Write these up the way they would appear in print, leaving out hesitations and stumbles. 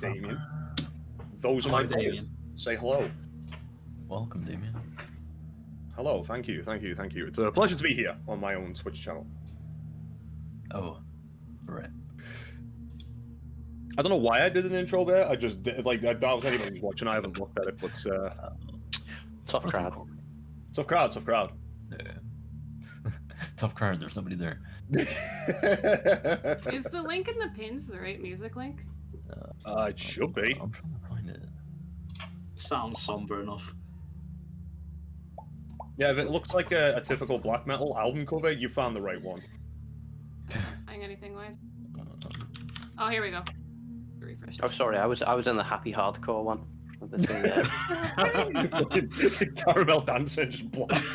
Damien. Those are my Damien. Say hello. Welcome, Damien. Hello, thank you. It's a pleasure to be here on my own Twitch channel. Oh, right. I don't know why I did an intro there. I just did, like, I was anyone who's watching. I haven't looked at it, but tough crowd. Tough crowd. Yeah. Tough crowd. There's nobody there. Is the link in the pins the right music link? It should be. I'm trying to find it. Sounds somber enough. Yeah, if it looks like a typical black metal album cover, you found the right one. Saying anything wise? Oh, here we go. Refresh. Oh, sorry, I was in the happy hardcore one. Of the thing, Caramel dancer just blast.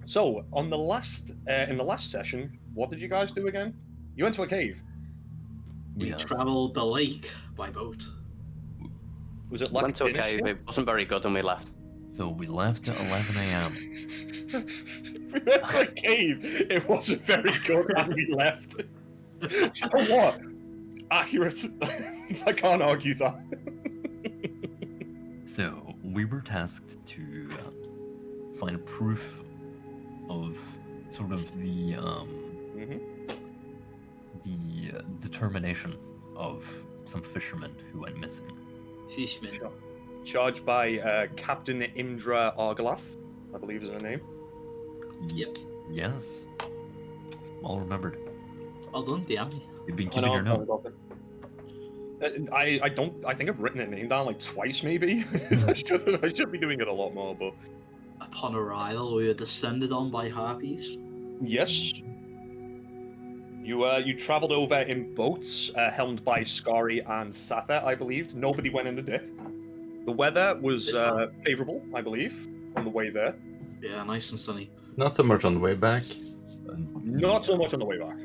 So, on the last in the last session, what did you guys do again? You went to a cave. We Yes. travelled the lake by boat. Was it we went to a cave, it wasn't very good, and we left. So we left at 11 a.m. We went to a cave. It wasn't very good, and we left. Do you know what? Accurate. I can't argue that. So we were tasked to find proof of sort of the determination of some fishermen who went missing. Fishman. Sure. Charged by Captain Indra Argalath, I believe is her name. Yep. Yes. Well remembered. Well done, DM. You've been keeping your notes. I think I've written her name down like twice, maybe. I should be doing it a lot more, but Upon arrival, we were descended on by harpies. yes. You travelled over in boats, helmed by Skari and Satha, I believe. Nobody went in the dip. The weather was favourable, I believe, on the way there. Yeah, nice and sunny. Not so much on the way back. Not so much on the way back.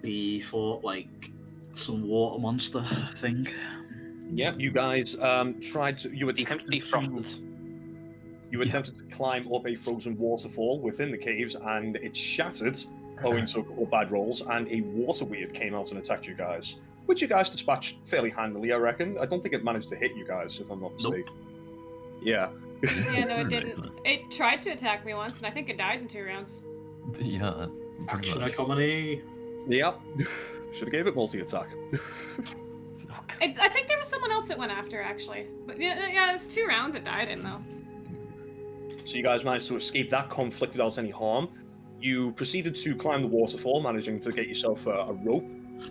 We fought like some water monster thing. Yeah, you guys tried to. You attempted Defrosted. You attempted to climb up a frozen waterfall within the caves, and it shattered owing to a couple of bad rolls, and a water weird came out and attacked you guys, which you guys dispatched fairly handily, I reckon. I don't think it managed to hit you guys, if I'm not mistaken. Nope. Yeah. Yeah, no, it didn't. It tried to attack me once, and I think it died in 2 rounds. Yeah. Pretty Action much. comedy. Yeah. Should have gave it multi-attack. I think there was someone else it went after, actually. But yeah, it was 2 rounds it died in, though. So you guys managed to escape that conflict without any harm. You proceeded to climb the waterfall, managing to get yourself a rope.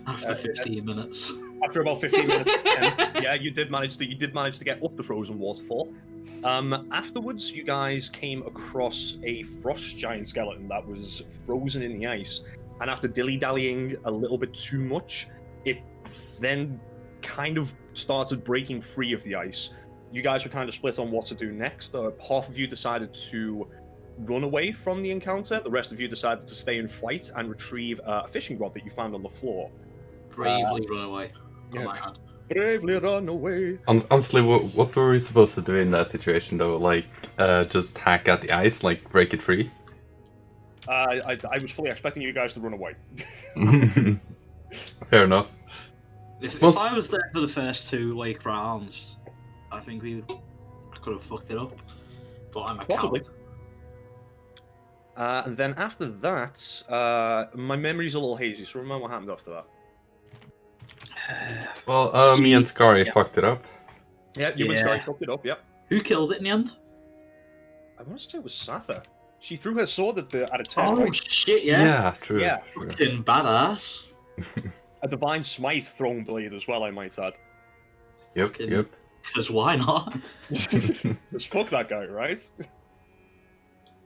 After 15 minutes. After about 15 minutes, yeah, you did manage to get up the frozen waterfall. Afterwards, you guys came across a frost giant skeleton that was frozen in the ice, and after dilly-dallying a little bit too much, it then kind of started breaking free of the ice. You guys were kind of split on what to do next. Half of you decided to run away from the encounter. The rest of you decided to stay and fight and retrieve a fishing rod that you found on the floor. Bravely run away. yeah. Oh my god. Bravely run away. Honestly, what were we supposed to do in that situation though? Like, just hack at the ice, like break it free? I was fully expecting you guys to run away. Fair enough. If Well, I was there for the first 2 lake rounds, I think I could have fucked it up. But I'm a Possibly. coward. And then after that, my memory's a little hazy, so remember what happened after that. Well, me and Skari fucked it up. Yeah, you and Yeah. Sky fucked it up, yep. Who killed it in the end? I want to say it was Satha. She threw her sword at a test. Oh right? shit, yeah. True. Yeah. True. Fucking badass. A divine smite thrown blade as well, I might add. Yep. Yep. Because why not? Just fuck that guy, right?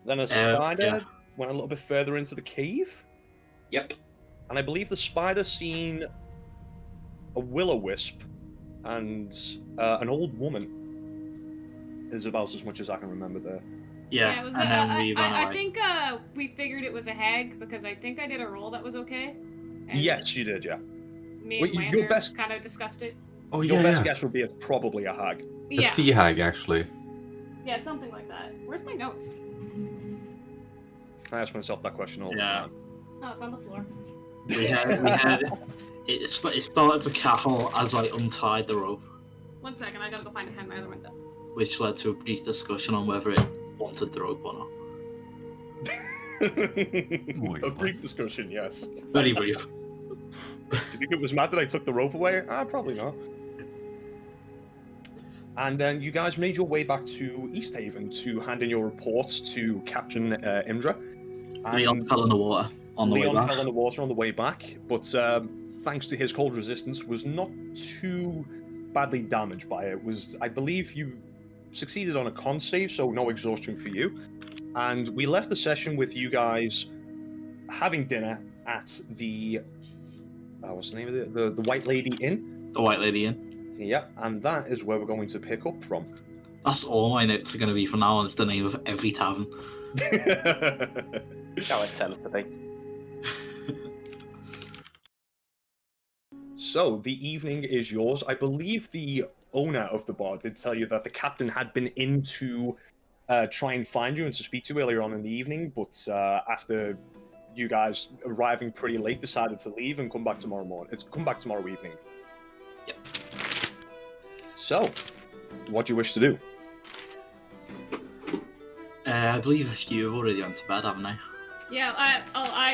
Then a spider yeah. went a little bit further into the cave, Yep. and I believe the spider seen a will-o-wisp and an old woman. Is about as much as I can remember there. Yeah, it was. and then we ran I away. think we figured it was a hag because I think I did a roll that was okay. And Yes, you did, yeah. Me Well, and your Lander best- kind of discussed it. Oh Your yeah. best guess would be it's probably a hag. A Yeah, sea hag, actually. yeah, something like that. Where's my notes? I ask myself that question all the Yeah. time. Oh, it's on the floor. We had it started to cackle as I untied the rope, 1 second, I gotta go find a hand my other window. which led to a brief discussion on whether it wanted the rope or not. A brief discussion, yes. Very brief. Do you think it was mad that I took the rope away? Probably not. And then you guys made your way back to East Haven to hand in your reports to Captain Imdra. Leon fell in the water on the way Leon back. fell in the water on the way back, but thanks to his cold resistance, was not too badly damaged by it. I believe you succeeded on a con save, so no exhaustion for you. And we left the session with you guys having dinner at the what's the name of it? The White Lady Inn. The White Lady Inn. Yeah, and that is where we're going to pick up from. That's all my notes are going to be from now on. It's the name of every tavern. How it tends to be. So the evening is yours. I believe the owner of the bar did tell you that the captain had been in to try and find you and to speak to you earlier on in the evening, but after you guys arriving pretty late, decided to leave and come back tomorrow morning. Come back tomorrow evening. Yep. So, what do you wish to do? I believe a few have already gone to bed, haven't I? Yeah, I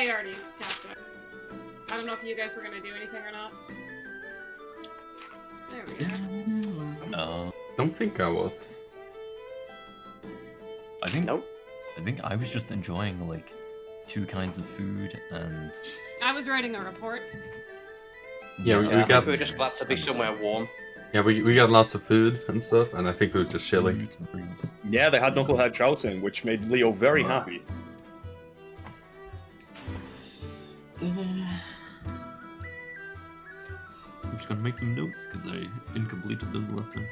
already tapped it. I don't know if you guys were gonna do anything or not. There we go. Don't think I was. I think Nope. I think I was just enjoying like 2 kinds of food and I was writing a report. Yeah, we Yeah, got we were just glad to be somewhere warm. we got lots of food and stuff, and I think we were just chilling. food and brews. Yeah, they had knucklehead trout in, which made Leo very happy. I'm just gonna make some notes because I incompleted them last time.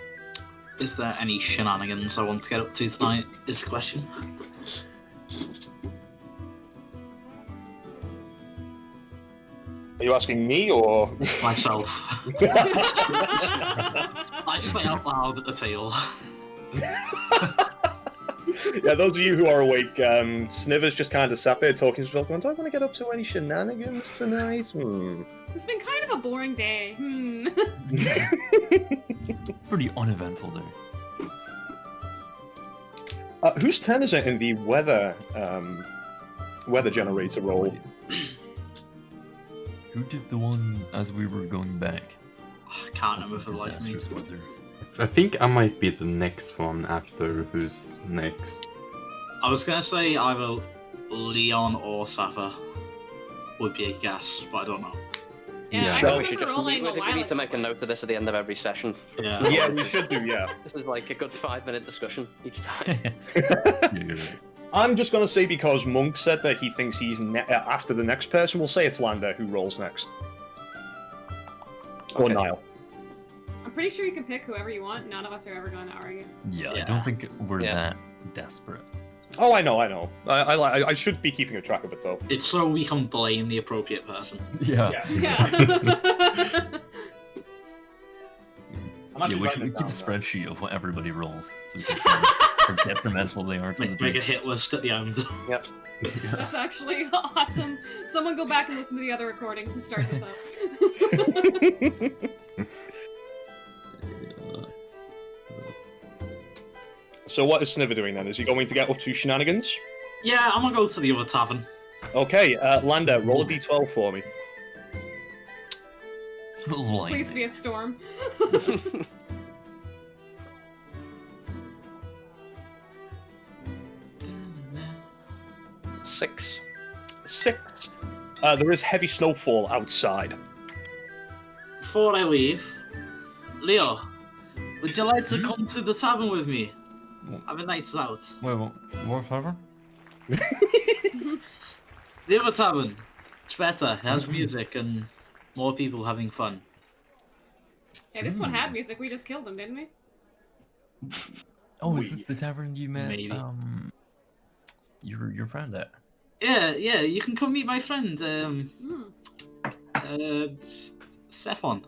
Is there any shenanigans I want to get up to tonight? Is the question. Are you asking me or Myself. I say out loud at the tail. Yeah, those of you who are awake, Snivers just kind of sat there talking to himself, going, do I want to get up to any shenanigans tonight? It's been kind of a boring day. Pretty uneventful day. Whose turn is it in the weather generator roll? Who did the one as we were going back? I can't remember for the life of me. Disastrous weather. I think I might be the next one after who's next. I was gonna say either Leon or Safa would be a guess, but I don't know. Yeah, Yeah. I So remember We should just rolling a we while need to ago. make a note of this at the end of every session. Yeah. Yeah, we should do, yeah. This is like a good 5-minute discussion each time. Yeah, you're right. I'm just going to say because Monk said that he thinks he's after the next person, we'll say it's Lander who rolls next. Or Okay. Niall. I'm pretty sure you can pick whoever you want. None of us are ever going to argue. Yeah, I Yeah. don't think we're Yeah. that desperate. Oh, I know. I should be keeping a track of it, though. It's so we can blame the appropriate person. Yeah. Yeah. Yeah, we should keep a spreadsheet of what everybody rolls so we can see how detrimental they are to the Make a team. hit list at the end. That's actually awesome. Someone go back and listen to the other recordings and start this up. So what is Sniver doing then? Is he going to get up to shenanigans? Yeah, I'm gonna go to the other tavern. Okay, Lander, roll a d12 for me. Please be a storm. 6. 6. There is heavy snowfall outside. Before I leave, Leo, would you like to come to the tavern with me? Have a night out. Wait, what tavern? The other tavern. It's better. It has music and more people having fun. Hey, this one had music. We just killed him, didn't we? Oh, is this the tavern you met? Maybe. Your friend at? Yeah, you can come meet my friend, Sephon.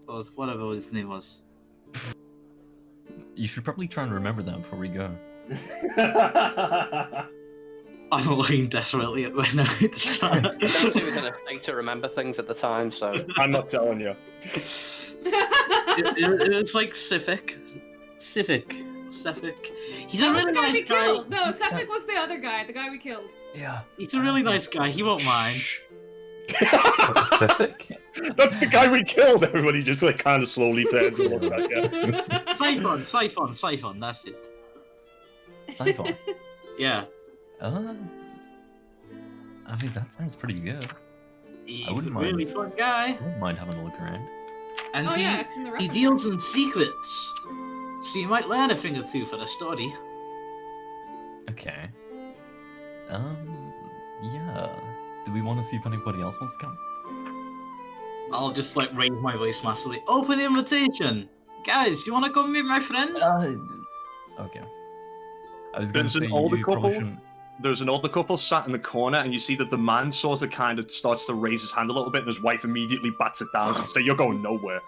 Or whatever his name was. You should probably try and remember that before we go. I'm looking desperately at my notes. I don't think we can affect to remember things at the time, so I'm not telling you. It's like Civic. He's a That was really the guy nice we guy. killed. No, Sephic was the other guy. The guy we killed. Yeah. He's a really nice guy. He won't mind. Pacific? That's the guy we killed. Everybody just like kind of slowly turns and looks at you. Siphon. That's it. Siphon. Yeah. I mean, that sounds pretty good. He's wouldn't a mind. really fun guy. I wouldn't mind having a look around. And Oh he, yeah, it's in the he reference. deals in secrets. So you might learn a thing or two for the story. Okay. Yeah. Do we want to see if anybody else wants to come? I'll just like raise my voice massively. Open the invitation! Guys, you wanna come meet my friend? Okay. I was going to There's an say older you probably couple. shouldn't. There's an older couple sat in the corner, and you see that the man sort of kind of starts to raise his hand a little bit, and his wife immediately bats it down and say, "You're going nowhere."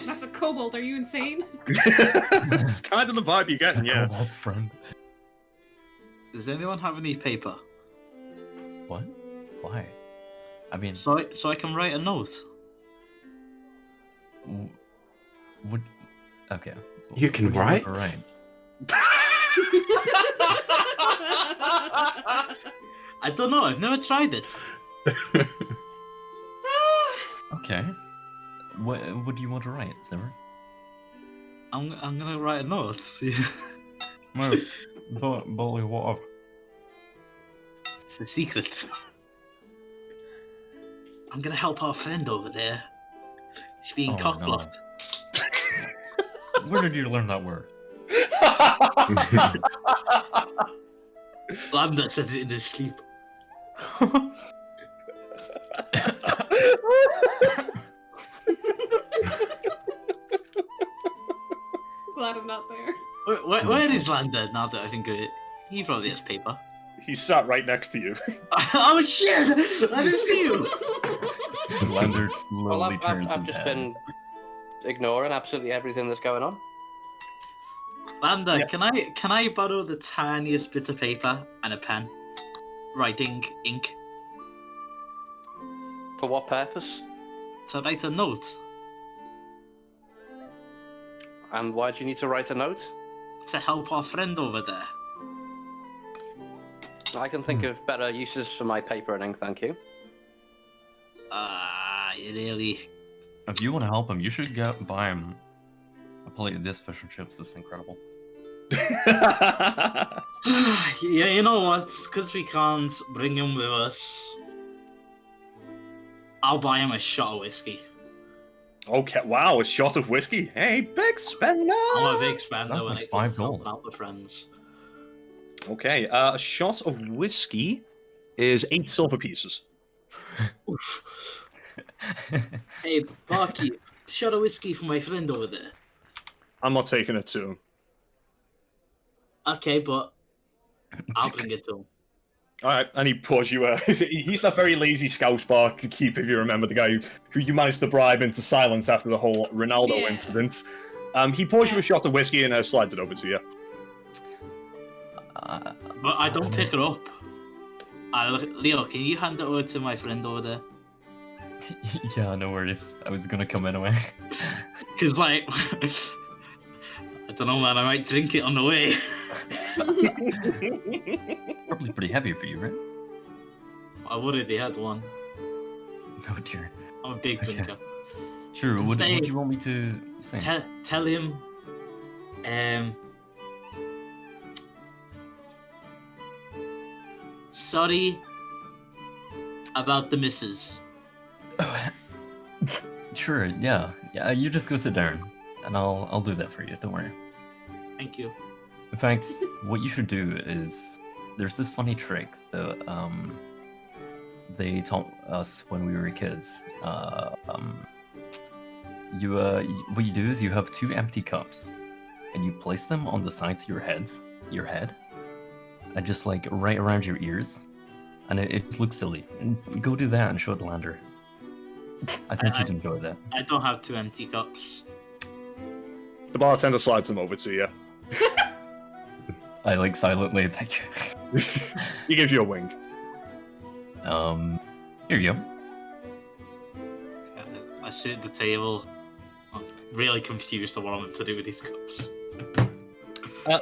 That's a kobold. Are you insane? It's kind of the vibe you're getting, yeah. Cobalt friend. Does anyone have any paper? What? Why? I mean, So I can write a note. would okay. You can What do write? want to write? I don't know, I've never tried it. Okay. What do you want to write, Zimmer? I'm gonna write a note. No, bully whatever. It's a secret. I'm gonna help our friend over there. He's being Oh, no. cockblocked. Where did you learn that word? Lambda says it in his sleep. Glad I'm not there. Where is Lambda now that I think of it? He probably has paper. He sat right next to you. Oh shit! I didn't see you! Lander well, slowly turns I've his just head. been ignoring absolutely everything that's going on. Lambda, Yeah. can I borrow the tiniest bit of paper and a pen? Writing ink For what purpose? to write a note. And why do you need to write a note? To help our friend over there. I can think of better uses for my paper and ink, thank you. You really. If you want to help him, you should buy him a plate of this fish and chips. That's incredible. Yeah, you know what? Because we can't bring him with us. I'll buy him a shot of whiskey. Okay, wow, a shot of whiskey. Hey, big spender! I'm a big spender That's when like it comes to $5. helping out the friends. Okay, a shot of whiskey is 8 silver pieces. Oof. Hey, Barkeep, shot of whiskey for my friend over there. I'm not taking it to him. Okay, but I'll bring it to him. Alright, and he pours you a... He's that very lazy scouse bar to keep, if you remember, the guy who you managed to bribe into silence after the whole Ronaldo Yeah. incident. He pours you a shot of whiskey and slides it over to you. But I don't pick it up. Leo, can you hand it over to my friend over there? Yeah, no worries. I was gonna come anyway. Because, like, I don't know, man, I might drink it on the way. Probably pretty heavy for you, right? I've already had one. Oh dear. I'm a big Okay. drinker. Sure. What do Stay. you want me to say? Tell him, sorry about the missus. Sure. Yeah. Yeah. You just go sit down, and I'll do that for you. Don't worry. Thank you. In fact, what you should do is there's this funny trick that they taught us when we were kids. What you do is you have 2 empty cups, and you place them on the sides of your head, and just like right around your ears, and it looks silly. And go do that and show it to Lander. I think you'd enjoy that. I don't have 2 empty cups. The bartender slides them over to you. I like silently thank you. He gives you a wink. Here you go. I sit at the table. I'm really confused on what I'm to do with these cups.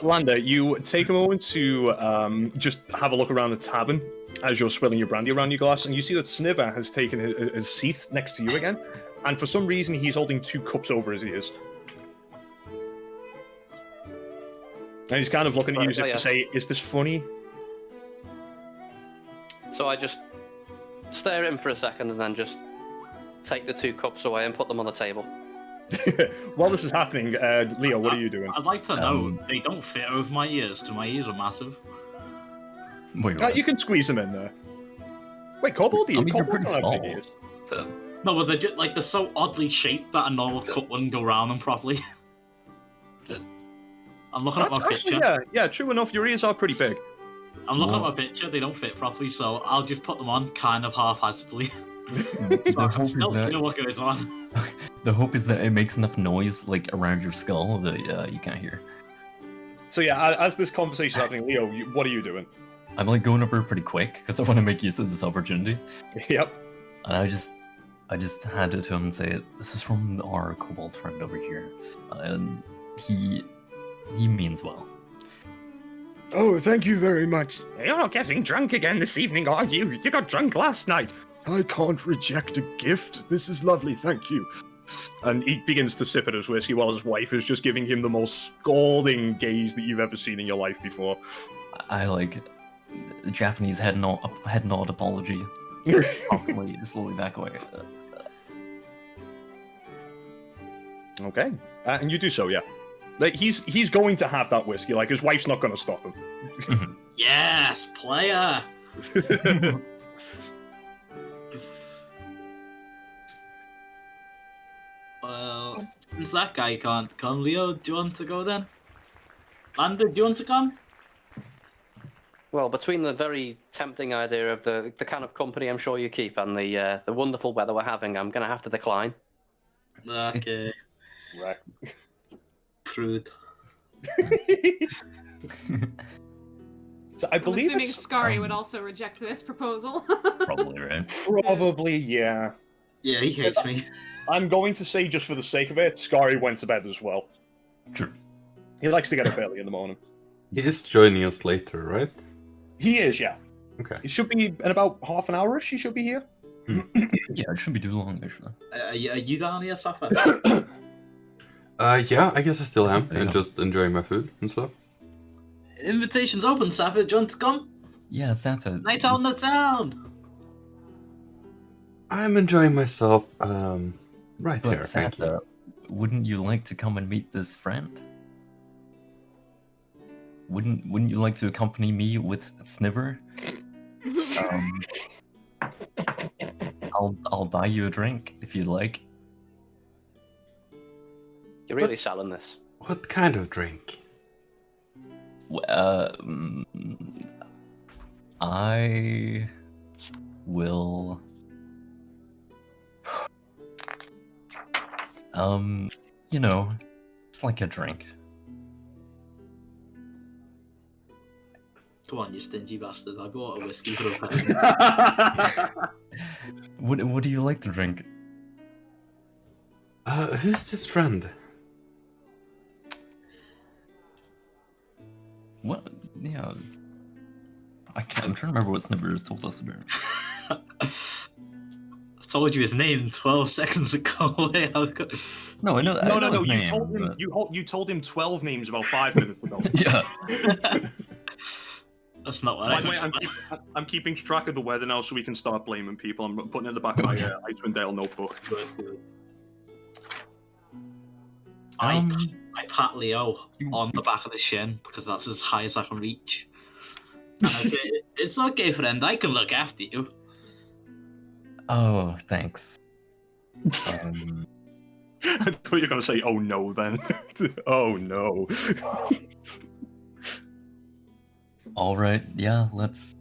Lander, you take a moment to just have a look around the tavern as you're swilling your brandy around your glass, and you see that Sniver has taken his seat next to you again, and for some reason he's holding 2 cups over his ears. And he's kind of looking at you as if to say, is this funny? So I just stare at him for a second and then just take the 2 cups away and put them on the table. While this is happening, Leo, what are you doing? I'd like to know, they don't fit over my ears, because my ears are massive. Wait, what? You can squeeze them in there. Wait, Kobold, do you? I mean, you're Kobolds pretty don't have small. big ears. No, but they're just, like, they're so oddly shaped that a normal cup wouldn't go round them properly. I'm looking at my Actually, picture. yeah, true enough, your ears are pretty big. I'm looking at my picture, they don't fit properly, so I'll just put them on kind of half-heartedly. The So I can hope is still that feel what goes on. the hope is that it makes enough noise like around your skull that you can't hear. So yeah, as this conversation is happening, Leo, what are you doing? I'm like going over pretty quick because I want to make use of this opportunity. Yep. And I just hand it to him and say, "This is from our kobold friend over here, and he means well." Oh, thank you very much. You're not getting drunk again this evening, are you? You got drunk last night. I can't reject a gift. This is lovely, thank you. And he begins to sip at his whiskey while his wife is just giving him the most scalding gaze that you've ever seen in your life before. I like the Japanese head nod apology. Slowly back away. Okay, and you do so, yeah. Like, he's going to have that whiskey. Like, his wife's not going to stop him. Yes, player! Well, since that guy can't come, Leo, do you want to go then? Lander, do you want to come? Well, between the very tempting idea of the kind of company I'm sure you keep and the wonderful weather we're having, I'm going to have to decline. Okay. Right. Prude. So I I'm believe assuming it's Skari would also reject this proposal. Probably right. probably, yeah. Yeah, he hates me. I'm going to say, just for the sake of it, Skari went to bed as well. Sure. He likes to get up early in the morning. He is joining us later, right? He is, yeah. Okay. He should be in about half an hour-ish. He should be here. Yeah, it shouldn't be too long actually. Are you down here, Safa? Yeah, I guess I still am, Yeah. and just enjoying my food and stuff. Invitation's open, Safa. Do you want to come? Yeah, Santa. Night out in the town! I'm enjoying myself, right But here, thank you. Santa, wouldn't you like to come and meet this friend? Wouldn't you like to accompany me with Sniver? I'll buy you a drink if you'd like. You're really selling this. What kind of drink? I will. You know, it's like a drink. Come on, you stingy bastard. I bought a whiskey for a penny. What do you like to drink? Who's this friend? What? Yeah. I'm trying to remember what Sniver has told us about. I told you his name 12 seconds ago. No, I know. I know No. his You name, told him. but- You told him 12 names about 5 minutes ago. Yeah. That's not what By I the way, meant. I'm keeping track of the weather now, so we can start blaming people. I'm putting it in the back of my Icewind Dale notebook. I pat Leo on the back of the shin because that's as high as I can reach. And I say, it's okay, friend. I can look after you. Oh, thanks. I thought you were going to say, "Oh no," then. Oh no. All right. Yeah. Let's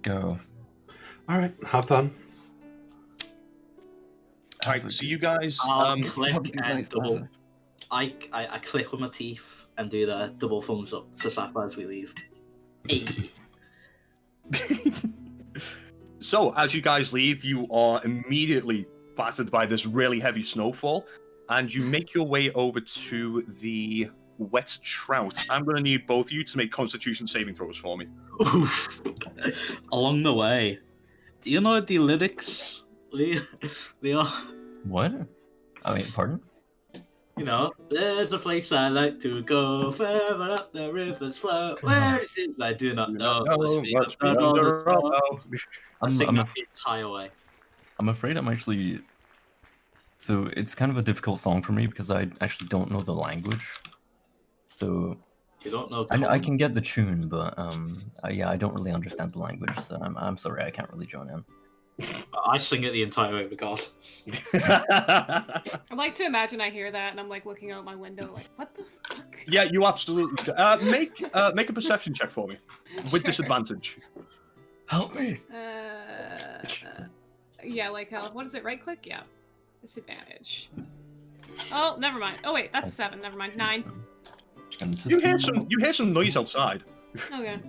go. All right, have fun. Alright, so you guys. I'll hope click you and guys double. love I click with my teeth and do the double thumbs up to Sapphire as we leave. Hey. So, as you guys leave, you are immediately battered by this really heavy snowfall, and you make your way over to the wet trout. I'm going to need both of you to make Constitution saving throws for me. Along the way, do you know the lyrics, Leo? What? I mean, pardon? You know, there's a place I like to go, further up the rivers flow, where it is I do not know. Must be I I'm, sing I'm, that af- the entire way. I'm afraid I'm actually. So it's kind of a difficult song for me because I actually don't know the language. So You don't know. I can get the tune, but yeah, I don't really understand the language. So I'm sorry, I can't really join in. I sing it the entire way, regardless. I'd like to imagine I hear that and I'm like looking out my window, like, what the fuck? Yeah, you absolutely. Make a perception check for me with Sure. disadvantage. Help me! Yeah, like how? What is it? Right click? Yeah. Disadvantage. Oh, never mind. Oh wait, that's a 7. Never mind. 9. You hear some noise outside. Okay.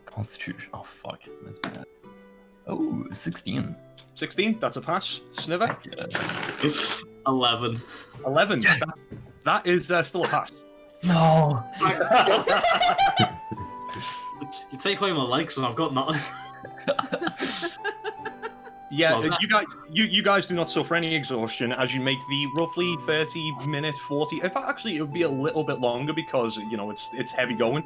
Constitution. Oh fuck, that's bad. Oh, 16. 16. That's a pass. Sniver. 11. 11. Yes. That is still a pass. No. You take away my legs and I've got nothing. Yeah, Well, you guys do not suffer any exhaustion as you make the roughly 30-minute, 40. In fact, actually, it would be a little bit longer because it's heavy going.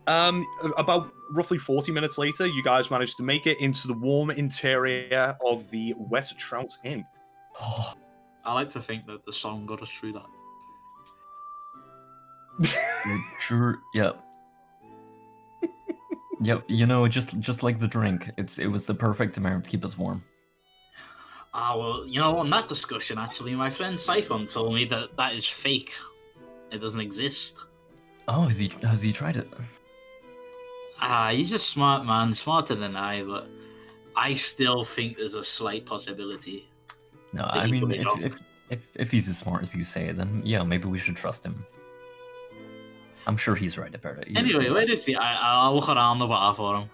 About roughly 40 minutes later, you guys managed to make it into the warm interior of the Wet Trout Inn. Oh, I like to think that the song got us through that. sure. Yep. Yep. Just like the drink, it was the perfect amount to keep us warm. Well, on that discussion, actually, my friend Siphon told me that is fake. It doesn't exist. Oh, has he tried it? He's a smart man, smarter than I, but I still think there's a slight possibility. No, that I he mean, put it on. if he's as smart as you say, then yeah, maybe we should trust him. I'm sure he's right about it. Anyway, where is he? I'll look around the bar for him.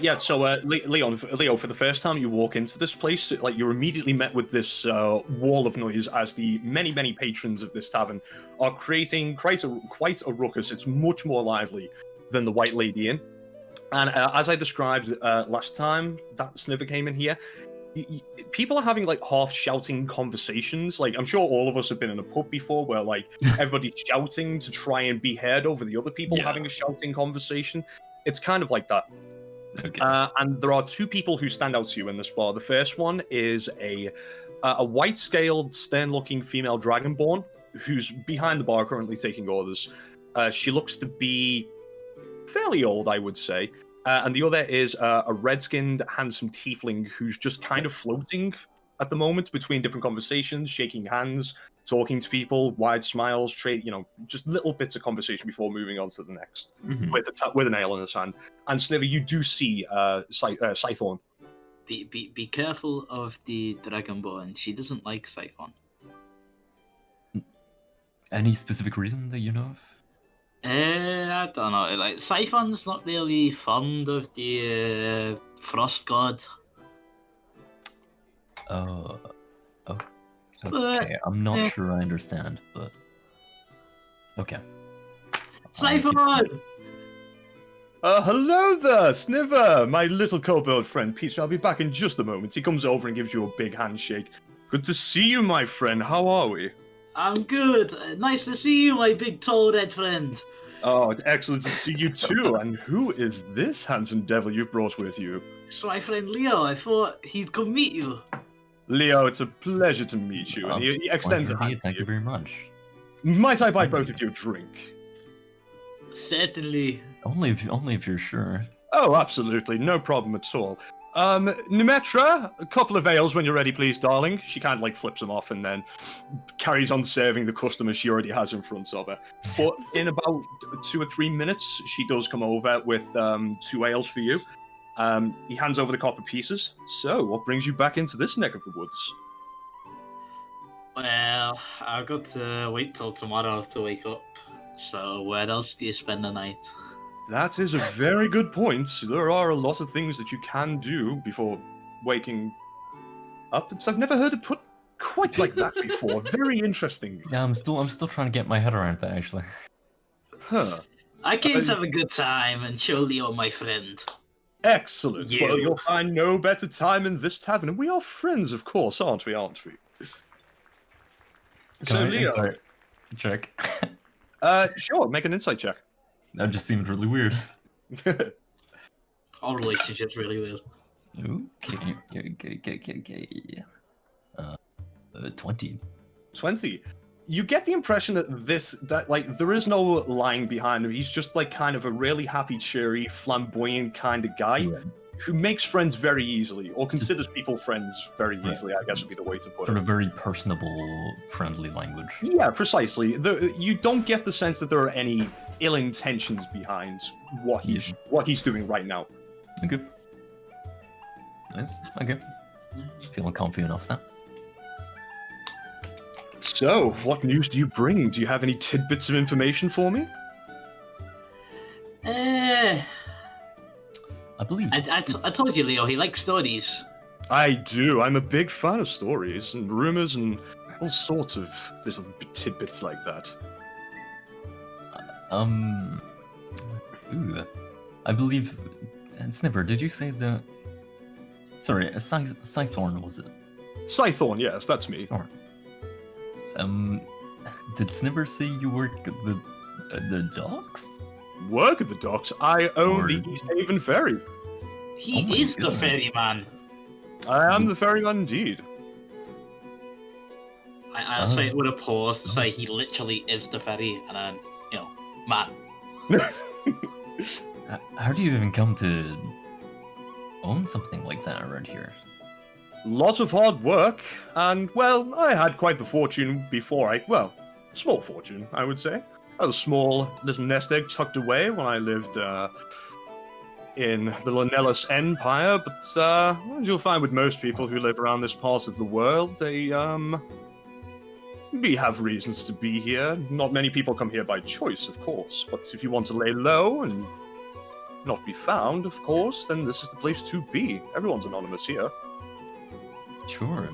Yeah, so Leo, for the first time you walk into this place, like you're immediately met with this wall of noise as the many patrons of this tavern are creating quite a ruckus. It's much more lively than the White Lady Inn. And as I described last time that Sniver came in here, people are having like half shouting conversations. Like I'm sure all of us have been in a pub before where like everybody's shouting to try and be heard over the other people having a shouting conversation. It's kind of like that. Okay. And there are two people who stand out to you in this bar. The first one is a white-scaled, stern-looking female dragonborn who's behind the bar currently taking orders. She looks to be fairly old, I would say. And the other is a red-skinned, handsome tiefling who's just kind of floating at the moment between different conversations, shaking hands, talking to people, wide smiles, just little bits of conversation before moving on to the next with a nail in his hand. And Sniver, you do see Scythorn. Be careful of the Dragonborn. She doesn't like Siphon. Any specific reason that you know of? I don't know. Like Siphon's not really fond of the Frost God. Oh. Okay, I'm not sure I understand, but okay. Siphon! Hello there, Sniver, my little kobold friend Peter. I'll be back in just a moment. He comes over and gives you a big handshake. Good to see you, my friend. How are we? I'm good. Nice to see you, my big tall red friend. Oh, it's excellent to see you too. And who is this handsome devil you've brought with you? It's my friend Leo. I thought he'd come meet you. Leo, it's a pleasure to meet you. And he extends a hand to Thank you very much. Might I buy both of you a drink? Certainly. Only if you're sure. Oh, absolutely. No problem at all. Nimetra, a couple of ales when you're ready, please, darling. She kind of like flips them off and then carries on serving the customers she already has in front of her. But in about 2 or 3 minutes, she does come over with 2 ales for you. He hands over the copper pieces. So, what brings you back into this neck of the woods? Well, I've got to wait till tomorrow to wake up. So where else do you spend the night? That is a very good point. There are a lot of things that you can do before waking up. I've never heard it put quite like that before. Very interesting. Yeah, I'm still trying to get my head around that actually. Huh. I came to have a good time and show Leo my friend. Excellent. You. Well, you'll find no better time in this tavern. And we are friends, of course, aren't we? Aren't we? So, Leo. Insight check. Sure, make an insight check. That just seemed really weird. Our relationship's really weird. Okay. 20. 20. You get the impression that like there is no lying behind him. He's just like kind of a really happy, cheery, flamboyant kind of guy who makes friends very easily, or considers people friends very easily. I guess would be the way to put it. Sort of very personable, friendly language. Yeah, precisely. You don't get the sense that there are any ill intentions behind what he's doing right now. Okay. Nice. Okay. Feeling comfy enough now. So, what news do you bring? Do you have any tidbits of information for me? I believe. I told you, Leo, he likes stories. I do. I'm a big fan of stories and rumors and all sorts of little tidbits like that. I believe. Sniffer, did you say the? Sorry, Scythorn was it? Scythorn, yes, that's me. Or, did Sniffer say you work at the docks? Work at the docks? I own the East Haven Ferry. He is the ferryman. I am the ferryman indeed. I say it with a pause to say he literally is the ferry, and then, man. How do you even come to own something like that around here? Lots of hard work, and, well, I had quite the fortune before small fortune, I would say. I was a small little nest egg tucked away when I lived in the Lonellus Empire, but as you'll find with most people who live around this part of the world, we have reasons to be here. Not many people come here by choice, of course, but if you want to lay low and not be found, of course, then this is the place to be. Everyone's anonymous here. Sure.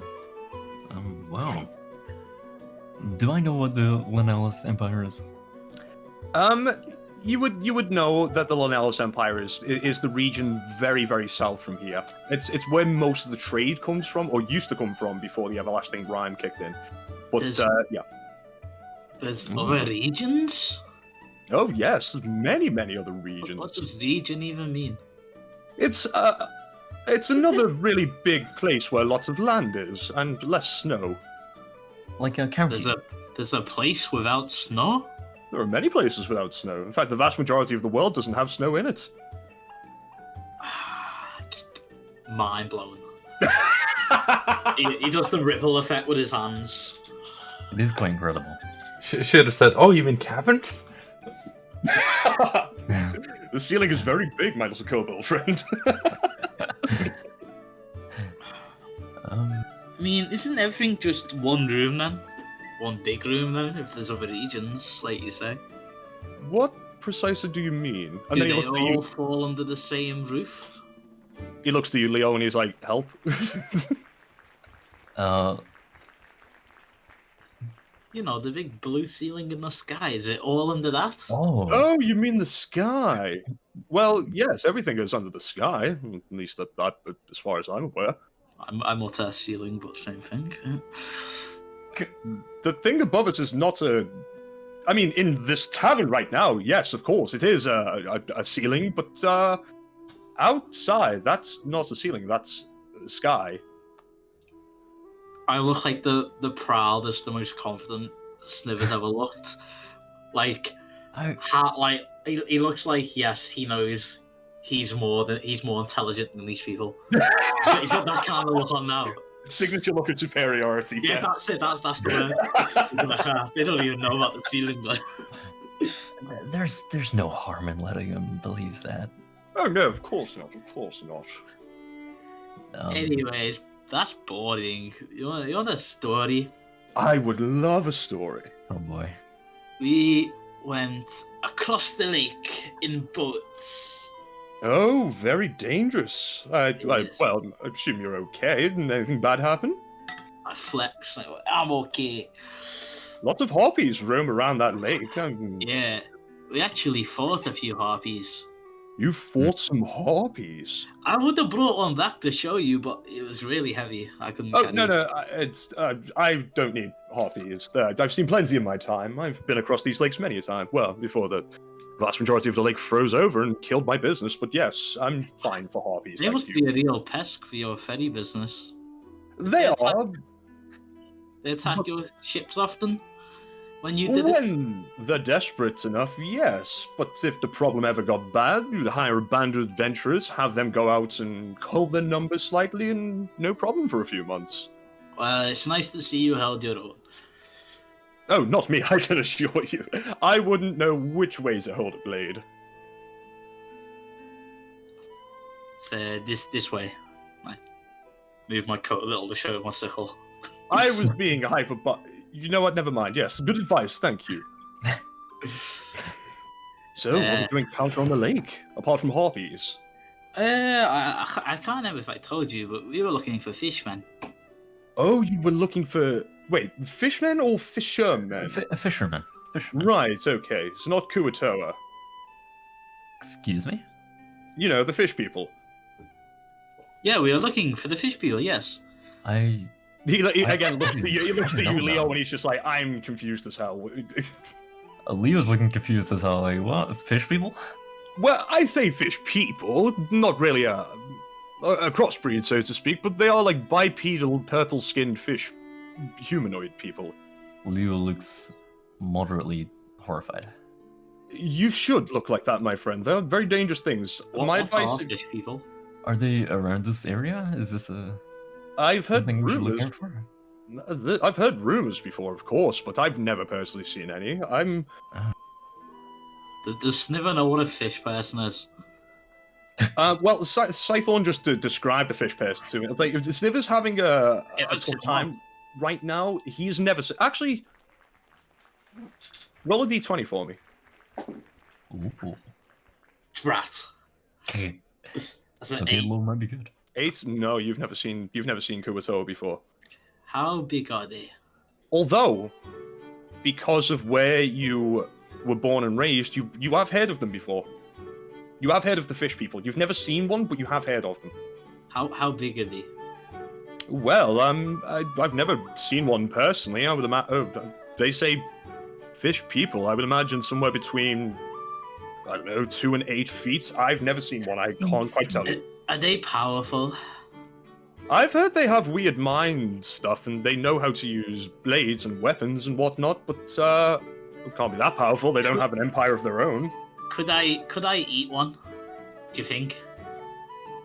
Wow. Do I know what the Lonellus Empire is? You would know that the Lonellus Empire is the region very, very south from here. It's where most of the trade comes from, or used to come from, before the everlasting Rime kicked in. But yeah. There's other regions? Oh yes, many, many other regions. What does region even mean? It's another really big place where lots of land is and less snow. Like a county. There's a place without snow? There are many places without snow. In fact, the vast majority of the world doesn't have snow in it. Mind blown. he does the ripple effect with his hands. It is quite incredible. Should have said, "Oh, you mean caverns?" The ceiling is very big, my little kobold friend. I mean, isn't everything just one room then? One big room then, if there's other regions, like you say? What precisely do you mean? And Do then they all fall under the same roof? He looks to you, Leo, and he's like, help. You know, the big blue ceiling in the sky, is it all under that? Oh, you mean the sky? Well, yes, everything goes under the sky, at least as far as I'm aware. I'm not a ceiling, but same thing. The thing above us is not I mean, in this tavern right now, yes, of course, it is a ceiling, but outside, that's not a ceiling, that's the sky. I look like the proudest, the most confident Snivers ever looked. Like, he looks like, yes, he knows he's more intelligent than these people. He's got that kind of look on now. Signature look of superiority. Yeah, that's it. That's the word. They don't even know about the feeling, but there's no harm in letting him believe that. Oh no, of course not. Of course not. Anyways, that's boring. You want a story? I would love a story. Oh boy. We went across the lake in boats. Oh, very dangerous. Yes. Well, I assume you're okay. Didn't anything bad happen? I flex. I'm okay. Lots of harpies roam around that lake. Yeah, we actually fought a few harpies. You fought some harpies. I would have brought one back to show you, but it was really heavy. I couldn't Oh carry no, it. no, I don't need harpies. I've seen plenty in my time. I've been across these lakes many a time. Well, before the vast majority of the lake froze over and killed my business. But yes, I'm fine for harpies. They thank must you. be a real pest for your ferry business. They Yeah, are. They attack your ships often. When you did it, When they're desperate enough, yes. But if the problem ever got bad, you'd hire a band of adventurers, have them go out and cull their numbers slightly, and no problem for a few months. well, it's nice to see you held your own. Oh, not me, I can assure you. I wouldn't know which way to hold a blade. It's this way. I move my coat a little to show my sickle. I was being hyper, but you know what? Never mind. Yes, good advice. Thank you. So, what are you doing encounter on the lake, apart from harpies? I can't remember if I told you, but we were looking for fishmen. Oh, you were looking for... Wait, fishmen or fishermen? A fisherman. Fisherman. Right, okay. So not Kuatoa. Excuse me? You know, the fish people. Yeah, we were looking for the fish people. Yes. He again looks at you, he looks at No, you, no. Leo, and he's just like, I'm confused as hell. Leo's looking confused as hell. Like, what? Fish people? Well, I say fish people, not really a crossbreed, so to speak, but they are like bipedal, purple-skinned fish humanoid people. Leo looks moderately horrified. You should look like that, my friend. They're very dangerous things. My What advice... are fish people? Are they around this area? Is this I've heard something we should look rumors. out for? I've heard rumors before, of course, but I've never personally seen any. Does Sniver know what a fish person is? Well, Scythorn just described the fish person to me. It's like, if Sniver's having a tough time right now, he's never... Actually, roll a d20 for me. Ooh. Drat. Okay. That's an Okay, 8. low might be good. 8? No, you've never seen Kuatoa before. How big are they? Although, because of where you were born and raised, you have heard of them before. You have heard of the fish people. You've never seen one, but you have heard of them. How big are they? Well, I've never seen one personally. I would imagine. They say fish people. I would imagine somewhere between, I don't know, 2 and 8 feet. I've never seen one. I can't quite tell you. Are they powerful? I've heard they have weird mind stuff and they know how to use blades and weapons and whatnot, but it can't be that powerful. They don't have an empire of their own. Could I eat one? Do you think?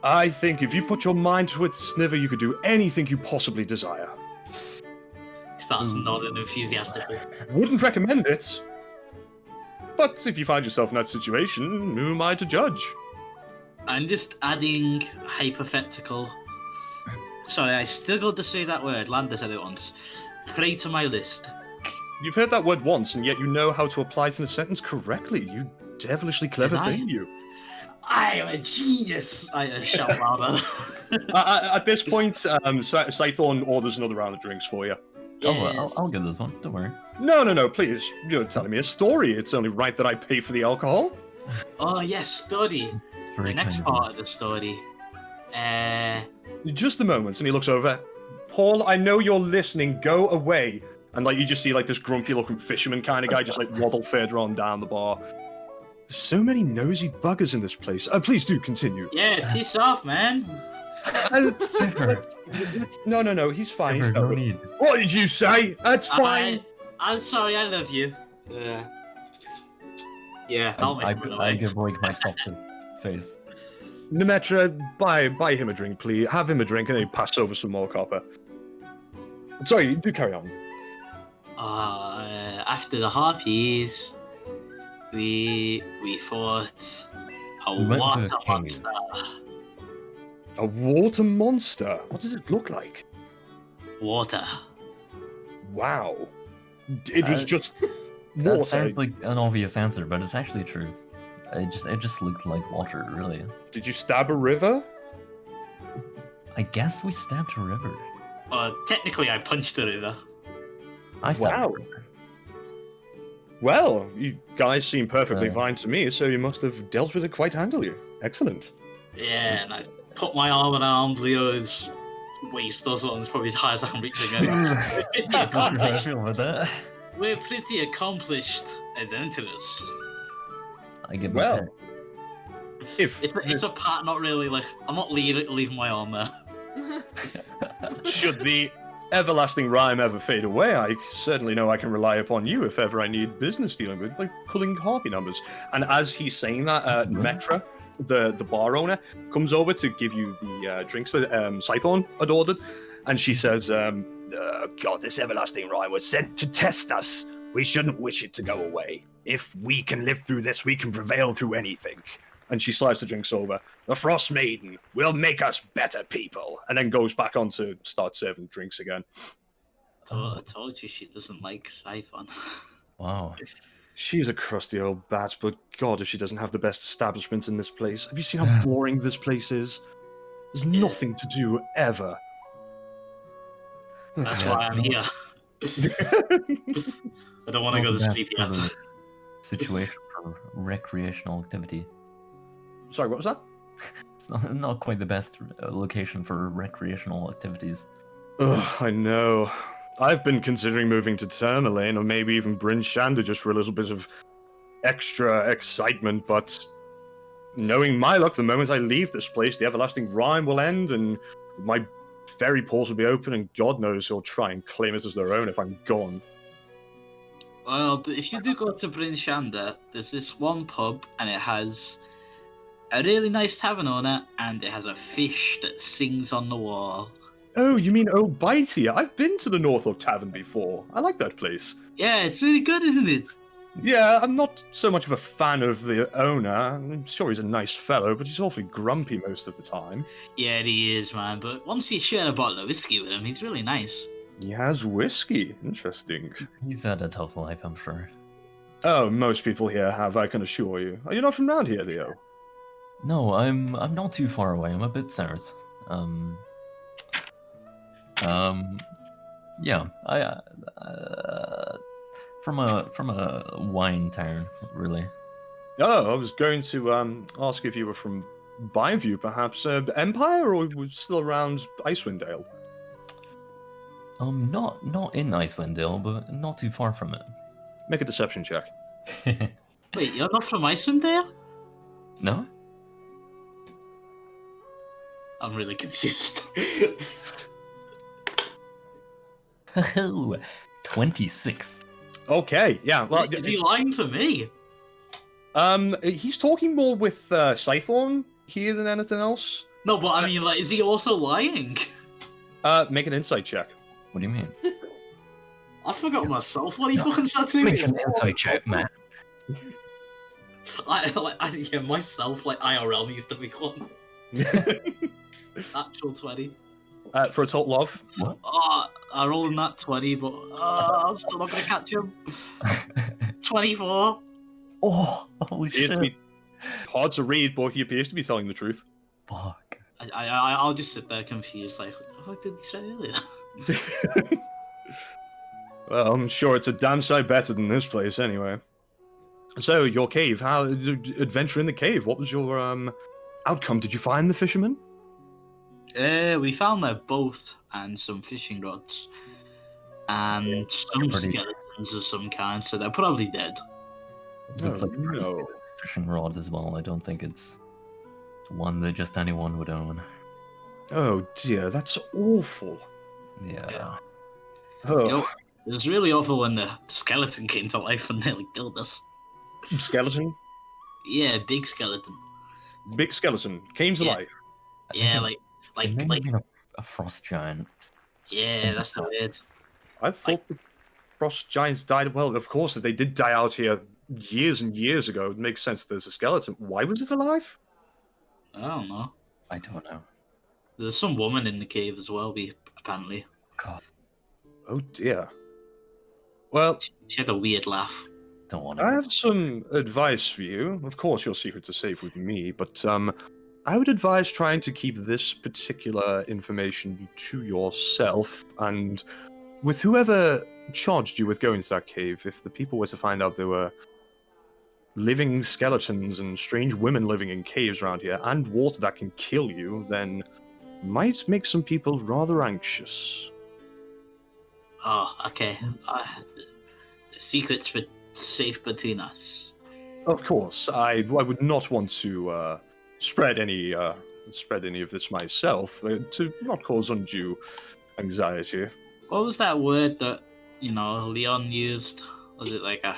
I think if you put your mind to it, Sniver, you could do anything you possibly desire. Starts nodding enthusiastically. Wouldn't recommend it. But if you find yourself in that situation, who am I to judge? I'm just adding hypothetical. Sorry, I struggled to say that word. Landa said it once. Pray to my list. You've heard that word once, and yet you know how to apply it in a sentence correctly. You devilishly clever Did I? thing, you. I am a genius! I shout louder. At this point, Scythorn orders another round of drinks for you. Oh, well, I'll get this one. Don't worry. No, please. You're telling me a story. It's only right that I pay for the alcohol. Oh, yes, story. It's The very next kind of part of the story. Just a moment, and he looks over. Paul, I know you're listening. Go away. And like you just see like this grumpy-looking fisherman kind of guy just like waddle further on down the bar. There's so many nosy buggers in this place. Please do continue. Yeah, piss off, man. No. He's fine. He's No covered. need. What did you say? That's fine. I'm sorry, I love you. Yeah, I'll make it I give like my softest face. Nemetra, buy him a drink, please. Have him a drink, and then pass over some more copper. Sorry, do carry on. After the harpies, we fought a We went to water a cave. monster. A water monster? What does it look like? Water. Wow. It was just That water. sounds like an obvious answer, but it's actually true. It just looked like water, really. Did you stab a river? I guess we stabbed a river. Technically, I punched the river. I stabbed Wow. a river. Well, you guys seem perfectly Uh. fine to me, so you must have dealt with it quite handily. Excellent. Yeah, and I put my arm around Leo's waist or something. It's probably as high as I can reach again. I feel with that. We're pretty accomplished adventurers. I get my Well, pet. if It's a part, not really like I'm not leaving my arm there. should the everlasting rhyme ever fade away, I certainly know I can rely upon you if ever I need business dealing with, like pulling harpy numbers. And as he's saying that, Metra, the bar owner, comes over to give you the drinks that Scythorn had ordered, and she says, God, this everlasting rhyme was sent to test us. We shouldn't wish it to go away. If we can live through this, we can prevail through anything. And she slides the drinks over. The Frost Maiden will make us better people. And then goes back on to start serving drinks again. I told you she doesn't like Siphon. Wow. She's a crusty old bat, but God, if she doesn't have the best establishment in this place. Have you seen how boring this place is? There's nothing to do ever. That's Yeah, why I'm no. here. I don't want to It's go to not sleep bad for yet. the situation for recreational activity. Sorry, what was that? It's not quite the best location for recreational activities. Ugh, I know. I've been considering moving to Tourmaline or maybe even Bryn Shander just for a little bit of extra excitement, but knowing my luck, the moment I leave this place, the everlasting rhyme will end and my ferry ports will be open, and God knows who'll try and claim it as their own if I'm gone. Well, but if you do go to Bryn Shander, there's this one pub, and it has a really nice tavern owner, and it has a fish that sings on the wall. Oh, you mean Old Bitey? I've been to the Northrop Tavern before. I like that place. Yeah, it's really good, isn't it? Yeah, I'm not so much of a fan of the owner. I'm sure he's a nice fellow, but he's awfully grumpy most of the time. Yeah, he is, man. But once you share a bottle of whiskey with him, he's really nice. He has whiskey. Interesting. He's had a tough life, I'm sure. Oh, most people here have, I can assure you. Are you not from around here, Leo? No, I'm not too far away. I'm a bit south. Yeah, from a wine town, really. Oh, I was going to ask if you were from Byview, perhaps. Empire, or was still around Icewind Dale? Not in Icewind Dale, but not too far from Make a deception check. it. Wait, you're not from Iceland there? No? I'm really confused. 26. Okay, yeah. Well, Is he lying to me? he's talking more with Scythorn here than anything else. No, but I mean, like, is he also lying? Make an insight check. What do you mean? I forgot myself what he fucking said to me. Make an insight check, man. Yeah, myself, like, IRL needs to be one. Actual 20. For a total of? What? Oh, I rolled in that 20, but I'm still not going to catch him. 24. Oh, holy Appears to shit. be hard to read, but he appears to be telling the truth. Fuck. I'll just sit there confused, like, what the fuck did he say earlier? Well, I'm sure it's a damn sight better than this place, anyway. So, your cave, how adventure in the cave? What was your outcome? Did you find the fisherman? We found their boat and some fishing rods. And some pretty- skeletons of some kind, so they're probably dead. Looks like a pretty no. good fishing rod as well. I don't think it's one that just anyone would own. Oh dear, that's awful. Yeah. Yeah. Oh, You know, it was really awful when the skeleton came to life and nearly killed us. skeleton? Yeah, big skeleton. Big skeleton. Came to Yeah. life. I think Yeah, it may have been a frost giant. yeah, that's the word. I thought the frost giants died. Well, of course, if they did die out here years and years ago, it makes sense that there's a skeleton. Why was it alive? I don't know. I don't know. There's some woman in the cave as well, apparently. God. Oh dear. Well, She had a weird laugh. Don't want I to. have some advice for you. Of course, your secret's are safe with me, but I would advise trying to keep this particular information to yourself, and with whoever charged you with going to that cave, if the people were to find out there were living skeletons and strange women living in caves around here, and water that can kill you, then might make some people rather anxious. Oh, okay. The secret's safe between us. Of course, I would not want to spread any of this myself to not cause undue anxiety. What was that word that Leon used? Was it like a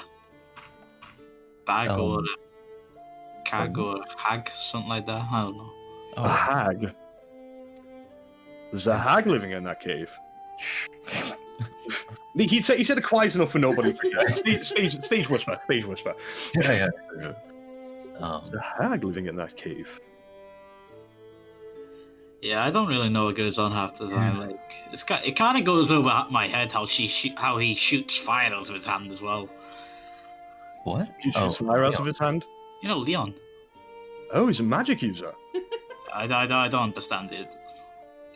bag or a cag or a hag, something like that? I don't know. A hag. There's a hag living in that cave. He said it quiet enough for nobody to get. Stage whisper. Stage whisper. Yeah. There's a hag living in that cave. Yeah, I don't really know what goes on half the time. Like, it kind of goes over my head how he shoots fire out of his hand as well. What? He shoots fire out of his hand. You know, Leon. Oh, he's a magic user. I don't understand it.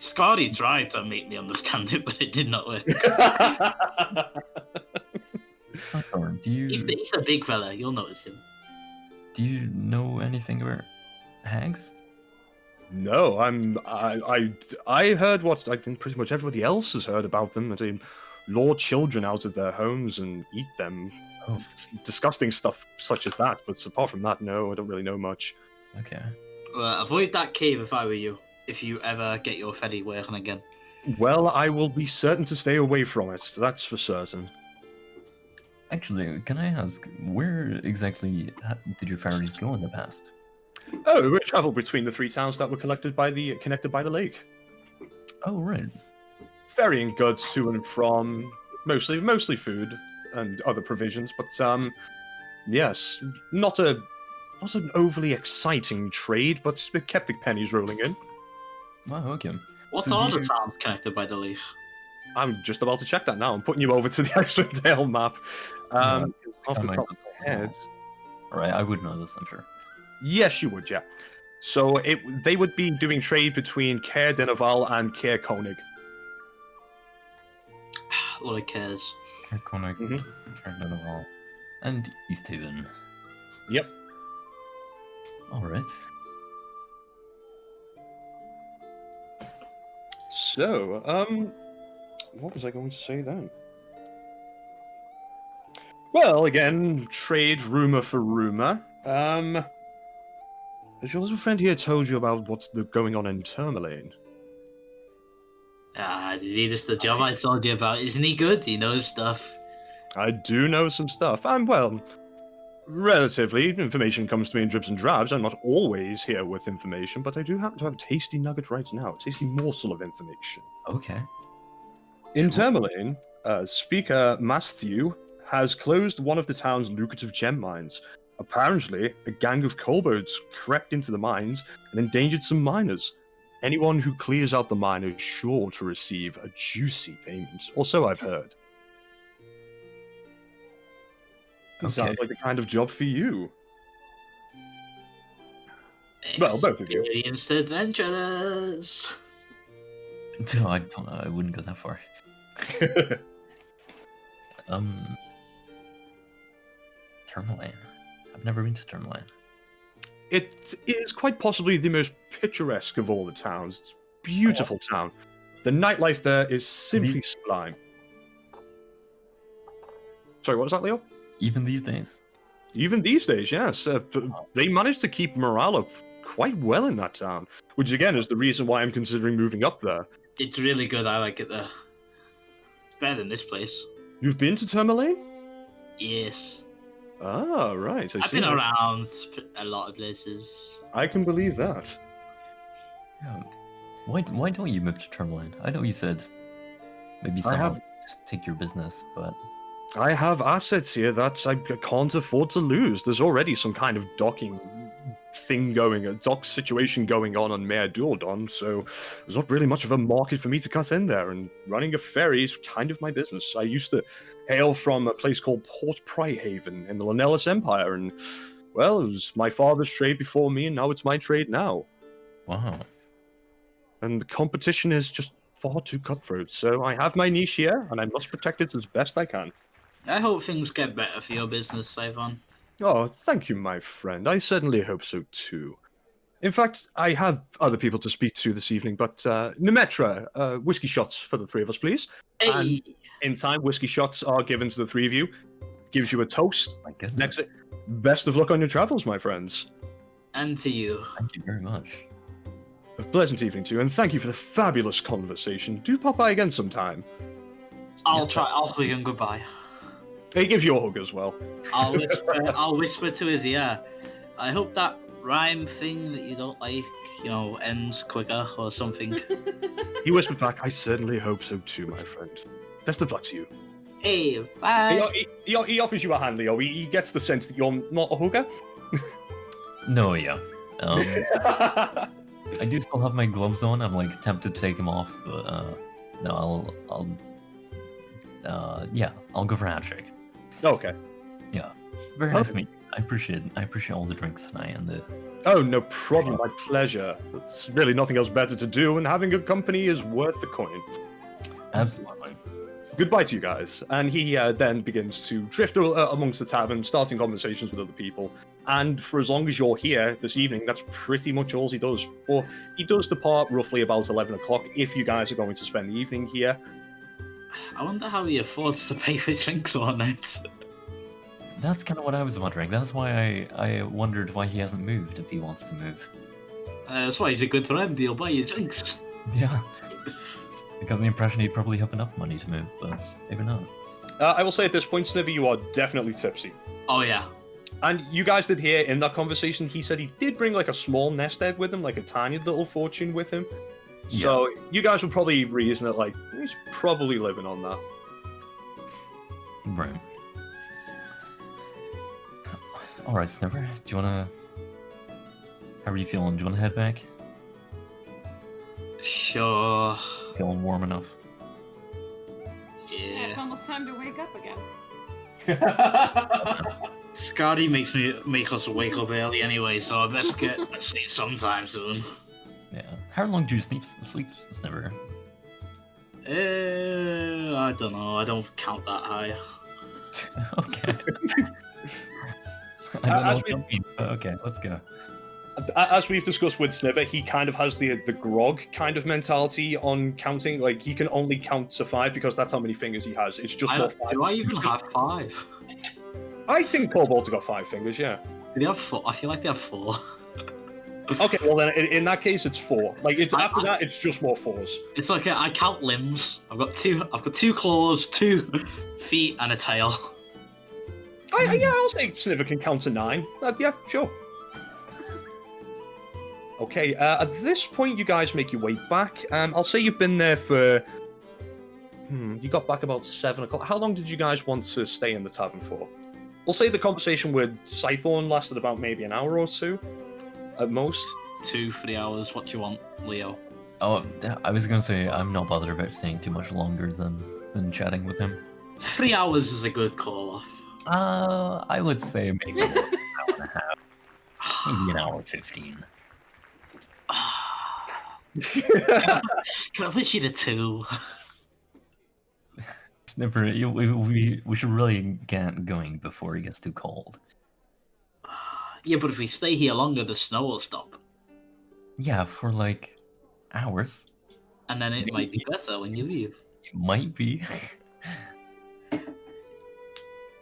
Scotty tried to make me understand it, but it did not work. Cyclone, do you He's a big fella. You'll notice him. do you know anything about hags? No, I heard what I think pretty much everybody else has heard about them. They lure children out of their homes and eat them. Oh, Disgusting stuff such as that. But apart from that, no, I don't really know much. okay. Avoid that cave if I were you. If you ever get your ferry working again. Well, I will be certain to stay away from it. That's for certain. Actually, can I ask, where exactly did your ferries go in the past? Oh, we traveled between the 3 towns that were connected by the lake. Oh, right. Ferrying goods to and from, mostly food and other provisions, but yes, not an overly exciting trade, but it kept the pennies rolling in. Wow, okay. What So are do the you- towns connected by the lake? I'm just about to check that now. I'm putting you over to the Icewind map. Off the might top of my head. Alright, I would know this, I'm sure. Yes, you would, yeah. So they would be doing trade between Caer Dineval and Caer Konig. All it cares. Carconic, Mhm. Carnival, and East Haven. Yep. Alright. So, what was I going to say then? Well, again, trade rumor for rumor. Has your little friend here told you about what's going on in Tourmaline? Did he just the job I told you about? Isn't he good? He knows stuff. I do know some stuff. Well, relatively. Information comes to me in drips and drabs. I'm not always here with information, but I do happen to have a tasty nugget right now. A tasty morsel of information. Okay. In Tourmaline, Speaker Matthew has closed one of the town's lucrative gem mines. Apparently, a gang of kobolds crept into the mines and endangered some miners. Anyone who clears out the mine is sure to receive a juicy payment, or so I've heard. Okay. Sounds like the kind of job for you. Well, both of you. Experienced adventurers. No, I wouldn't go that far. Tourmaline. I've never been to Tourmaline. It is quite possibly the most picturesque of all the towns. It's a beautiful town. The nightlife there is simply sublime. Sorry, what was that, Leo? Even these days? Even these days, yes. They managed to keep morale up quite well in that town, which again is the reason why I'm considering moving up there. It's really good. I like it there. It's better than this place. You've been to Tourmaline? Yes. Ah, right. I've been around a lot of places. I can believe that. Yeah. Why don't you move to Tourmaline? I know you said maybe someone would take your business, but I have assets here that I can't afford to lose. There's already some kind of docking thing going, a dock situation going on Mare Dualdon, so there's not really much of a market for me to cut in there, and running a ferry is kind of my business. I used to hail from a place called Port Pryhaven in the Lonellus Empire, and, well, it was my father's trade before me, and now it's my trade now. Wow. And the competition is just far too cutthroat, so I have my niche here, and I must protect it as best I can. I hope things get better for your business, Savon. Oh, thank you, my friend. I certainly hope so, too. In fact, I have other people to speak to this evening, but Nemetra, whiskey shots for the three of us, please. Hey! And in time, whiskey shots are given to the three of you. Gives you a toast. My goodness. Next, best of luck on your travels, my friends. And to you. Thank you very much. A pleasant evening to you, and thank you for the fabulous conversation. Do pop by again sometime. I'll hug him goodbye. He gives you a hug as well. I'll whisper to his ear. I hope that rhyme thing that you don't like, ends quicker or something. He whispers back, I certainly hope so too, my friend. Best of luck to you. Hey, bye. He offers you a hand, Leo. He gets the sense that you're not a hugger. No, yeah. I do still have my gloves on. I'm like tempted to take them off, but no, I'll go for a handshake. Okay. Yeah. Very nice to meet you. I appreciate all the drinks tonight and the. Oh, no problem. My pleasure. There's really nothing else better to do, and having good company is worth the coin. Absolutely. Goodbye to you guys. And he then begins to drift amongst the tavern, starting conversations with other people. And for as long as you're here this evening, that's pretty much all he does. Or he does depart roughly about 11 o'clock if you guys are going to spend the evening here. I wonder how he affords to pay for drinks all night. That's kind of what I was wondering. That's why I wondered why he hasn't moved if he wants to move. That's why he's a good friend. He'll buy you drinks. Yeah. I got the impression he'd probably have enough money to move, but maybe not. I will say at this point, Sniver, you are definitely tipsy. Oh, yeah. And you guys did hear in that conversation, he said he did bring like a small nest egg with him, like a tiny little fortune with him. Yeah. So you guys would probably reason it like, he's probably living on that. Right. Alright, Sniver, do you wanna... How are you feeling? Do you wanna head back? Sure. Feeling warm enough? Yeah, it's almost time to wake up again. Scotty make us wake up early anyway, so I best get to sleep sometime soon. Yeah. How long do you sleep, Sniver? I don't know. I don't count that high. Okay. I don't know what that means, but okay, let's go. As we've discussed with Sniver, he kind of has the grog kind of mentality on counting. Like, he can only count to 5 because that's how many fingers he has. It's just not 5. Do I even have 5? I think Cobalt got 5 fingers, yeah. Do they have 4? I feel like they have 4. Okay, well then, in that case, it's 4. Like, it's after that, it's just more 4s. It's like I count limbs. I've got 2 claws, 2 feet, and a tail. Yeah, I'll say Sniver can count to 9. Yeah, sure. Okay, at this point, you guys make your way back. I'll say you've been there for... you got back about 7 o'clock. How long did you guys want to stay in the tavern for? We'll say the conversation with Scythorn lasted about maybe an hour or 2, at most. 2-3 hours. What do you want, Leo? Oh, I was gonna say, I'm not bothered about staying too much longer than chatting with him. 3 hours is a good call-off. I would say maybe an hour and a half. Maybe an hour 15. Can I push you to 2? Sniffer, we should really get going before it gets too cold. Yeah, but if we stay here longer, the snow will stop. Yeah, for like hours. And then it might be better when you leave. It might be.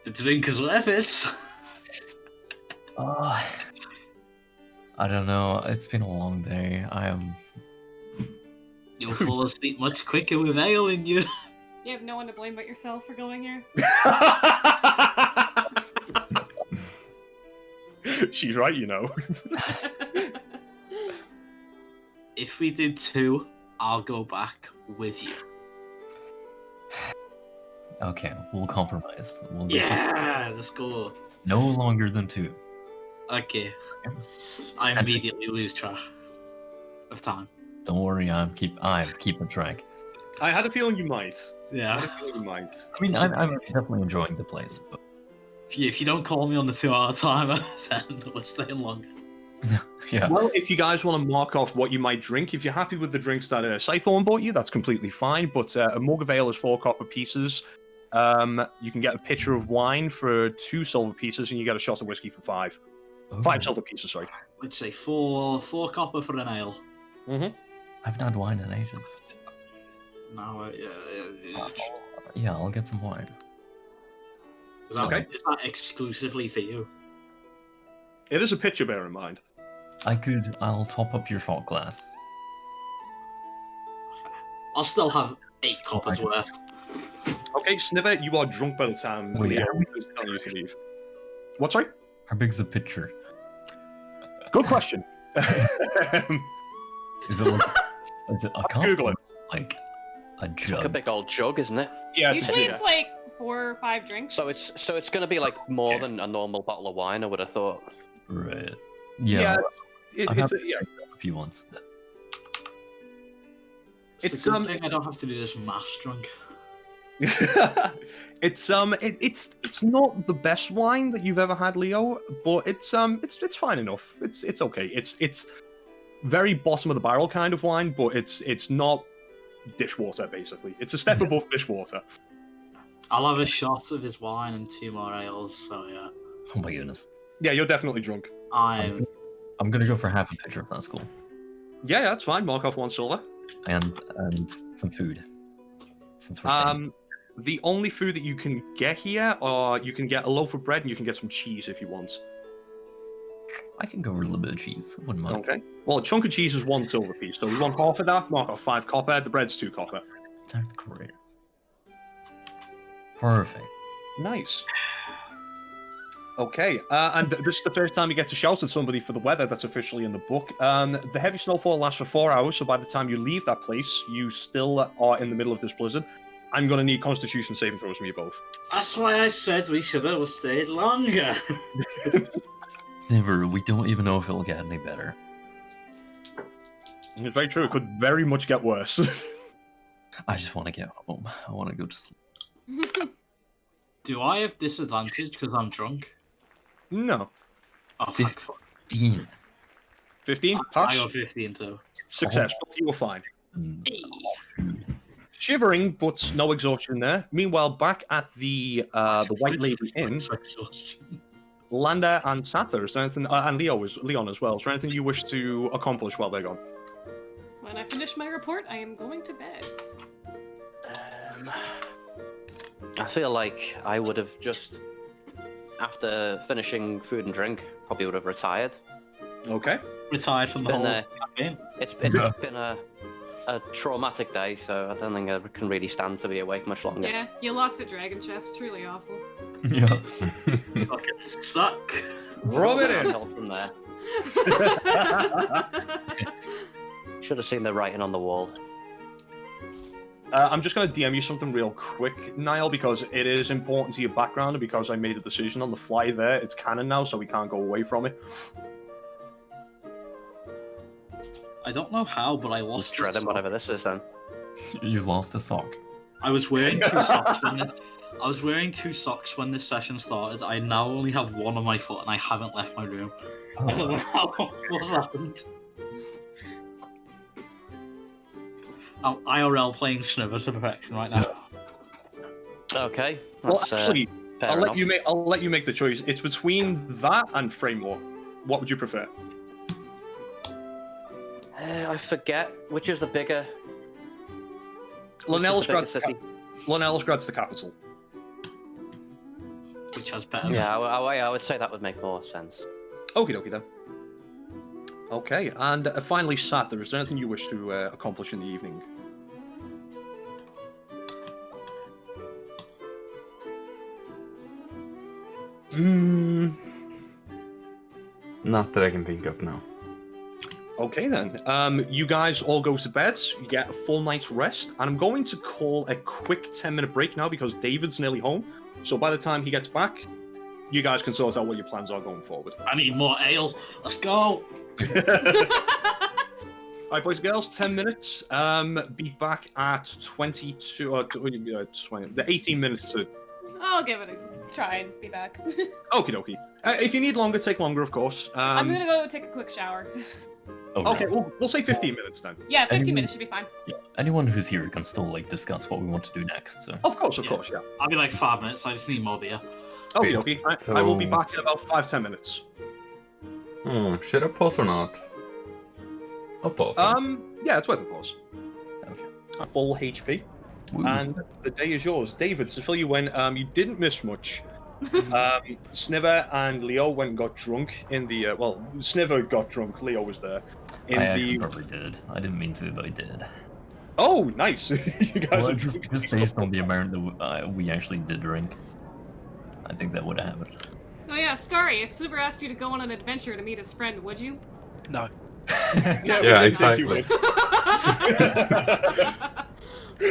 The drink is worth it. I don't know. It's been a long day. You'll fall asleep much quicker with ale in you. You have no one to blame but yourself for going here. She's right, you know. If we do 2, I'll go back with you. Okay, we'll compromise. Let's go. No longer than 2. Okay. I immediately lose track of time. Don't worry, I'm keeping track. I had a feeling you might. I Yeah. had a feeling you might. I mean, I'm definitely enjoying the place, but If you don't call me on the 2-hour timer, then we're staying longer. yeah. Well, if you guys want to mark off what you might drink, if you're happy with the drinks that Scythorn bought you, that's completely fine. But a mug of ale is 4 copper pieces. You can get a pitcher of wine for 2 silver pieces, and you get a shot of whiskey for 5. 5 silver pieces, sorry. Let's say 4 copper for an ale. Mm-hmm. I've not had wine in ages. No, Yeah, I'll get some wine. is that, Okay. is that exclusively for you? It is a pitcher, bear in mind. I'll top up your shot glass. I'll still have 8 coppers worth. Okay, Sniver, you are drunk by the time Wait, Leo are we- is telling you to leave. What, sorry? How big's the pitcher? Good question. Is it a cup? Google it. Like a It's like a jug? big old jug, isn't it? Yeah, Usually it's like 4 or 5 drinks. So it's going to be like more than a normal bottle of wine, I would have thought. Right. yeah, Yeah. it's a A few ones. It's It's, a good um, thing I don't have to do this mass drunk. it's not the best wine that you've ever had, Leo, but it's fine enough. It's okay. It's very bottom of the barrel kind of wine, but it's not dishwater basically. It's a step above dishwater. I'll have a shot of his wine and 2 more ales, so yeah. Oh my goodness. Yeah, you're definitely drunk. I'm I'm gonna go for half a pitcher if that's cool. Yeah, that's fine. Mark off 1 silver. And some food. Since we're staying. The only food that you can get here, or you can get a loaf of bread and you can get some cheese if you want. I can go for a little bit of cheese. I wouldn't mind. Okay. Well, a chunk of cheese is 1 silver piece, so we want half of that. Mark off 5 copper. The bread's 2 copper. That's great. Perfect. Nice. Okay, and this is the first time you get to shout at somebody for the weather that's officially in the book. The heavy snowfall lasts for 4 hours, so by the time you leave that place, you still are in the middle of this blizzard. I'm going to need Constitution saving throws from you both. That's why I said we should have stayed longer. Never. We don't even know if it'll get any better. It's very true. It could very much get worse. I just want to get home. I want to go to sleep. Do I have disadvantage because I'm drunk? No. Oh, Fif- fuck. 15. 15? I Pass. got 15 too. Success. Both of you were fine. Mm. Shivering, but no exhaustion there. Meanwhile, back at the White Lady Inn, Landa and Sather, is there anything, and Leon as well. Is there anything you wish to accomplish while they're gone? When I finish my report, I am going to bed. I feel like I would have just, after finishing food and drink, probably would have retired. Okay. Retired from the Been whole there. campaign. It's Yeah. been a traumatic day, so I don't think I can really stand to be awake much longer. Yeah, you lost a dragon chest. Truly awful. Yeah. Fucking suck. Rub it in. Downhill from there. Should have seen the writing on the wall. I'm just going to DM you something real quick, Niall, because it is important to your background, and because I made a decision on the fly there. It's canon now, so we can't go away from it. I don't know how, but I I'm lost. dreading this whatever this is then. You lost a sock. I was wearing 2 socks when this, I was wearing 2 socks when this session started. I now only have 1 on my foot, and I haven't left my room. I don't know what happened. I'm IRL playing Sniver to perfection right now. Okay. Well, That's, actually, fair I'll enough. let you make the choice. It's between that and Framework. What would you prefer? I forget which is the bigger. Lonellsgrad's city. the capital. Which has better. Yeah, I would say that would make more sense. Okie dokie then. Okay, and finally, Sather, is there anything you wish to accomplish in the evening? Not that I can think of now. Okay then. You guys all go to bed. You get a full night's rest, and I'm going to call a quick 10-minute break now because David's nearly home. So by the time he gets back, you guys can sort out what your plans are going forward. I need more ale. Let's go. Alright, boys and girls, 10 minutes. Be back at 22 or 20, the 18 minutes to. I'll give it a try and be back. Okie dokie. If you need longer, take longer, of course. I'm gonna go take a quick shower. Okay, we'll say 15 minutes then. Yeah, 15 Anyone- minutes should be fine. Yeah, anyone who's here can still like discuss what we want to do next. So Of course, Yeah. yeah. I'll be like 5 minutes. I just need more beer. Okie dokie. So- I will be back in about 5-10 minutes. Should I pause or not? I'll pause. Yeah, it's worth a pause. Okay. At full HP. Woo. And the day is yours. David, to fill you in, you didn't miss much. Sniver and Leo went and got drunk in the well, Sniver got drunk, Leo was there. In I the actually probably did. I didn't mean to, but I did. Oh, nice. You guys Well, are just drunk. based on the amount that we actually did drink, I think that would have happened. Oh yeah, Scary, if Super asked you to go on an adventure to meet his friend, would you? No. Yeah, exactly.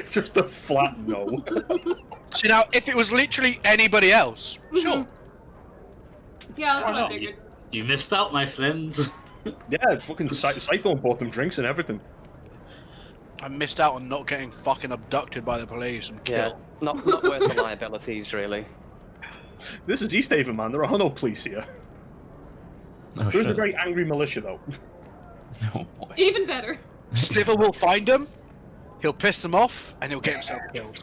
Just a flat no. So now, if it was literally anybody else, sure. Yeah, that's Why what I not? figured. You missed out, my friends. Yeah, fucking Scythorn bought them drinks and everything. I missed out on not getting fucking abducted by the police and Yeah, killed. not worth the liabilities, really. This is East Haven, man. There are no police here. Oh There's a shit! very angry militia, though. Oh boy. Even better. Sniver will find them, he'll piss them off, and he'll get himself killed.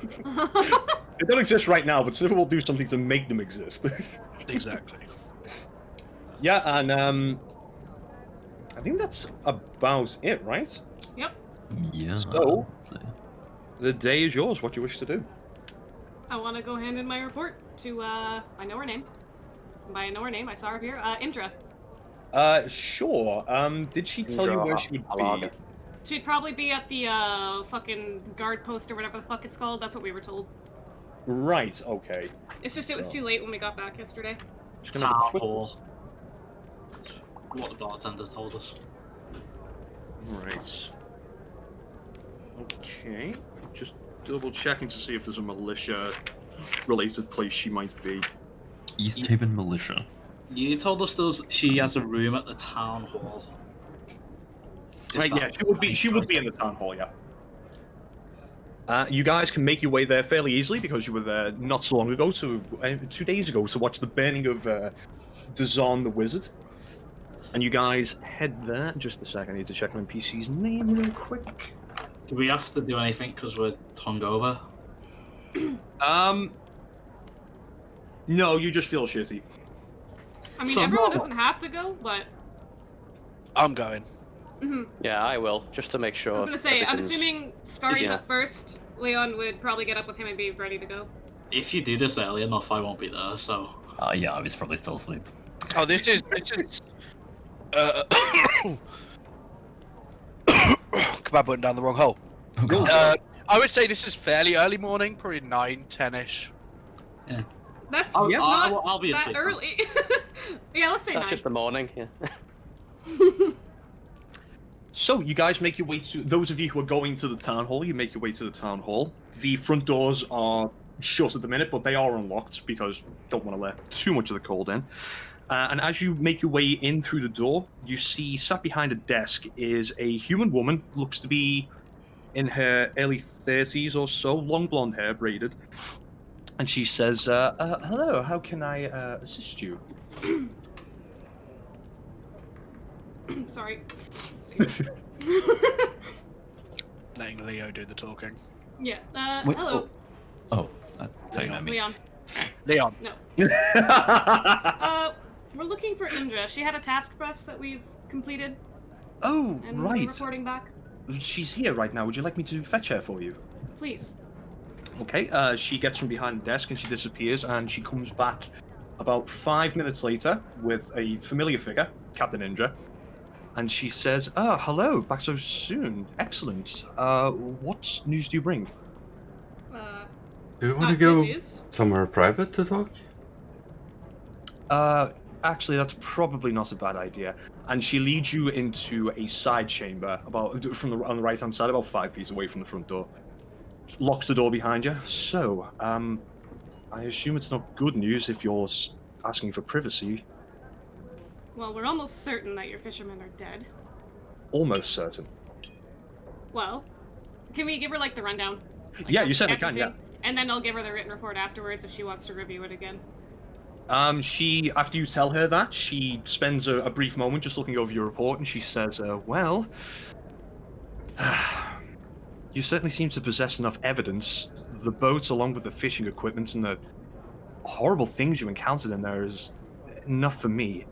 They don't exist right now, but Sniver will do something to make them exist. Exactly. Yeah, and I think that's about it, right? Yep. Yeah. So- honestly. The day is yours. What do you wish to do? I want to go hand in my report to, I know her name. By I know her name, I saw her here. Indra. Sure. Did she tell you where she would be? She'd probably be at the, fucking guard post or whatever the fuck it's called. That's what we were told. Right. Okay. It's just it was Oh. too late when we got back yesterday. Just gonna have a Town quick. hall. What the bartenders told us. Right. Okay. Just double checking to see if there's a militia-related place she might be. East Haven Militia. You told us she has a room at the town hall. Is Right. that Yeah. She would be. right? She would be in the town hall. Yeah. You guys can make your way there fairly easily because you were there not so long ago, 2 days ago, to watch the burning of Dazan the Wizard. And you guys head there. Just a sec, I need to check my NPC's name real quick. Do we have to do anything because we're hungover? No, you just feel shitty. I mean, So everyone no. doesn't have to go, but... I'm going. Mhm. Yeah, I will, just to make sure. I was gonna say, I'm everything's- assuming Scary's Yeah. up first. Leon would probably get up with him and be ready to go. If you do this early enough, I won't be there, so... Yeah, I was probably still asleep. Oh, this is. Kebab went down the wrong hole. Oh god. I would say this is fairly early morning, probably 9, 10-ish. That's I'll- not I'll be that asleep. early. Yeah, let's say That's 9. just the morning. Yeah. So you guys make your way to. Those of you who are going to the town hall, you make your way to the town hall. The front doors are shut at the minute, but they are unlocked because don't want to let too much of the cold in. And as you make your way in through the door, you see sat behind a desk is a human woman, looks to be in her early 30s or so, long blonde hair, braided. And she says, hello, how can I assist you? Sorry. Letting Leo do the talking. Yeah, Wait, hello, Oh, tell you what I mean. Leon. Leon. We're looking for Indra. She had a task for us that we've completed, Oh, and we're right. reporting back. She's here right now. Would you like me to fetch her for you? Please. Okay, she gets from behind the desk and she disappears, and she comes back about 5 minutes later with a familiar figure, Captain Indra, and she says, "Oh, hello, back so soon. Excellent. What news do you bring?" Do you want Not to good go news. somewhere private to talk? Actually, that's probably not a bad idea. And she leads you into a side chamber, on the right-hand side, about 5 feet away from the front door. Locks the door behind you. So, I assume it's not good news if you're asking for privacy. Well, we're almost certain that your fishermen are dead. Almost certain. Well, can we give her like the rundown? Like, Yeah, you certainly can. Yeah. everything? And then I'll give her the written report afterwards if she wants to review it again. She, after you tell her that, she spends a brief moment just looking over your report, and she says, well, you certainly seem to possess enough evidence. The boat, along with the fishing equipment and the horrible things you encountered in there, is enough for me.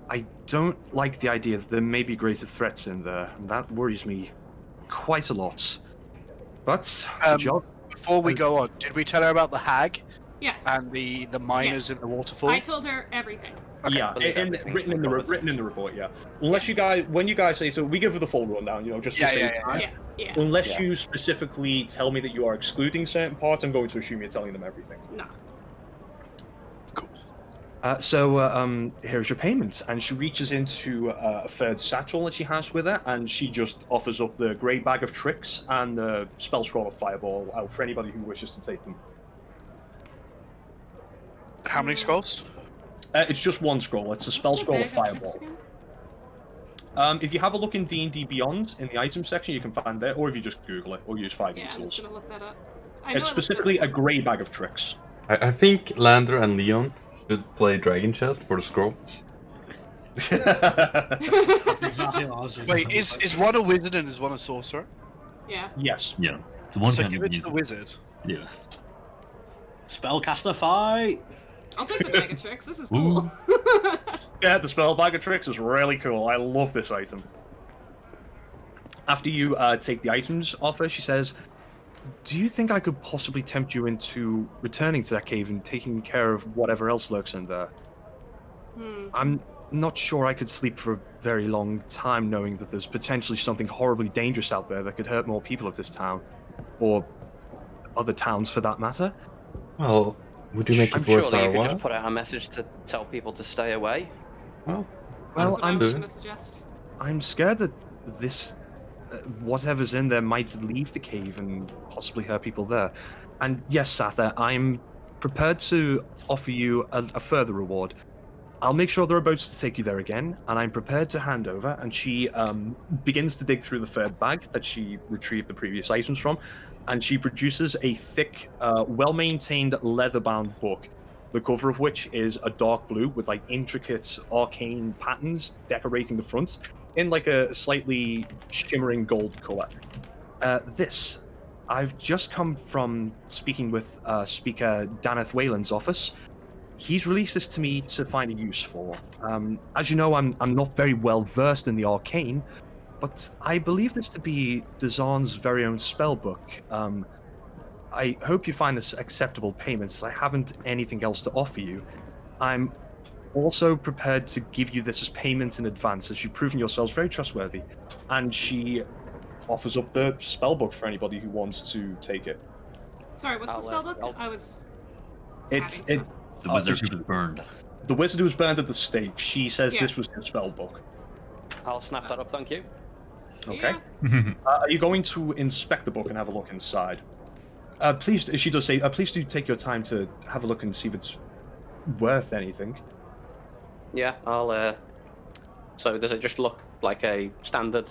I don't like the idea that there may be greater threats in there, and that worries me quite a lot. But, the job... Before we go on, did we tell her about the hag? Yes. And the miners Yes. in the waterfall? I told her everything. Okay, yeah, believe and everything's written in the covered. written in the report. Yeah, unless you guys, when you guys say so, we give her the full rundown. You know, just to say. Yeah. Unless Yeah. you specifically tell me that you are excluding certain parts, I'm going to assume you're telling them everything. No. Cool. So here's your payment, and she reaches into a third satchel that she has with her, and she just offers up the grey bag of tricks and the spell scroll of fireball out for anybody who wishes to take them. How many scrolls? It's just one scroll. It's a spell What's the scroll of bag of tricks fireball. again? If you have a look in D&D Beyond in the item section, you can find it, or if you just Google it or use 5e Yeah, I'm tools. just gonna look that up. I know It's it looks specifically a good. grey bag of tricks. I think Lander and Leon should play Dragon Chess for the scroll. Wait, is one a wizard and is one a sorcerer? Yeah. Yes. Yeah. It's one So kind give of it to the music. wizard. Yeah. Spellcaster fight. I'll take the bag of tricks. This is Ooh. cool. Yeah, the spell bag of tricks is really cool. I love this item. After you take the items off her, she says, "Do you think I could possibly tempt you into returning to that cave and taking care of whatever else lurks in there? I'm not sure I could sleep for a very long time knowing that there's potentially something horribly dangerous out there that could hurt more people of this town. Or other towns for that matter. Well, would you make I'm it sure worth that you our could while? just put out a message to tell people to stay away. Well, That's Well, what I I'm was gonna suggest. I'm scared that this, whatever's in there might leave the cave and possibly hurt people there. And yes, Sather, I'm prepared to offer you a further reward. I'll make sure there are boats to take you there again, and I'm prepared to hand over. And she begins to dig through the third bag that she retrieved the previous items from, and she produces a thick, well-maintained leather-bound book, the cover of which is a dark blue with like intricate arcane patterns decorating the front in like a slightly shimmering gold color. I've just come from speaking with Speaker Daneth Whalen's office. He's released this to me to find a use for. As you know, I'm not very well versed in the arcane, but I believe this to be Dazan's very own spell book. I hope you find this acceptable payment, as I haven't anything else to offer you. I'm also prepared to give you this as payment in advance, as you've proven yourselves very trustworthy. And she offers up the spell book for anybody who wants to take it. Sorry, what's the spell book? I was. It's adding it. The wizard who was burned. The wizard who was burned at the stake. She says Yeah. this was her spell book. I'll snap that up, thank you. Okay. Yeah. Are you going to inspect the book and have a look inside? Please, she does say, please do take your time to have a look and see if it's worth anything. Yeah, I'll. So does it just look like a standard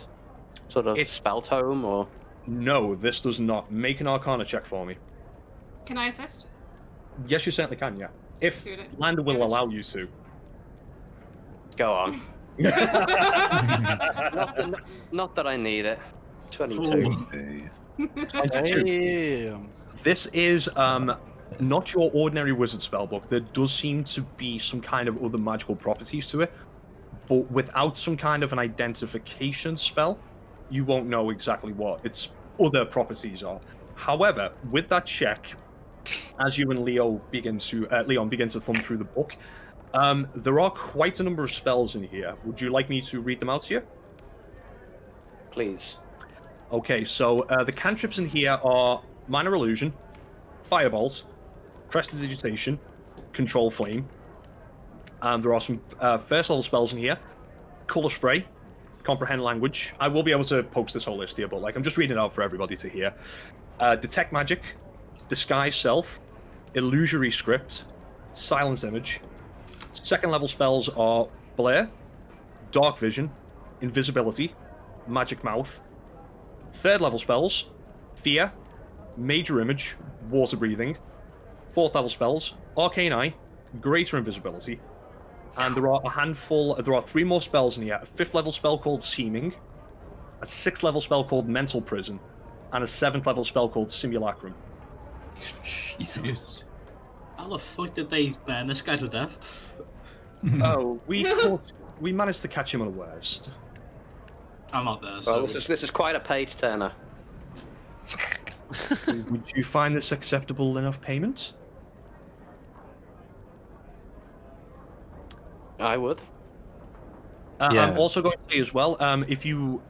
sort of spell tome, or? No, this does not. Make an Arcana check for me. Can I assist? Yes, you certainly can, yeah. If Shoot it. Lander will Damage. allow you to. Go on. Not that I need it. 22. Okay. 22. Damn. This is not your ordinary wizard spellbook. There does seem to be some kind of other magical properties to it, but without some kind of an identification spell, you won't know exactly what its other properties are. However, with that check, as you and Leon begin to thumb through the book, there are quite a number of spells in here. Would you like me to read them out to you? Please. Okay, so the cantrips in here are Minor Illusion, Fireballs, Prestidigitation, Control Flame. There are some first level spells in here. Color Spray, Comprehend Language. I will be able to post this whole list here, but like I'm just reading it out for everybody to hear. Detect Magic, Disguise Self, Illusory Script, Silence Image. Second level spells are Blare, Dark Vision, Invisibility, Magic Mouth, Third level spells, Fear, Major Image, Water Breathing. Fourth level spells, Arcane Eye, Greater Invisibility. And there are 3 more spells in here. A 5th level spell called Seeming, a 6th level spell called Mental Prison, and a 7th level spell called Simulacrum. Jesus. How the fuck did they burn this guy to death? Oh, we managed to catch him unawares. I'm not there, so... Well, this is quite a page turner. Would you find this acceptable enough payment? I would. Yeah. I'm also going to say as well, if you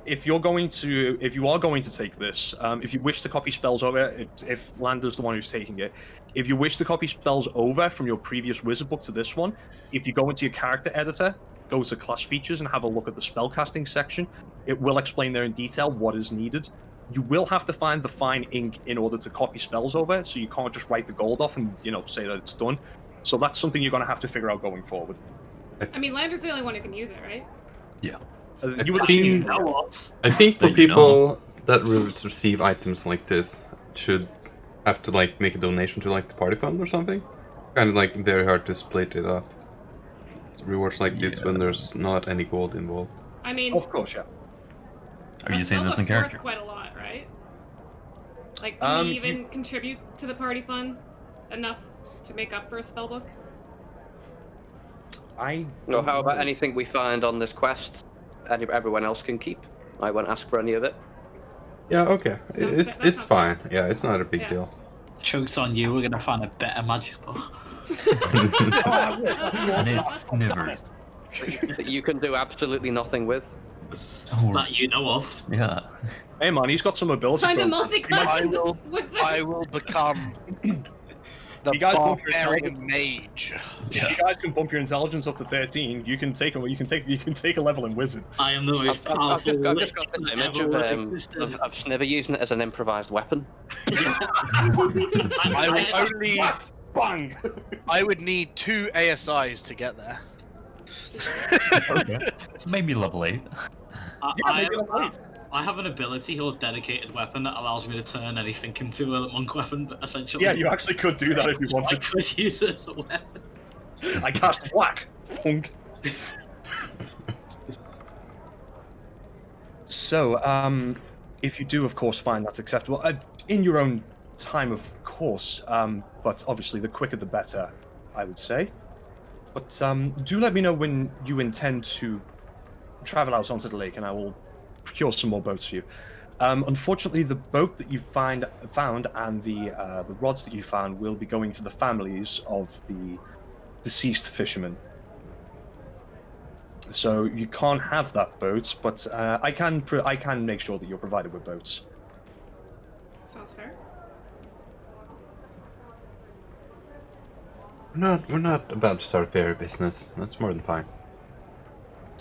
are going to take this, if you wish to copy spells over, if Lander's the one who's taking it, if you wish to copy spells over from your previous wizard book to this one, if you go into your character editor, go to class features and have a look at the spellcasting section, it will explain there in detail what is needed. You will have to find the fine ink in order to copy spells over, so you can't just write the gold off and, say that it's done. So that's something you're going to have to figure out going forward. I mean, Lander's the only one who can use it, right? Yeah. You would assume, I think for That you know. people that will receive items like this should have to make a donation to the party fund or something. Kind of very hard to split it up. Rewards like this when there's not any gold involved. I mean, Of course, yeah. Are you saying this in spellbook's character? worth quite a lot, right? Like, can we even contribute to the party fund enough to make up for a spellbook? No, how about anything we find on this quest? Everyone else can keep. I won't ask for any of it. Yeah, okay. That It's sounds fine. Yeah, it's not a big Yeah. deal. Joke's on you, we're gonna find a better magic book. And it snivers. That you can do absolutely nothing with. Oh, That you know of. yeah. Hey man, he's got some ability. Trying to from- multi-class I into will- wizard. I will become the You guys want your barbarian mage. If you guys can bump your intelligence up to 13, you can take a level in wizard. I am the most I've powerful I've just got this witch image ever of existed. Sniver using it as an improvised weapon. I will only. Bang! I would need 2 ASIs to get there. Okay. Maybe level 8. I have an ability or dedicated weapon that allows me to turn anything into a monk weapon, essentially. Yeah, you actually could do that if you I wanted. could use it as a weapon. I cast whack. Funk. So, if you do, of course, find that's acceptable, in your own time, of course, but obviously the quicker the better, I would say. But do let me know when you intend to travel out onto the lake, and I will procure some more boats for you. Unfortunately, the boat that you found and the rods that you found will be going to the families of the deceased fishermen. So you can't have that boat, but I can make sure that you're provided with boats. Sounds fair. We're not about to start fairy business. That's more than fine.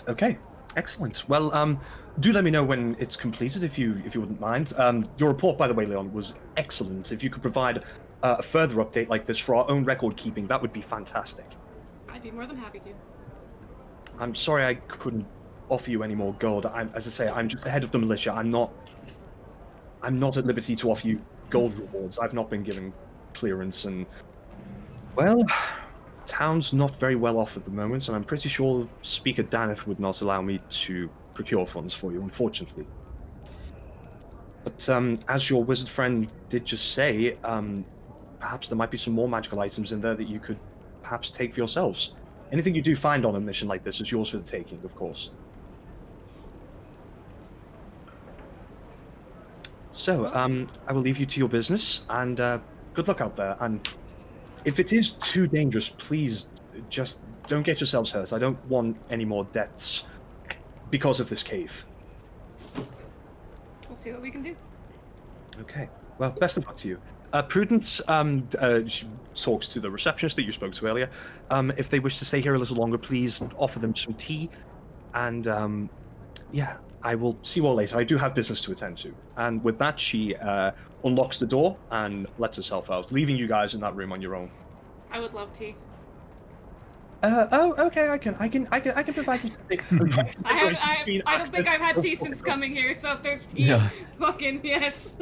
Okay, excellent. Well, do let me know when it's completed, if you wouldn't mind. Your report, by the way, Leon, was excellent. If you could provide a further update like this for our own record keeping, that would be fantastic. I'd be more than happy to. I'm sorry I couldn't offer you any more gold. As I say, I'm just the head of the militia. I'm not at liberty to offer you gold rewards. I've not been given clearance, and well, town's not very well off at the moment, and I'm pretty sure Speaker Daneth would not allow me to procure funds for you, unfortunately. But as your wizard friend did just say, perhaps there might be some more magical items in there that you could perhaps take for yourselves. Anything you do find on a mission like this is yours for the taking, of course. So, I will leave you to your business, and good luck out there. And if it is too dangerous, please just don't get yourselves hurt. I don't want any more deaths because of this cave. We'll see what we can do. Okay. Well, best of luck to you. Prudence she talks to the receptionist that you spoke to earlier. If they wish to stay here a little longer, please offer them some tea. And yeah, I will see you all later. I do have business to attend to. And with that, she unlocks the door and lets herself out, leaving you guys in that room on your own. I would love tea. Okay. I can provide you. I don't think I've had tea since coming here, so if there's tea, Yeah. fucking yes.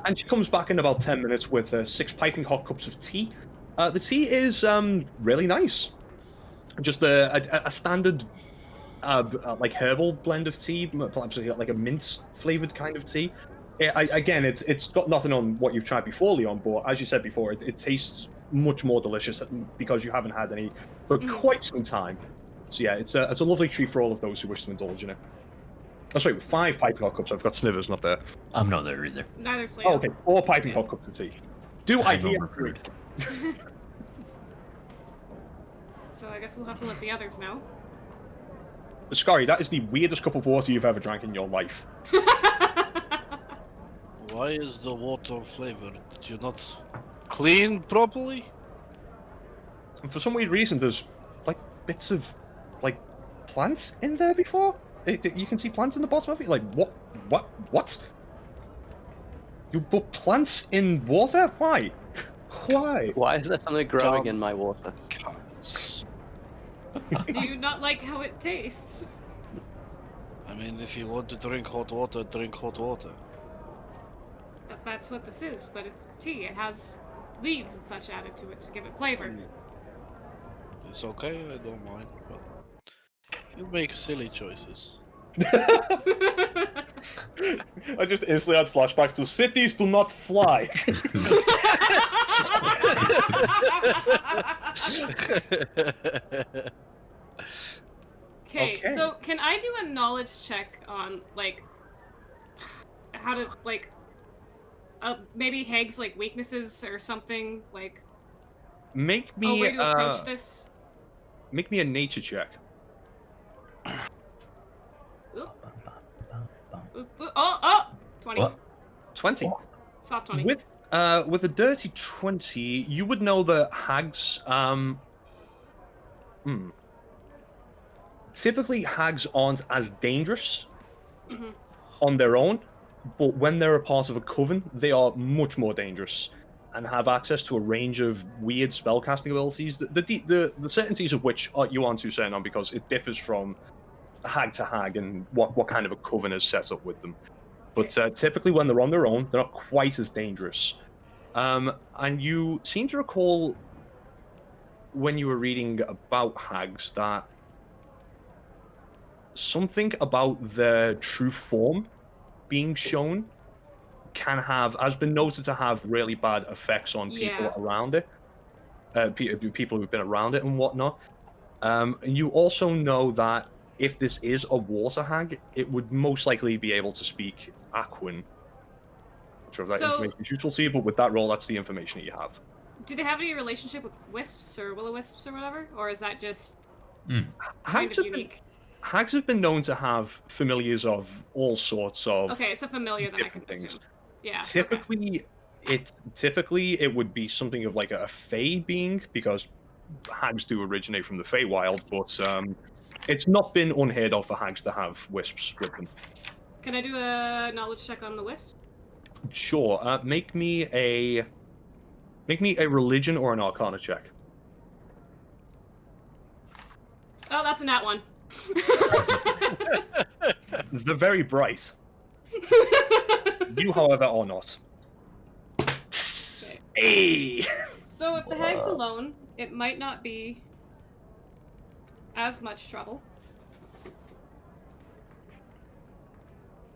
And she comes back in about 10 minutes with 6 piping hot cups of tea. The tea is really nice. Just a standard like herbal blend of tea, perhaps like a mint flavored kind of tea. Again, it's got nothing on what you've tried before, Leon, but as you said before, it tastes much more delicious because you haven't had any for quite some time. So yeah, it's a lovely treat for all of those who wish to indulge in it. Oh, sorry, with 5 piping hot cups. I've got Snivers not there. I'm not there either. Neither's Oh, Leo. okay, 4 piping hot cups of tea. Do I I'm hear overheard. So I guess we'll have to let the others know. Scary, that is the weirdest cup of water you've ever drank in your life. Why is the water flavored? Did you not clean properly? And for some weird reason, there's like bits of like plants in there before. You can see plants in the bottom of it. Like what? What? You put plants in water? Why? Why? Why is there something growing in my water? Cunts. Do you not like how it tastes? I mean, if you want to drink hot water, drink hot water. That's what this is, but it's tea. It has leaves and such added to it to give it flavor. It's okay, I don't mind, but you make silly choices. I just instantly had flashbacks to cities do not fly. Okay, Okay. so can I do a knowledge check on like how to like maybe Hag's like weaknesses or something like Make a me way to approach this? make me a nature check. Oh, 20. What? 20. Soft 20. With a dirty 20, you would know that hags typically hags aren't as dangerous Mhm. on their own, but when they're a part of a coven, they are much more dangerous and have access to a range of weird spellcasting abilities. The certainties of which you aren't too certain on because it differs from hag to hag and what kind of a coven is set up with them. But typically, when they're on their own, they're not quite as dangerous. And you seem to recall when you were reading about hags that something about their true form being shown has been noted to have really bad effects on people Yeah. around it, people who've been around it and whatnot. And you also know that if this is a water hag, it would most likely be able to speak Aquan. Not sure if that So- information is useful to you, but with that role, that's the information that you have. Do they have any relationship with wisps or will-o-wisps or whatever? Or is that just Hmm. kind Hags of have been unique? hags have been known to have familiars of all sorts of Okay, it's a familiar that I can different things. assume. Yeah. okay. Typically it would be something of like a fey being because hags do originate from the Feywild, but it's not been unheard of for hags to have wisps with them. Can I do a knowledge check on the wisp? Sure. Make me a religion or an arcana check. Oh, that's a nat one. They're very bright. You, however, are not. Okay. Hey! So if the hag's alone, it might not be as much trouble.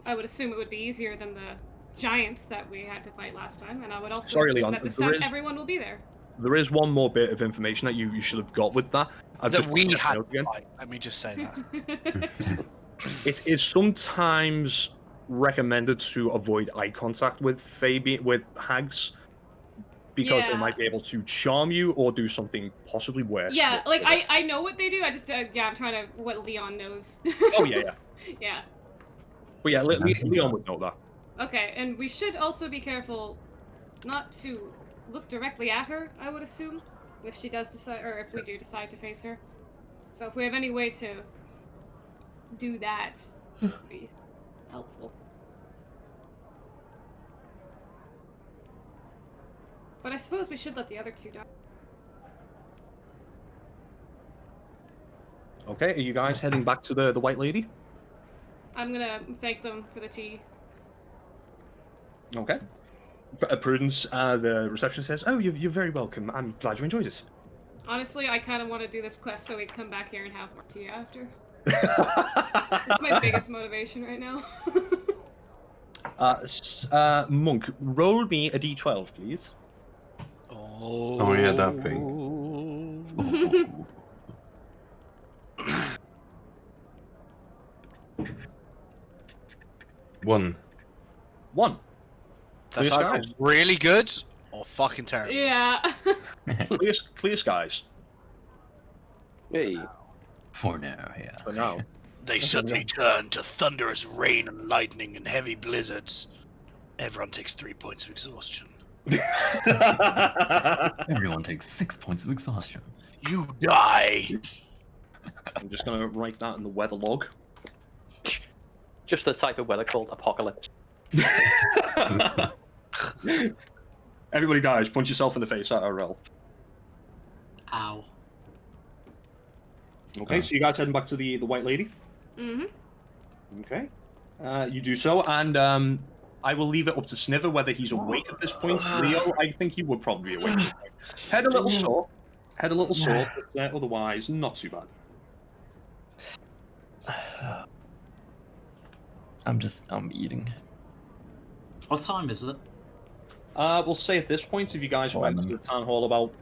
I would assume it would be easier than the giant that we had to fight last time, and I would also Sorry, assume Leon, that this there time is- everyone will be there. There is one more bit of information that you should have got with that. I've That just we checked my had notes to again. fight. Let me just say that. It is sometimes recommended to avoid eye contact with hags because they Yeah. might be able to charm you or do something possibly worse. Yeah, with- like I know what they do. I just I'm trying to what Leon knows. Oh yeah. Yeah. But yeah, Leon would know that. Okay, and we should also be careful not to look directly at her, I would assume, if she does decide, or if we do decide to face her. So if we have any way to do that, would be helpful. But I suppose we should let the other two die. Okay, are you guys heading back to the White Lady? I'm gonna thank them for the tea. Okay. Prudence, the receptionist says, "Oh, you're very welcome. I'm glad you enjoyed it." Honestly, I kind of want to do this quest so we can come back here and have more tea after. It's my biggest motivation right now. Monk, roll me a d12, please. Oh, yeah, that thing. One. 1. That's Clear either skies. really good or fucking terrible. Yeah. Clear skies. Hey. For now, yeah. For now. They suddenly turn to thunderous rain and lightning and heavy blizzards. Everyone takes 3 points of exhaustion. Everyone takes 6 points of exhaustion. You die. I'm just gonna write that in the weather log. Just the type of weather called apocalypse. Everybody dies. Punch yourself in the face, IRL. Ow. Okay, so you guys heading back to the White Lady? Mm-hmm. Okay. You do so, and I will leave it up to Sniver whether he's awake at this point. Leo, I think he would probably be awake. Head a little sore. But otherwise, not too bad. I'm eating. What time is it? We'll say at this point, if you guys went to the town hall about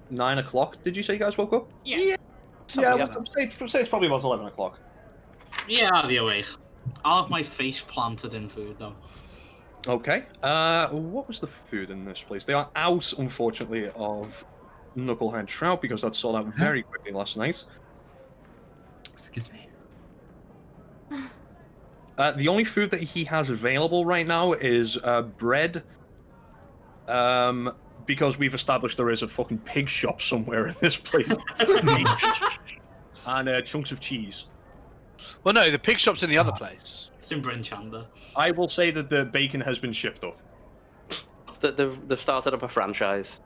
9 o'clock, did you say you guys woke up? Yeah. We'll say it's probably about 11 o'clock. Yeah, I'll be awake. I'll have my face planted in food though. Okay. What was the food in this place? They are out, unfortunately, of knucklehead trout because that sold out very quickly last night. Excuse me. The only food that he has available right now is bread. Because we've established there is a fucking pig shop somewhere in this place. And chunks of cheese. Well, no, the pig shop's in the other place. It's in Bryn Chandler. I will say that the bacon has been shipped up. They've started up a franchise.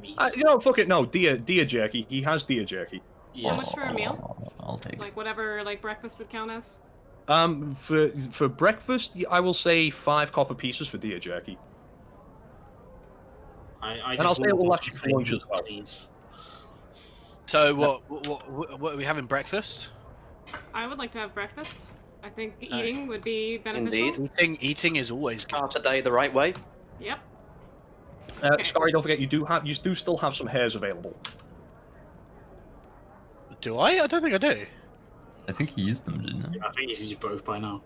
Meat. Fuck it, no, deer jerky. He has deer jerky. Yeah. How much for a meal? I'll take it. Like whatever like breakfast would count as? For breakfast, I will say 5 copper pieces for deer jerky. I And I'll say it will last you for thing, lunch as well. please. So what are we having breakfast? I would like to have breakfast. I think eating would be beneficial. Indeed. Eating is always good. Start the day the right way. Yep. Okay. Sorry, don't forget, you do still have some hairs available. Do I? I don't think I do. I think he used them, didn't he? I think he's used both by now.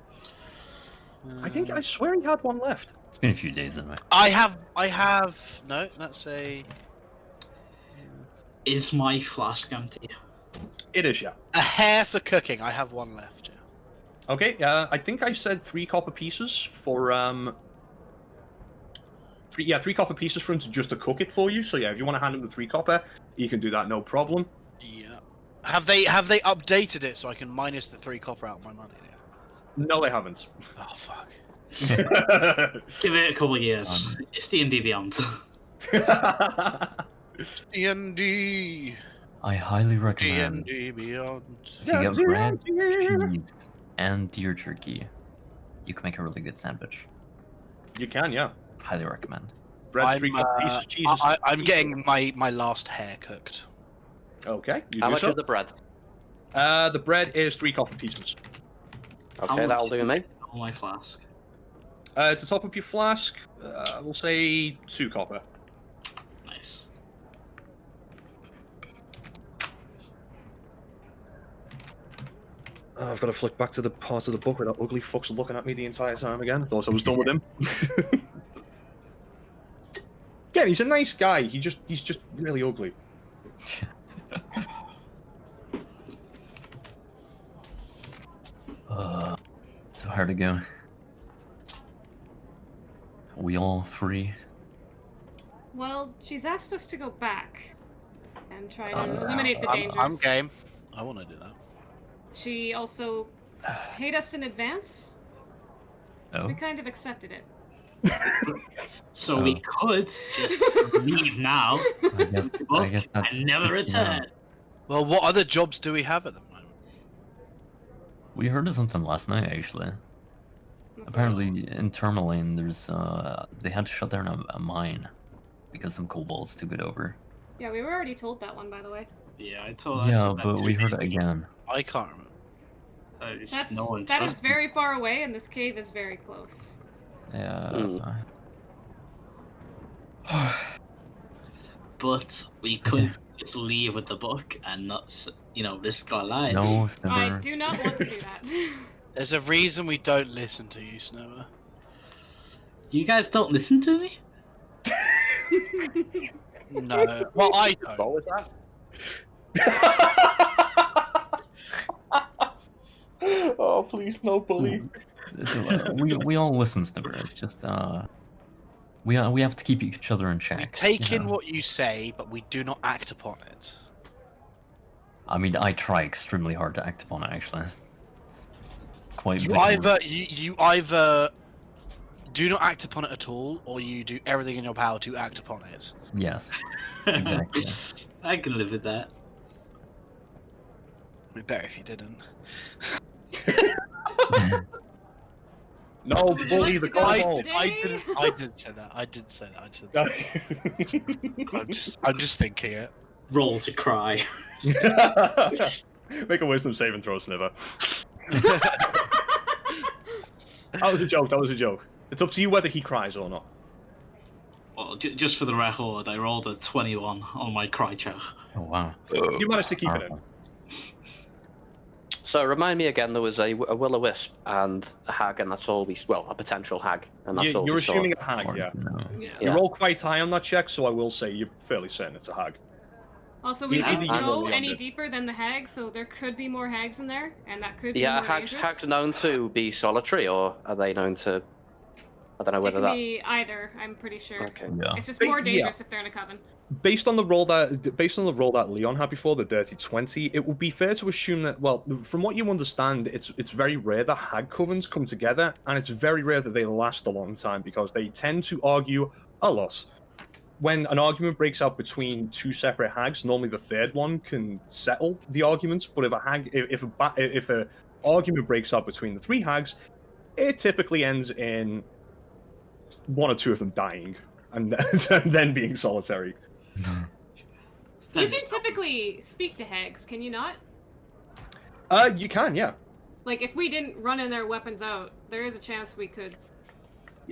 I swear he had one left. It's been a few days anyway. I have. No, that's a Is my flask empty? It is, yeah. hair for cooking. I have one left. Yeah. Okay, I think I said 3 copper pieces for 3 copper pieces for him to cook it for you. So yeah, if you want to hand him the 3 copper, you can do that, no problem. Yeah. Have they updated it so I can minus the 3 copper out of my money? Yeah. No, they haven't. Oh fuck. Give it a couple of years. It's D&D Beyond. D&D. I highly recommend D&D Beyond. if you get bread, cheese, and deer jerky, you can make a really good sandwich. You can, yeah. Highly recommend. Bread, 3 copper pieces, cheese. I'm getting my last hair cooked. Okay. How do much so. is the bread? The bread is 3 copper pieces. Okay, much that'll do me. On my flask. To top up your flask, we'll say 2 copper. Nice. I've got to flick back to the part of the book where that ugly fuck's looking at me the entire time again. I thought I was done with him. Yeah, he's a nice guy. He's just really ugly. So hard to go. We all free? Well, she's asked us to go back and try to eliminate the dangers. I'm game. I want to do that. She also paid us in advance. So Oh, we kind of accepted it. So we could just leave now I guess that's and never return. Well, what other jobs do we have at the moment? We heard of something last night, actually. That's Apparently, in Tourmaline, there's they had to shut down a mine because some kobolds took it over. Yeah, we were already told that one, by the way. Yeah, I told Yeah, us but we heard it again. I can't remember. That is very far away, and this cave is very close. Yeah. But we could just leave with the book and not, risk our lives. No, I Snipper. do not want to do that. There's a reason we don't listen to you, Snower. You guys don't listen to me? No. Well, I don't. What was that? Oh, please, no bully. we all listen, Snipper. It's just we have to keep each other in check. We take you in know? what you say, but we do not act upon it. I mean, I try extremely hard to act upon it. Actually, quite. You vigilant. either do not act upon it at all, or you do everything in your power to act upon it. Yes, exactly. I can live with that. It'd be better if you didn't. No, Would you bully like the to go kobold. today? I didn't say that. I did say that. I'm just thinking it. Roll to cry. Make a wisdom saving throw, Sniver. That was a joke. That was a joke. It's up to you whether he cries or not. Well, just for the record, I rolled a 21 on my cry check. Oh wow. You managed to keep it in. Powerful. So remind me again, there was a will-o-wisp and a hag, and that's all a potential hag, and that's all You're we saw. assuming a hag, Or, yeah. no. Yeah. You roll quite high on that check, so I will say you're fairly certain it's a hag. Also, we Yeah, didn't I'm go only any on it. deeper than the hag, so there could be more hags in there, and that could be Yeah, more hags dangerous. known to be solitary, or are they known to? I don't know It whether can that. be either. I'm pretty sure. Okay. Yeah. It's just But more yeah. dangerous if they're in a coven. Based on the roll that Leon had before, the dirty 20, it would be fair to assume that, well, from what you understand, it's very rare that hag covens come together, and it's very rare that they last a long time because they tend to argue a lot. When an argument breaks out between two separate hags, normally the third one can settle the arguments. But if a argument breaks out between the three hags, it typically ends in one or two of them dying and then being solitary. You can typically speak to hags, can you not? You can, yeah. Like, if we didn't run in their weapons out, there is a chance we could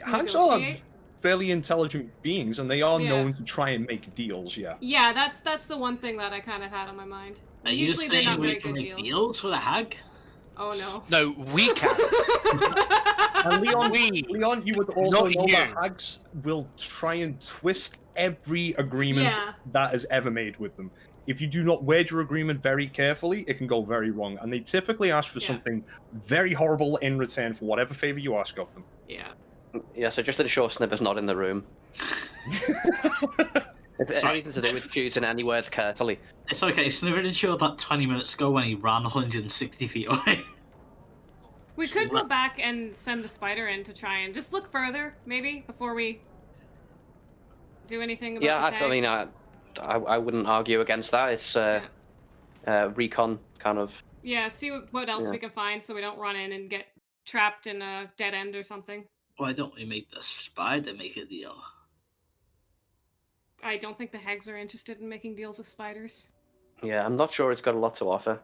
Hags are negotiate. fairly intelligent beings, and they are Yeah. known to try and make deals. Yeah. Yeah, that's the one thing that I kind of had on my mind. Are you Usually they're saying not we very can good make deals. deals with a hag? Oh no. No, we can. And Leon, We, Leon, you would also not know that you. hags will try and twist every agreement Yeah. that is ever made with them. If you do not word your agreement very carefully, it can go very wrong. And they typically ask for Yeah. something very horrible in return for whatever favor you ask of them. Yeah. Yeah, so just ensure Snipper's not in the room. If it's Sorry. anything to do with choosing any words carefully. It's okay, Sniver ensured that 20 minutes ago when he ran 160 feet away. We could go back and send the spider in to try and just look further, maybe, before we do anything about Yeah, this I hag. mean, I wouldn't argue against that. It's recon kind of. Yeah, see what else Yeah. we can find so we don't run in and get trapped in a dead end or something. Why don't we make the spider make a deal? I don't think the hags are interested in making deals with spiders. Yeah, I'm not sure it's got a lot to offer.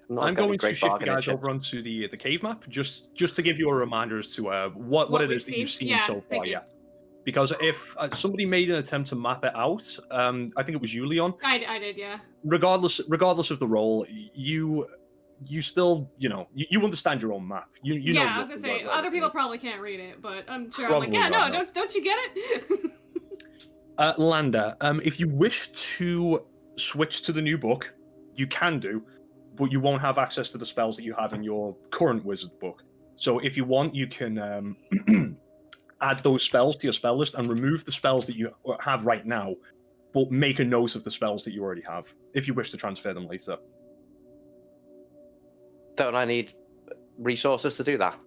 Not I'm got any going to great shift you bargaining guys chips. over onto the cave map just to give you a reminder as to what it we've is that you've seen? seen Yeah, so far. thank you. Yeah, because if somebody made an attempt to map it out, I think it was you, Leon. I did, yeah. Regardless of the role, you still you understand your own map. You know yeah, I was gonna roughly say where other it people is. probably can't read it, but I'm sure I'm like, Probably yeah, no, not, don't you get it? Landa, if you wish to switch to the new book, you can do, but you won't have access to the spells that you have in your current wizard book. So if you want, you can add those spells to your spell list and remove the spells that you have right now, but make a note of the spells that you already have if you wish to transfer them later. Don't I need resources to do that?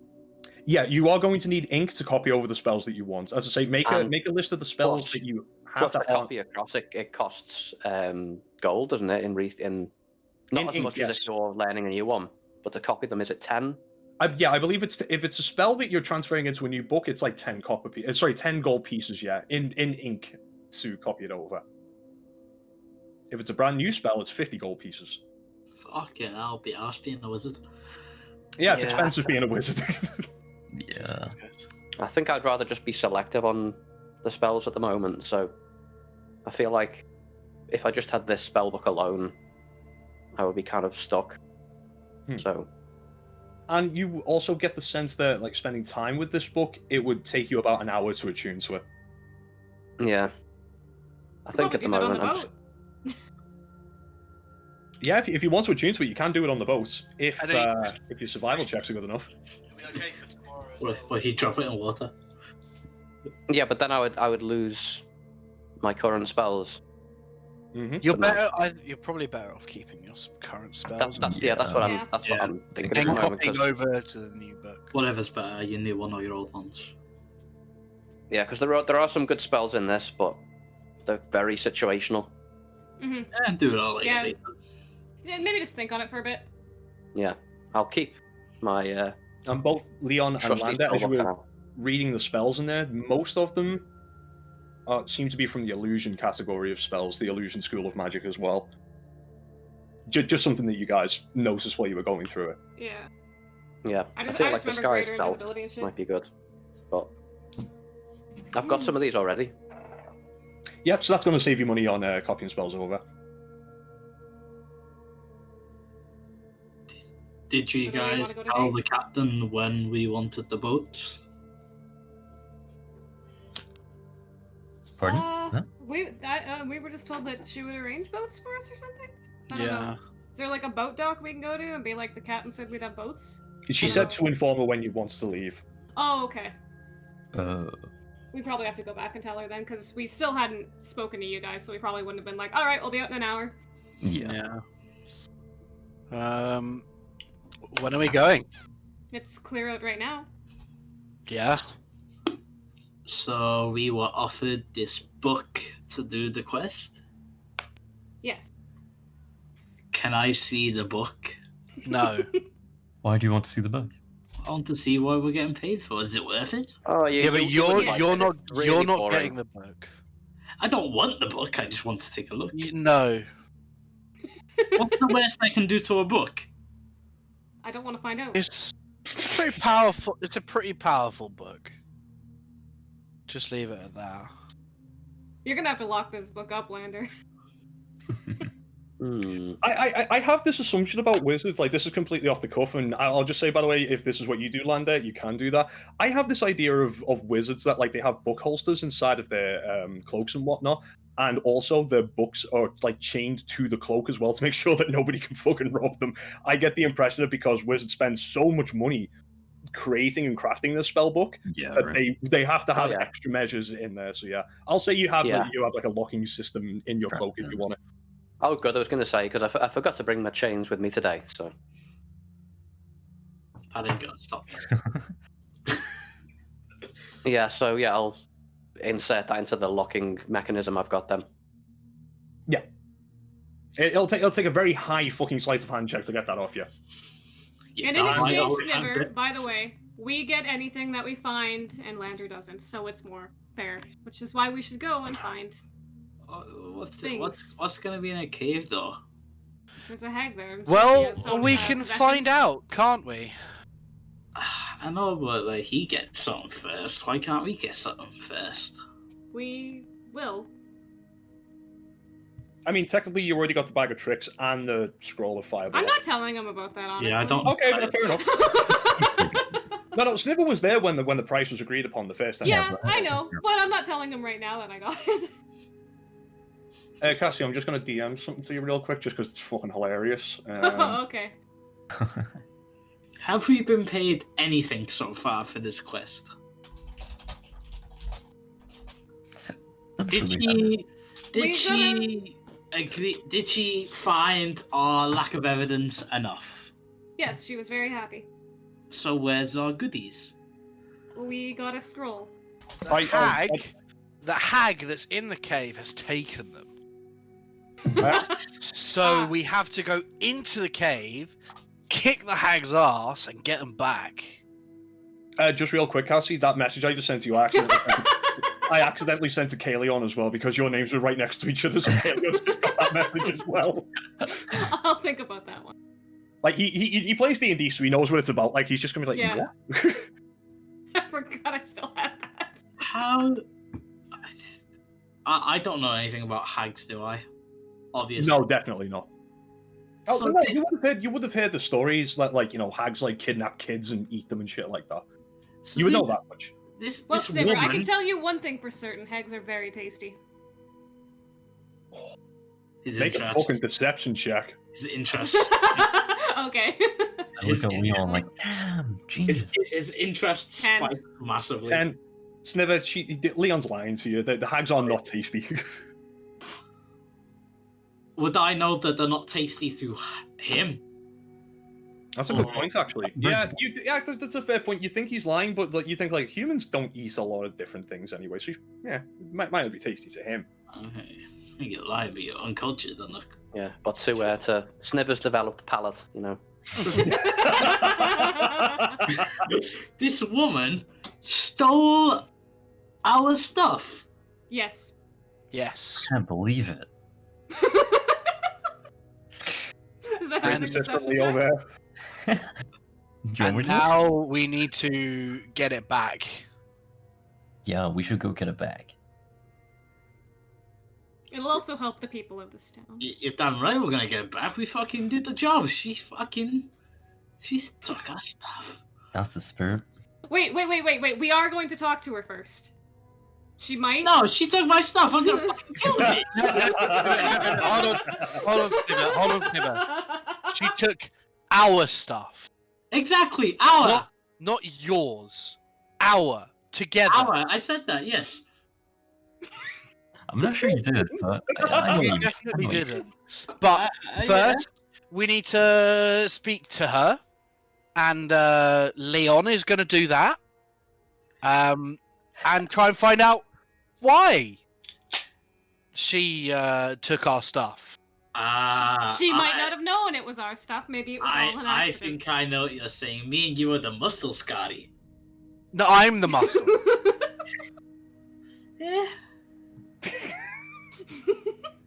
Yeah, you are going to need ink to copy over the spells that you want. As I say, make a list of the spells plus- that you have Plus, that to copy across it costs gold, doesn't it? Not In as ink, much as yes. if you're learning a new one, but to copy them, is it 10? I believe if it's a spell that you're transferring into a new book, it's like 10 10 gold pieces, yeah, in ink to copy it over. If it's a brand new spell, it's 50 gold pieces. Fuck yeah, I'll be arse being a wizard. Yeah, it's Yeah. expensive being a wizard. Yeah. I think I'd rather just be selective on the spells at the moment. So I feel like if I just had this spell book alone, I would be kind of stuck. So And you also get the sense that, like, spending time with this book, it would take you about an hour to attune to it. yeah, I think at the moment I'm just... Yeah, if you want to attune to it, you can do it on the boat if I think- if your survival checks are good enough. It'll be okay for tomorrow. Or you drop it in water. Yeah, but then I would lose my current spells. Mm-hmm. You're But no. better. You're probably better off keeping your current spells. That's Yeah. that's what Yeah. I'm thinking and at the moment. copying 'Cause- over to the new book. Whatever's better, your new one or your old ones. yeah, because there are some good spells in this, but they're very situational. Hmm. And do it all like Yeah. you do. Yeah, maybe just think on it for a bit. Yeah, I'll keep my And both Leon and trusty Lander, spell as you book for were now. reading the spells in there, most of them seem to be from the illusion category of spells, the illusion school of magic as well. Just something that you guys noticed while you were going through it. Yeah. Yeah, I I just feel like the remember sky greater itself invisibility and shit. might be good, but I've got some of these already. Yep, so that's going to save you money on copying spells over. Did you So do we wanna guys go to tell date? the captain when we wanted the boats? Pardon? Huh? We were just told that she would arrange boats for us or something. I don't know. Is there like a boat dock we can go to and be like, the captain said we'd have boats? She said to inform her when you want to leave. Oh, okay. Mm-hmm. We probably have to go back and tell her then, because we still hadn't spoken to you guys, so we probably wouldn't have been like, all right, we'll be out in an hour. Yeah. When are we going? It's clear out right now. Yeah. So we were offered this book to do the quest. Yes. Can I see the book? No. Why do you want to see the book? I want to see what we're getting paid for. Is it worth it? Oh, Yeah, but you would like you're it. not It's really you're not boring. getting the book. I don't want the book. I just want to take a look. No. What's the worst I can do to a book? I don't want to find out. It's pretty powerful. It's a pretty powerful book. Just leave it at that. You're gonna have to lock this book up, Lander. I have this assumption about wizards, like, this is completely off the cuff, and I'll just say, by the way, if this is what you do, Lander, you can do that. I have this idea of wizards that, like, they have book holsters inside of their cloaks and whatnot, and also their books are, like, chained to the cloak as well to make sure that nobody can fucking rob them. I get the impression that because wizards spend so much money creating and crafting this spell book, Yeah, that right. they have to have yeah. extra measures in there. So yeah, I'll say you have Yeah. like a locking system in your cloak if you want it. Oh, good. I was going to say because I forgot to bring my chains with me today. So I didn't go. Stop. yeah, I'll insert that into the locking mechanism I've got then. Yeah, it'll take a very high fucking sleight of hand check to get that off you. You And in guys exchange, always have Sniver, it. by the way, we get anything that we find, and Lander doesn't, so it's more fair. Which is why we should go and find. What's gonna be in a cave though? There's a hag there. and Well, she has some, we can possessions. find out, can't we? I know, but like he gets something first. Why can't we get something first? We will. I mean, technically, you already got the bag of tricks and the scroll of fireball. I'm not telling him about that, honestly. Yeah, I don't. Okay, fair enough. No, Sniver was there when the price was agreed upon the first time. Yeah, I know, but I'm not telling him right now that I got it. Cassie, I'm just gonna DM something to you real quick, just because it's fucking hilarious. Okay. Have we been paid anything so far for this quest? Did she agree? Did she find our lack of evidence enough? Yes, she was very happy. So where's our goodies? we got a scroll. The hag that's in the cave has taken them. So we have to go into the cave, kick the hag's ass, and get them back. Just real quick, Cassie, that message I just sent to you, I accidentally sent to Kaleon as well because your names were right next to each other, so Kaleon's just got that message as well. I'll think about that one. Like, he plays D&D, so he knows what it's about. Like, he's just gonna be like, Yeah. what? I forgot I still had that. How? I don't know anything about hags, do I? Obviously. No, definitely not. Oh, So no, did- you would have heard the stories like hags like kidnap kids and eat them and shit like that. so You would this- know that much. Well, This Snibber, I woman can tell you one thing for certain: hags are very tasty. is Make a interest. fucking deception check. His interest. Okay. I look at Leon like, damn, genius. His interest 10. spiked massively. 10. Sniver, Leon's lying to you. The hags are not tasty. Would I know that they're not tasty to him? That's a good Oh. point, actually. Yeah, that's a fair point. You think he's lying, but like, you think like humans don't eat a lot of different things anyway. So yeah, it might not be tasty to him. Okay. I think it lie, but you're uncultured and look. Yeah, but to Snibber's developed palate, you know. This woman stole our stuff. Yes. Yes. Can't believe it. Is that And a deception Leo check? there. Do you want me And to? now we need to get it back. Yeah, we should go get it back. It'll also help the people of this town. You're damn right we're gonna get it back. We fucking did the job. She took our stuff. That's the spirit. Wait. We are going to talk to her first. She might. No, she took my stuff. I'm gonna fucking kill it. Hold on, Snibber. She took our stuff. Exactly, our. Not yours. Our. Together. Our. I said that, yes. I'm not sure you did, but I know You you definitely I know you didn't. But Yeah. first, we need to speak to her. And Leon is going to do that. And try and find out why she took our stuff. She might not have known it was our stuff. Maybe it was all an I accident. think I know what you're saying. Me and you are the muscle, Scotty. No, I'm the muscle. Yeah.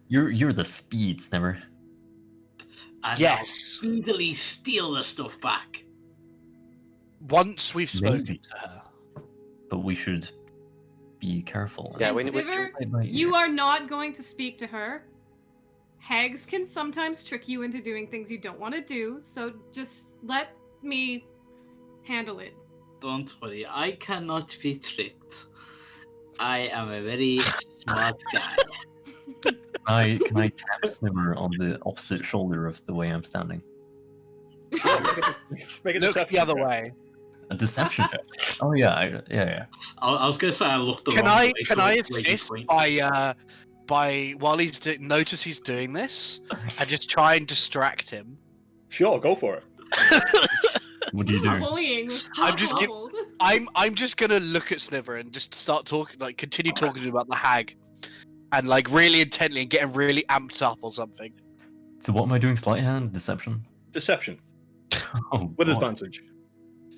You're the speed, Snimmer. And Yes. I'll speedily steal the stuff back. Once we've spoken Maybe. to her. But we should be careful. Yeah, And we Sliver, Right by you ear. are not going to speak to her. Hags can sometimes trick you into doing things you don't want to do, so just let me handle it. Don't worry, I cannot be tricked. I am a very smart guy. Can I tap Snimmer on the opposite shoulder of the way I'm standing? Make a Look deception the other check. way. A deception check. Oh yeah, yeah. I was gonna say I looked the Can wrong I way. can so I it's waiting assist point. by while he's notice he's doing this and just try and distract him? Sure, go for it. What do you do? Bullying was I'm just gi- called. I'm just gonna look at Sniver and just start talking, like continue talking to him about the hag, and like really intently and getting really amped up or something. So what am I doing? Sleight hand, deception. Deception. Oh, With God. advantage.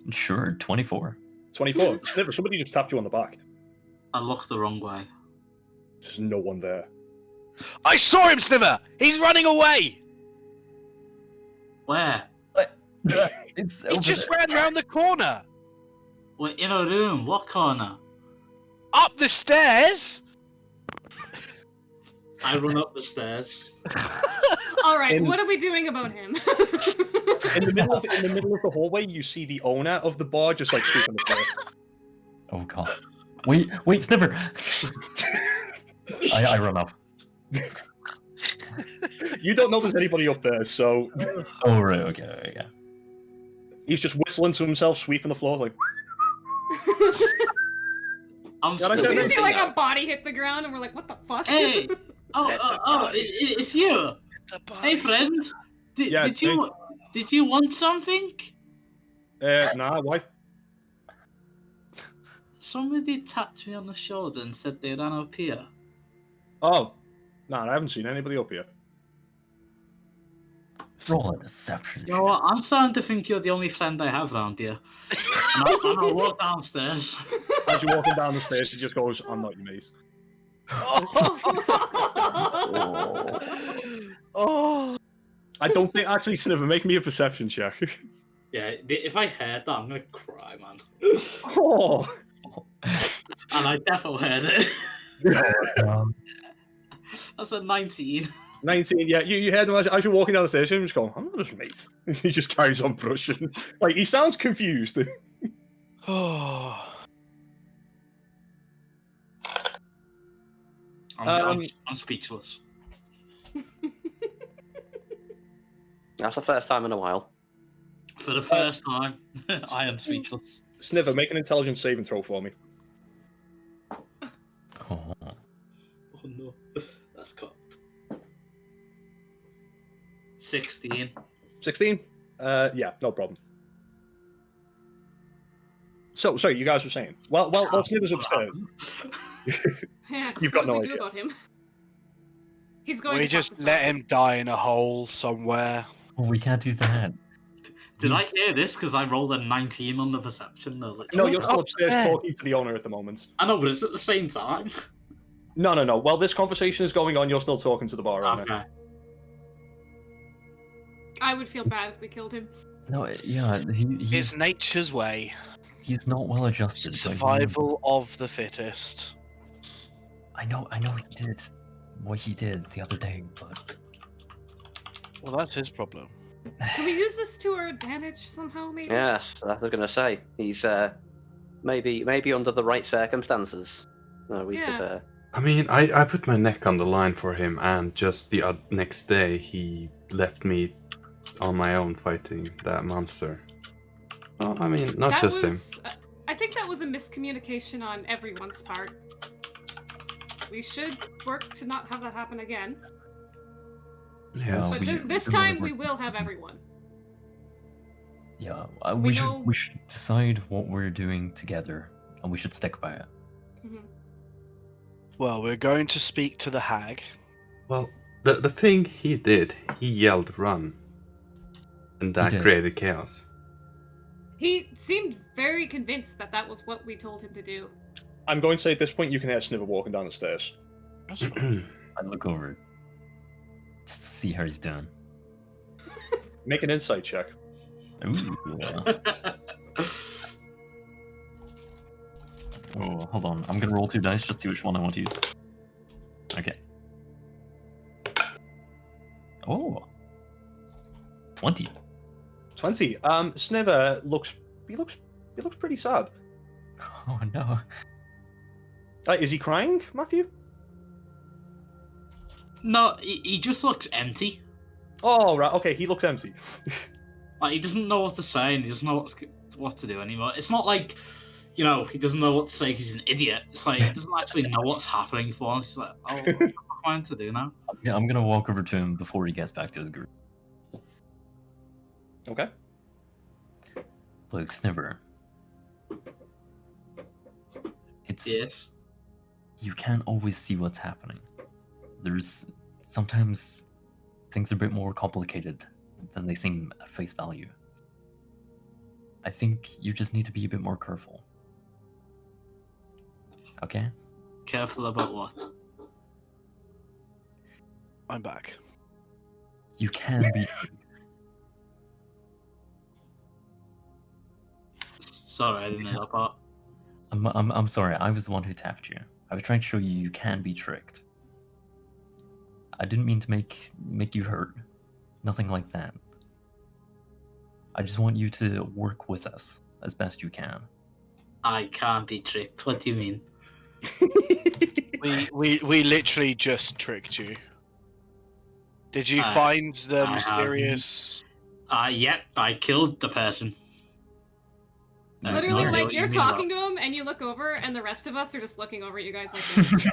Sure, 24. 24. Sniver, somebody just tapped you on the back. I looked the wrong way. There's no one there. I saw him, Sniver. He's running away. Where? It's He over just there. ran round the corner, We're in a room. What corner? up the stairs. I run up the stairs. All right, In- what are we doing about him? In the middle of the hallway, you see the owner of the bar just like sweeping the floor. Oh god. Wait, Sniffer! I run up. You don't know there's anybody up there, so Oh right, okay, yeah. he's just whistling to himself, sweeping the floor like. I'm Yeah, I still don't we know. see like a body hit the ground, and we're like, "What the fuck?" Hey! It's you! Hey, friend! Yeah, Did you want something? Nah, why? somebody tapped me on the shoulder and said they ran up here? Oh, man, I haven't seen anybody up here. Roll a deception. You know what? I'm starting to think you're the only friend I have around here. And I'll walk downstairs. As you're walking down the stairs, he just goes, "I'm not your mate." Oh. I don't think actually, Sniver, make me a perception check. Yeah, if I heard that, I'm gonna cry, man. Oh, And I definitely heard it. That's a 19. 19. Yeah, you heard him as you're walking down the stairs. Him just going, "I'm not his mate." He just carries on brushing. Like he sounds confused. Oh. I'm speechless. That's the first time in a while. For the first time, I am speechless. Sniver, make an intelligence saving throw for me. Oh. Oh no, that's cocked. 16. 16? Yeah, no problem. So, sorry, you guys were saying. Well, Sniver's upstairs. Yeah, You've got what no do we do idea. about him? He's going We to fuck just this let up. him die in a hole somewhere. Oh, we can't do that. Did I hear this? Because I rolled a 19 on the perception. No, you're still upstairs talking to the owner at the moment. I know, but it's at the same time. No. While this conversation is going on, you're still talking to the bar owner. Okay. I would feel bad if we killed him. No, yeah, It's he's nature's way. he's not well adjusted. so he- Survival of the fittest. I know he did what he did the other day, but Well, that's his problem. Can we use this to our advantage somehow, maybe? Yes, I was going to say he's maybe under the right circumstances. We Yeah. could. I mean, I put my neck on the line for him, and just the next day he left me on my own fighting that monster. Well, I mean, not That just him. was, I think that was a miscommunication on everyone's part. We should work to not have that happen again. Yes. But we- this we time really we will have everyone. yeah, We we know- should decide what we're doing together, and we should stick by it. Mhm. Well, we're going to speak to the hag. Well, the thing he did, he yelled "run," and that did. created chaos. He seemed very convinced that that was what we told him to do. I'm going to say at this point you can hear Sniver walking down the stairs. That's fine. I look over just to see how he's doing. Make an insight check. Ooh. Oh, hold on. I'm gonna roll 2 dice just to see which one I want to use. Okay. Oh. 20. 20. Sniver looks pretty sad. Oh no. Is he crying, Matthew? No, he just looks empty. Oh, right. Okay, he looks empty. Like, he doesn't know what to say and he doesn't know what to do anymore. It's not like, he doesn't know what to say because he's an idiot. It's like, he doesn't actually know what's happening for him. It's like, oh, what am I trying to do now? Yeah, I'm gonna walk over to him before he gets back to the group. Okay. Look, Sniver. It's Yes. you can't always see what's happening. There's sometimes things are a bit more complicated than they seem at face value. I think you just need to be a bit more careful. Okay? Careful about what? I'm back. You can be. Sorry, I didn't know that part. I'm sorry. I was the one who tapped you. I was trying to show you you can be tricked. I didn't mean to make you hurt. Nothing like that. I just want you to work with us as best you can. I can't be tricked. What do you mean? We literally just tricked you. Did you I- find the I mysterious? Yep, I killed the person. Literally, no, like, what you're you mean about- talking to him, and you look over, and the rest of us are just looking over at you guys like this.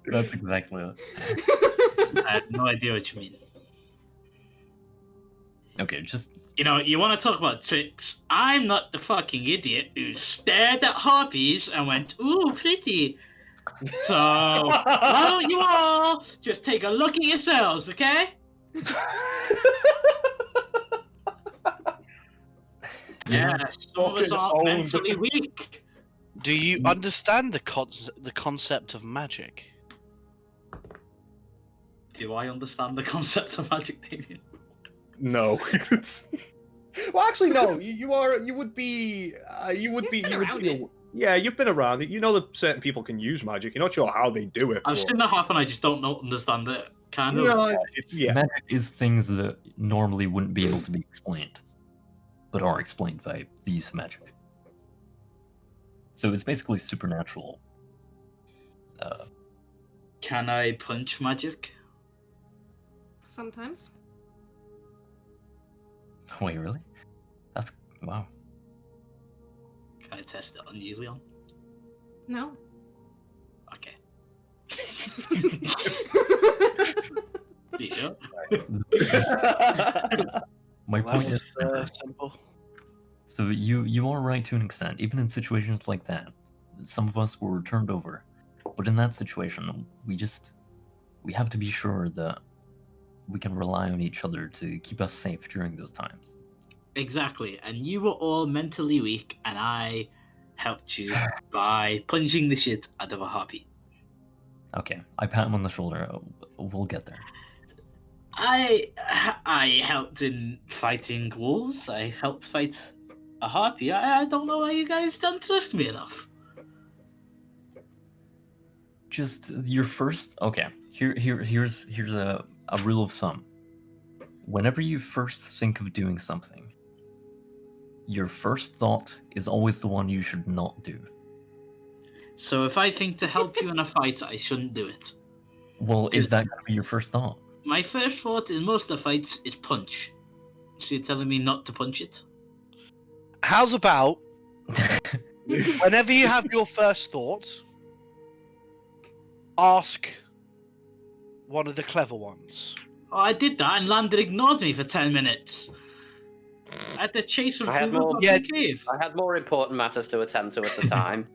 That's exactly it. I have no idea what you mean. Okay, just You know, you want to talk about tricks? I'm not the fucking idiot who stared at harpies and went, "Ooh, pretty." So why don't you all just take a look at yourselves, okay? Yeah, some of us Fucking aren't owned. mentally weak. Do you understand the concept of magic? Do I understand the concept of magic, Damien? No. Well, actually, no. You are. You would be. You would He's be. been You would around be. it. Yeah, you've been around it. You know that certain people can use magic. You're not sure how they do it. I've but- seen that happen. I just don't know, understand it. Kind of. No, it's yeah. magic is things that normally wouldn't be able to be explained, but are explained by these magic. So it's basically supernatural. Can I punch magic? Sometimes. Wait, really? That's wow. Can I test it on you, Leon? No. Okay. You sure? My That point was is, simple. so you are right to an extent. Even in situations like that, some of us were turned over, but in that situation, we have to be sure that we can rely on each other to keep us safe during those times. Exactly. And you were all mentally weak, and I helped you by punching the shit out of a harpy. Okay, I pat him on the shoulder. We'll get there. I helped in fighting wolves. I helped fight a harpy. I don't know why you guys don't trust me enough. Just your first. Okay, here's a rule of thumb. Whenever you first think of doing something, your first thought is always the one you should not do. So if I think to help you in a fight, I shouldn't do it. Well, is that going to be your first thought? My first thought in most of the fights is punch. So you're telling me not to punch it? How's about whenever you have your first thought, ask one of the clever ones. Oh, I did that, and Lander ignored me for 10 minutes. I had to chase him I had through the more- fucking cave. I had more important matters to attend to at the time.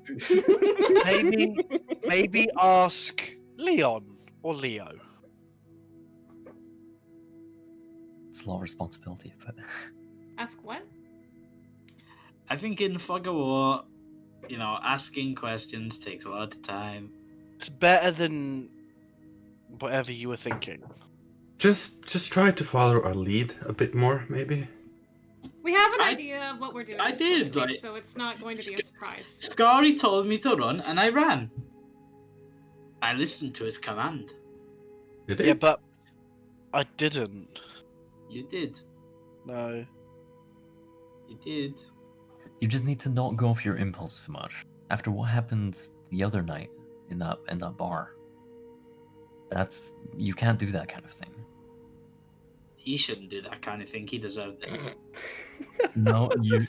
Maybe ask Leon or Leo. It's a lot of responsibility, but Ask what? I think in Fog of War, you know, asking questions takes a lot of time. It's better than whatever you were thinking. Just try to follow our lead a bit more, maybe. We have an I- idea of what we're doing. I this did, time, like- so it's not going to be a surprise. Scary told me to run, and I ran. I listened to his command. Did Yeah, it? but I didn't. You did. No. You did. you just need to not go off your impulse so much. After what happened the other night in that bar, you can't do that kind of thing. He shouldn't do that kind of thing. He deserved it. No, you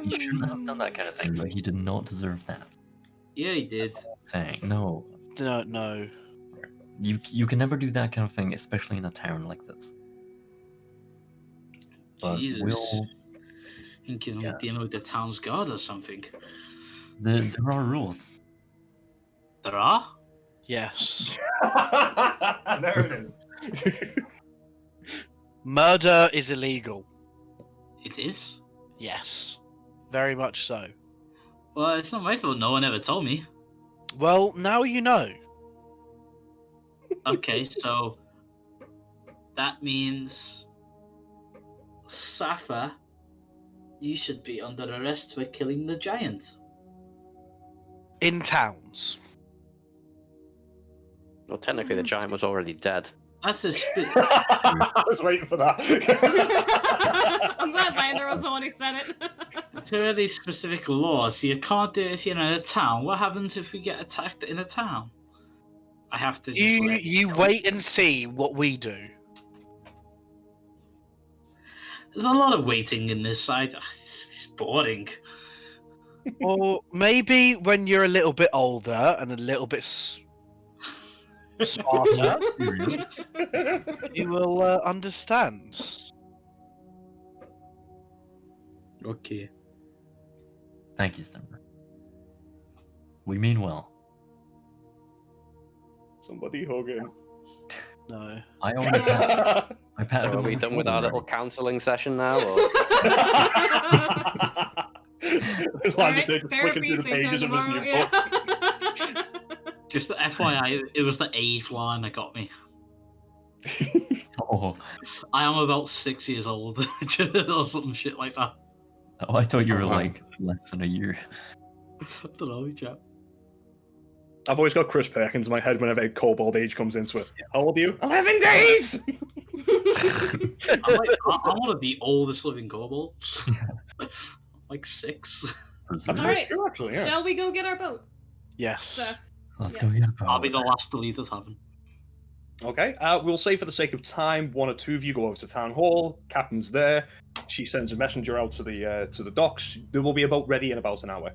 shouldn't have done that kind of thing. But he did not deserve that Yeah, he did. thing. No, No. you can never do that kind of thing, especially in a town like this. But Jesus. we'll Thinking Yeah. I'm dealing with the town's guard or something. there are rules. There are? Yes. There it is. Murder is illegal. It is? Yes. Very much so. Well, it's not my fault. No one ever told me. Well, now you know. Okay, so that means Safa, you should be under arrest for killing the giant. In towns. Well, technically, the giant was already dead. That's a spit. I was waiting for that. I'm glad Lander was the one who said it. It's a really specific law, so you can't do it if you're in a town. What happens if we get attacked in a town? I have to. Just let You go. wait and see what we do. There's a lot of waiting in this side. Ugh, it's boring. Or maybe when you're a little bit older and a little bit smarter, you will understand. Okay. Thank you, Stemmer. We mean well. Somebody hug him. No. I already pat. I patted So him are on we the done with shoulder our little already. counselling session now? Or... Lan just there just flicking Therapy, through the same time pages of his tomorrow. new Yeah. book. Just the FYI, it was the age line that got me. Oh, I am about 6 years old, or some shit like that. oh, I thought you were Oh, wow. like less than a year. I don't know, chap. I've always got Chris Perkins in my head whenever Kobold Age comes into it. How old are you? 11 days! I'm one of the oldest living kobolds. Like 6. That's Preserve. All quite right. true, actually, yeah. Shall we go get our boat? Yes. So, Let's go yes. get a I'll be boat. the last to leave the tavern. Okay, we'll say for the sake of time, one or two of you go over to Town Hall. Captain's there. She sends a messenger out to the docks. There will be a boat ready in about an hour.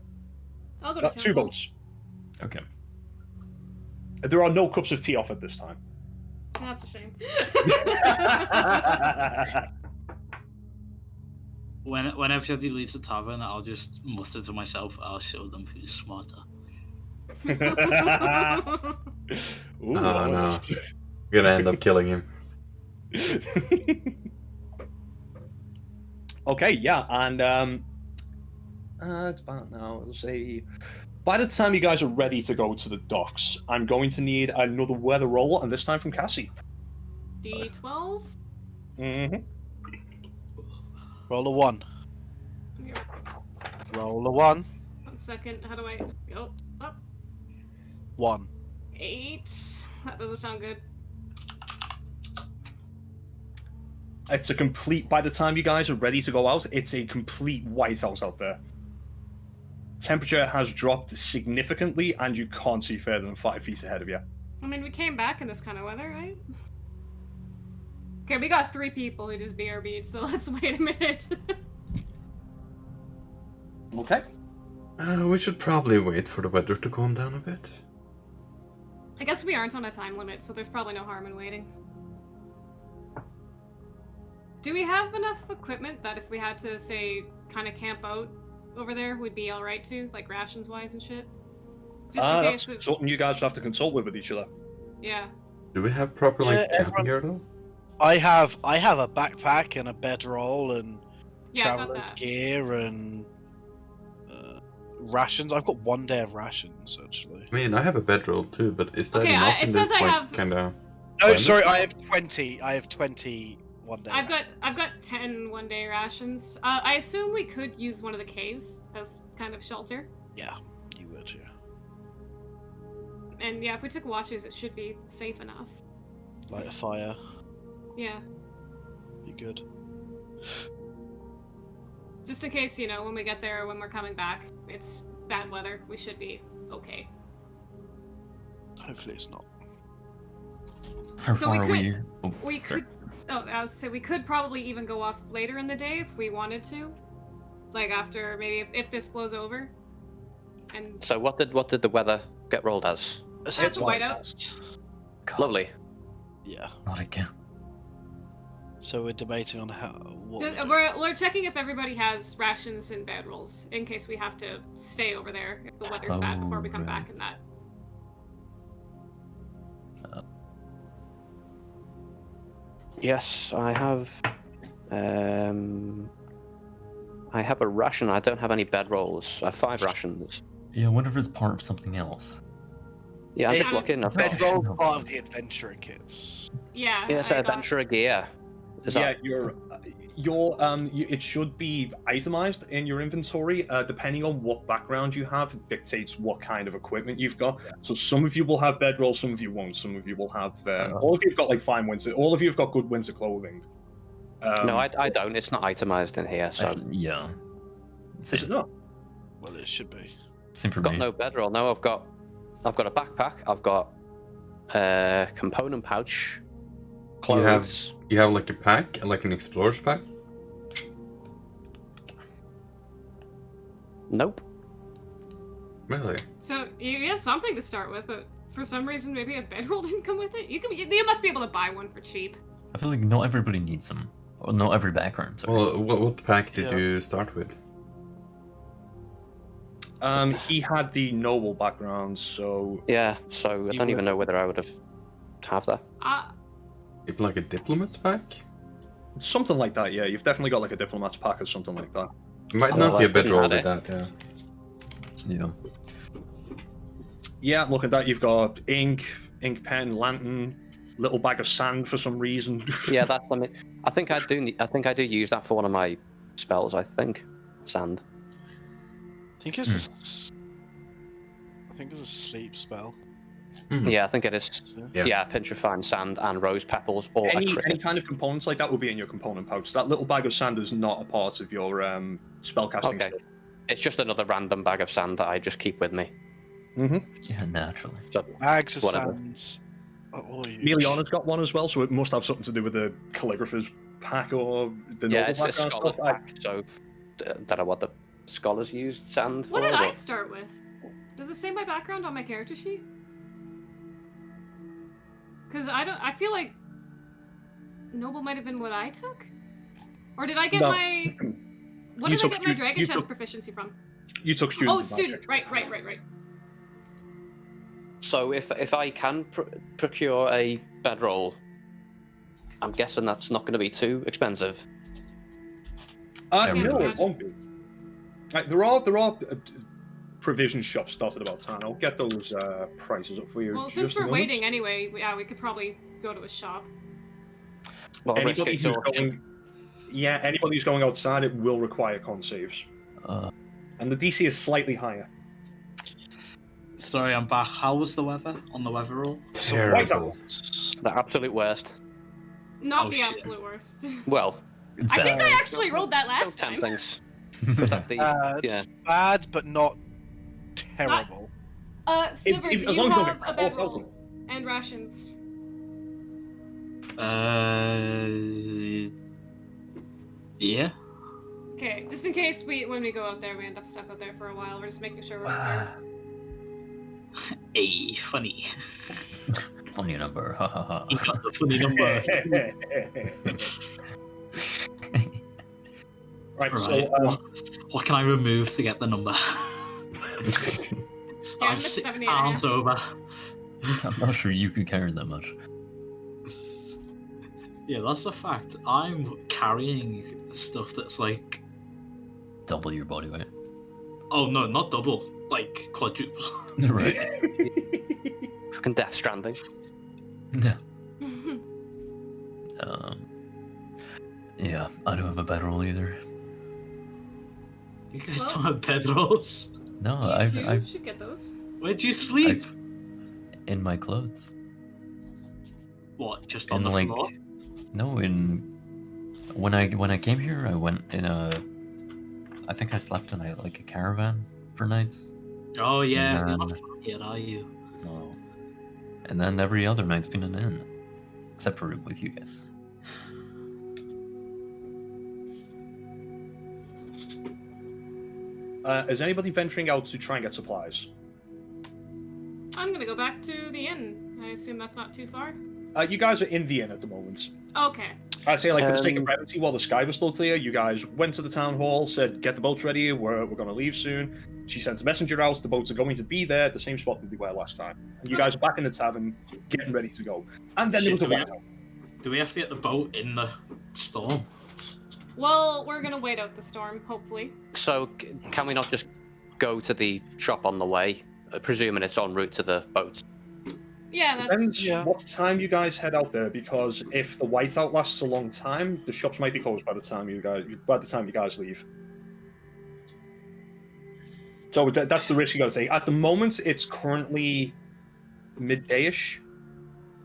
I'll go to town. 2 boats. Okay. There are no cups of tea offered this time. That's a shame. When everybody leaves the tavern, I'll just mutter to myself, I'll show them who's smarter. Ooh, Oh, no. You're gonna end up killing him. Okay, yeah, and it's about now. Let's say by the time you guys are ready to go to the docks, I'm going to need another weather roll, and this time from Cassie. D12? Mm-hmm. Roll a 1. Yeah. Roll a 1. 1 second. How do I go up? 1. 8. That doesn't sound good. It's a complete. By the time you guys are ready to go out, it's a complete whiteout out there. Temperature has dropped significantly, and you can't see further than 5 feet ahead of you. I mean, we came back in this kind of weather, right? Okay, we got 3 people who just BRB'd, so let's wait a minute. Okay. We should probably wait for the weather to calm down a bit. I guess we aren't on a time limit, so there's probably no harm in waiting. Do we have enough equipment that if we had to, say, kind of camp out over there, we'd be alright too? Like rations-wise and shit? Just in case That's of... something you guys would have to consult with each other. Yeah. Do we have proper like Yeah, camping gear though? I have a backpack and a bedroll and Yeah, I got traveler's that. gear and rations. I've got 1 day of rations actually. I mean, I have a bedroll too, but is that Okay, enough it in says this I like have- kind of? No, Climate? sorry, I have 20. I have 20 1 day. I've got 10 one-day rations. I assume we could use one of the caves as kind of shelter. Yeah, you would. Yeah. And yeah, if we took watches, it should be safe enough. Light a fire. Yeah. Be good. Just in case, you know, when we get there, when we're coming back, it's bad weather, we should be okay. Hopefully it's not. How So far we are could- we? Oh, We sorry. could... Oh, I was say we could probably even go off later in the day if we wanted to. Like after, maybe if this blows over. And So what did the weather get rolled as? That's a whiteout. God, Lovely. Yeah. not again. So we're debating on how. What we do. We're checking if everybody has rations and bedrolls in case we have to stay over there if the weather's bad before we come back right. and that. Yes, I have. I have a ration. I don't have any bedrolls. I have 5 rations. Yeah, I wonder if it's part of something else. Yeah, I'm Hey, just looking. I've got. Bedroll's part of the adventurer kits. Yeah. Yeah, it's I an got- adventurer gear. Is Yeah, that... it should be itemized in your inventory. Depending on what background you have, it dictates what kind of equipment you've got. So some of you will have bedrolls, some of you won't. Some of you will have. All of you've got like fine winter. All of you have got good winter clothing. No, I don't. It's not itemized in here, so Yeah. Is it Same, not? Well, it should be. same for I've got me. no bedroll. No, I've got a backpack. I've got a component pouch, clothes. You have like a pack, like an explorer's pack. Nope. Really? So you had something to start with, but for some reason maybe a bedroll didn't come with it. You must be able to buy one for cheap. I feel like not everybody needs them. Well, no, every background. Sorry. Well, what pack did Yeah. you start with? He had the noble background, so Yeah, so I You don't even would- know whether I would have that. Maybe like a diplomat's pack? something like that. Yeah, you've definitely got like a diplomat's pack or something like that. It might Oh, not well, be a I bad didn't roll have with it. that, yeah. Yeah. Yeah, look at that. You've got ink, pen, lantern, little bag of sand for some reason. Yeah, that's. I mean, I think I do. I think I do use that for one of my spells. I think sand. I think it's I think it's a sleep spell. Yeah, I think it is. Yeah. Yeah, pinch of fine sand and rose petals or a any cricket. kind of components like that will be in your component pouch. That little bag of sand is not a part of your spellcasting Okay. stuff. It's just another random bag of sand that I just keep with me. Yeah, naturally. So, Bags of Whatever. sands. Are all used. Miliana's got one as well, so it must have something to do with the calligrapher's pack or the yeah, noble it's a background scholar's stuff. pack. So that are what the scholars used sand What for. did I but- start with? Does it say my background on my character sheet? Because I feel like noble might have been what I took, or did I get No. my? What You did I took get my stu- dragon you chest took- proficiency from? You took students. Oh, of student. magic. Right. So if I can procure a bedroll, I'm guessing that's not going to be too expensive. Yeah, No, really. it won't be. There are provision shops dotted about town. I'll get those prices up for you. Well, just since a we're moment. waiting anyway, we could probably go to a shop. Well, risk Anybody who's exhaustion. anybody who's going outside, it will require con saves, and the DC is slightly higher. Sorry, I'm back. How was the weather on the weather roll? Terrible. The absolute worst. Not Oh, the shit. absolute worst. Well, It's I think bad. I actually rolled that last don't time. tempt things. Was that the It's bad, but not terrible. Sniver, If- do as you long as you don't have get a caught, bedroll doesn't and rations? Yeah. Okay, just in case when we go out there, we end up stuck out there for a while. We're just making sure we're prepared. Hey, funny. Funny number. Ha ha ha. He got the funny number. Right, so Right. What can I remove to get the number? Yeah, I'm I'm at 6 70 and a pounds half. over. I'm not sure you could carry that much. Yeah, that's a fact. I'm carrying stuff that's like, Double your body weight. oh no, not double, like quadruple. Right. fucking Death Stranding? Yeah. Yeah, I don't have a bedroll either. You guys Well- don't have bedrolls. No, You I've should get those. Where'd you sleep? in my clothes. What? Just In on the like floor? no, in when I came here, I went in I think I slept in a caravan for nights. Oh yeah, you're and not then- from here, are you? No. And then every other night's been an inn, except for with you guys. is anybody venturing out to try and get supplies? I'm gonna go back to the inn. I assume that's not too far. You guys are in the inn at the moment. Okay. I say, like, for the sake of Um, brevity, while the sky was still clear, you guys went to the town hall, said, get the boats ready, we're going to leave soon. She sent a messenger out, the boats are going to be there at the same spot that they were last time. And you guys are back in the tavern, getting ready to go. And then there was a Shit, whiteout. Do we have to get the boat in the storm? Well, we're gonna wait out the storm, hopefully. So can we not just go to the shop on the way, presuming it's en route to the boats? Yeah, that's. Depends Yeah. what time you guys head out there, because if the whiteout lasts a long time, the shops might be closed by the time you guys leave. So that's the risk you got to take. At the moment, it's currently midday-ish,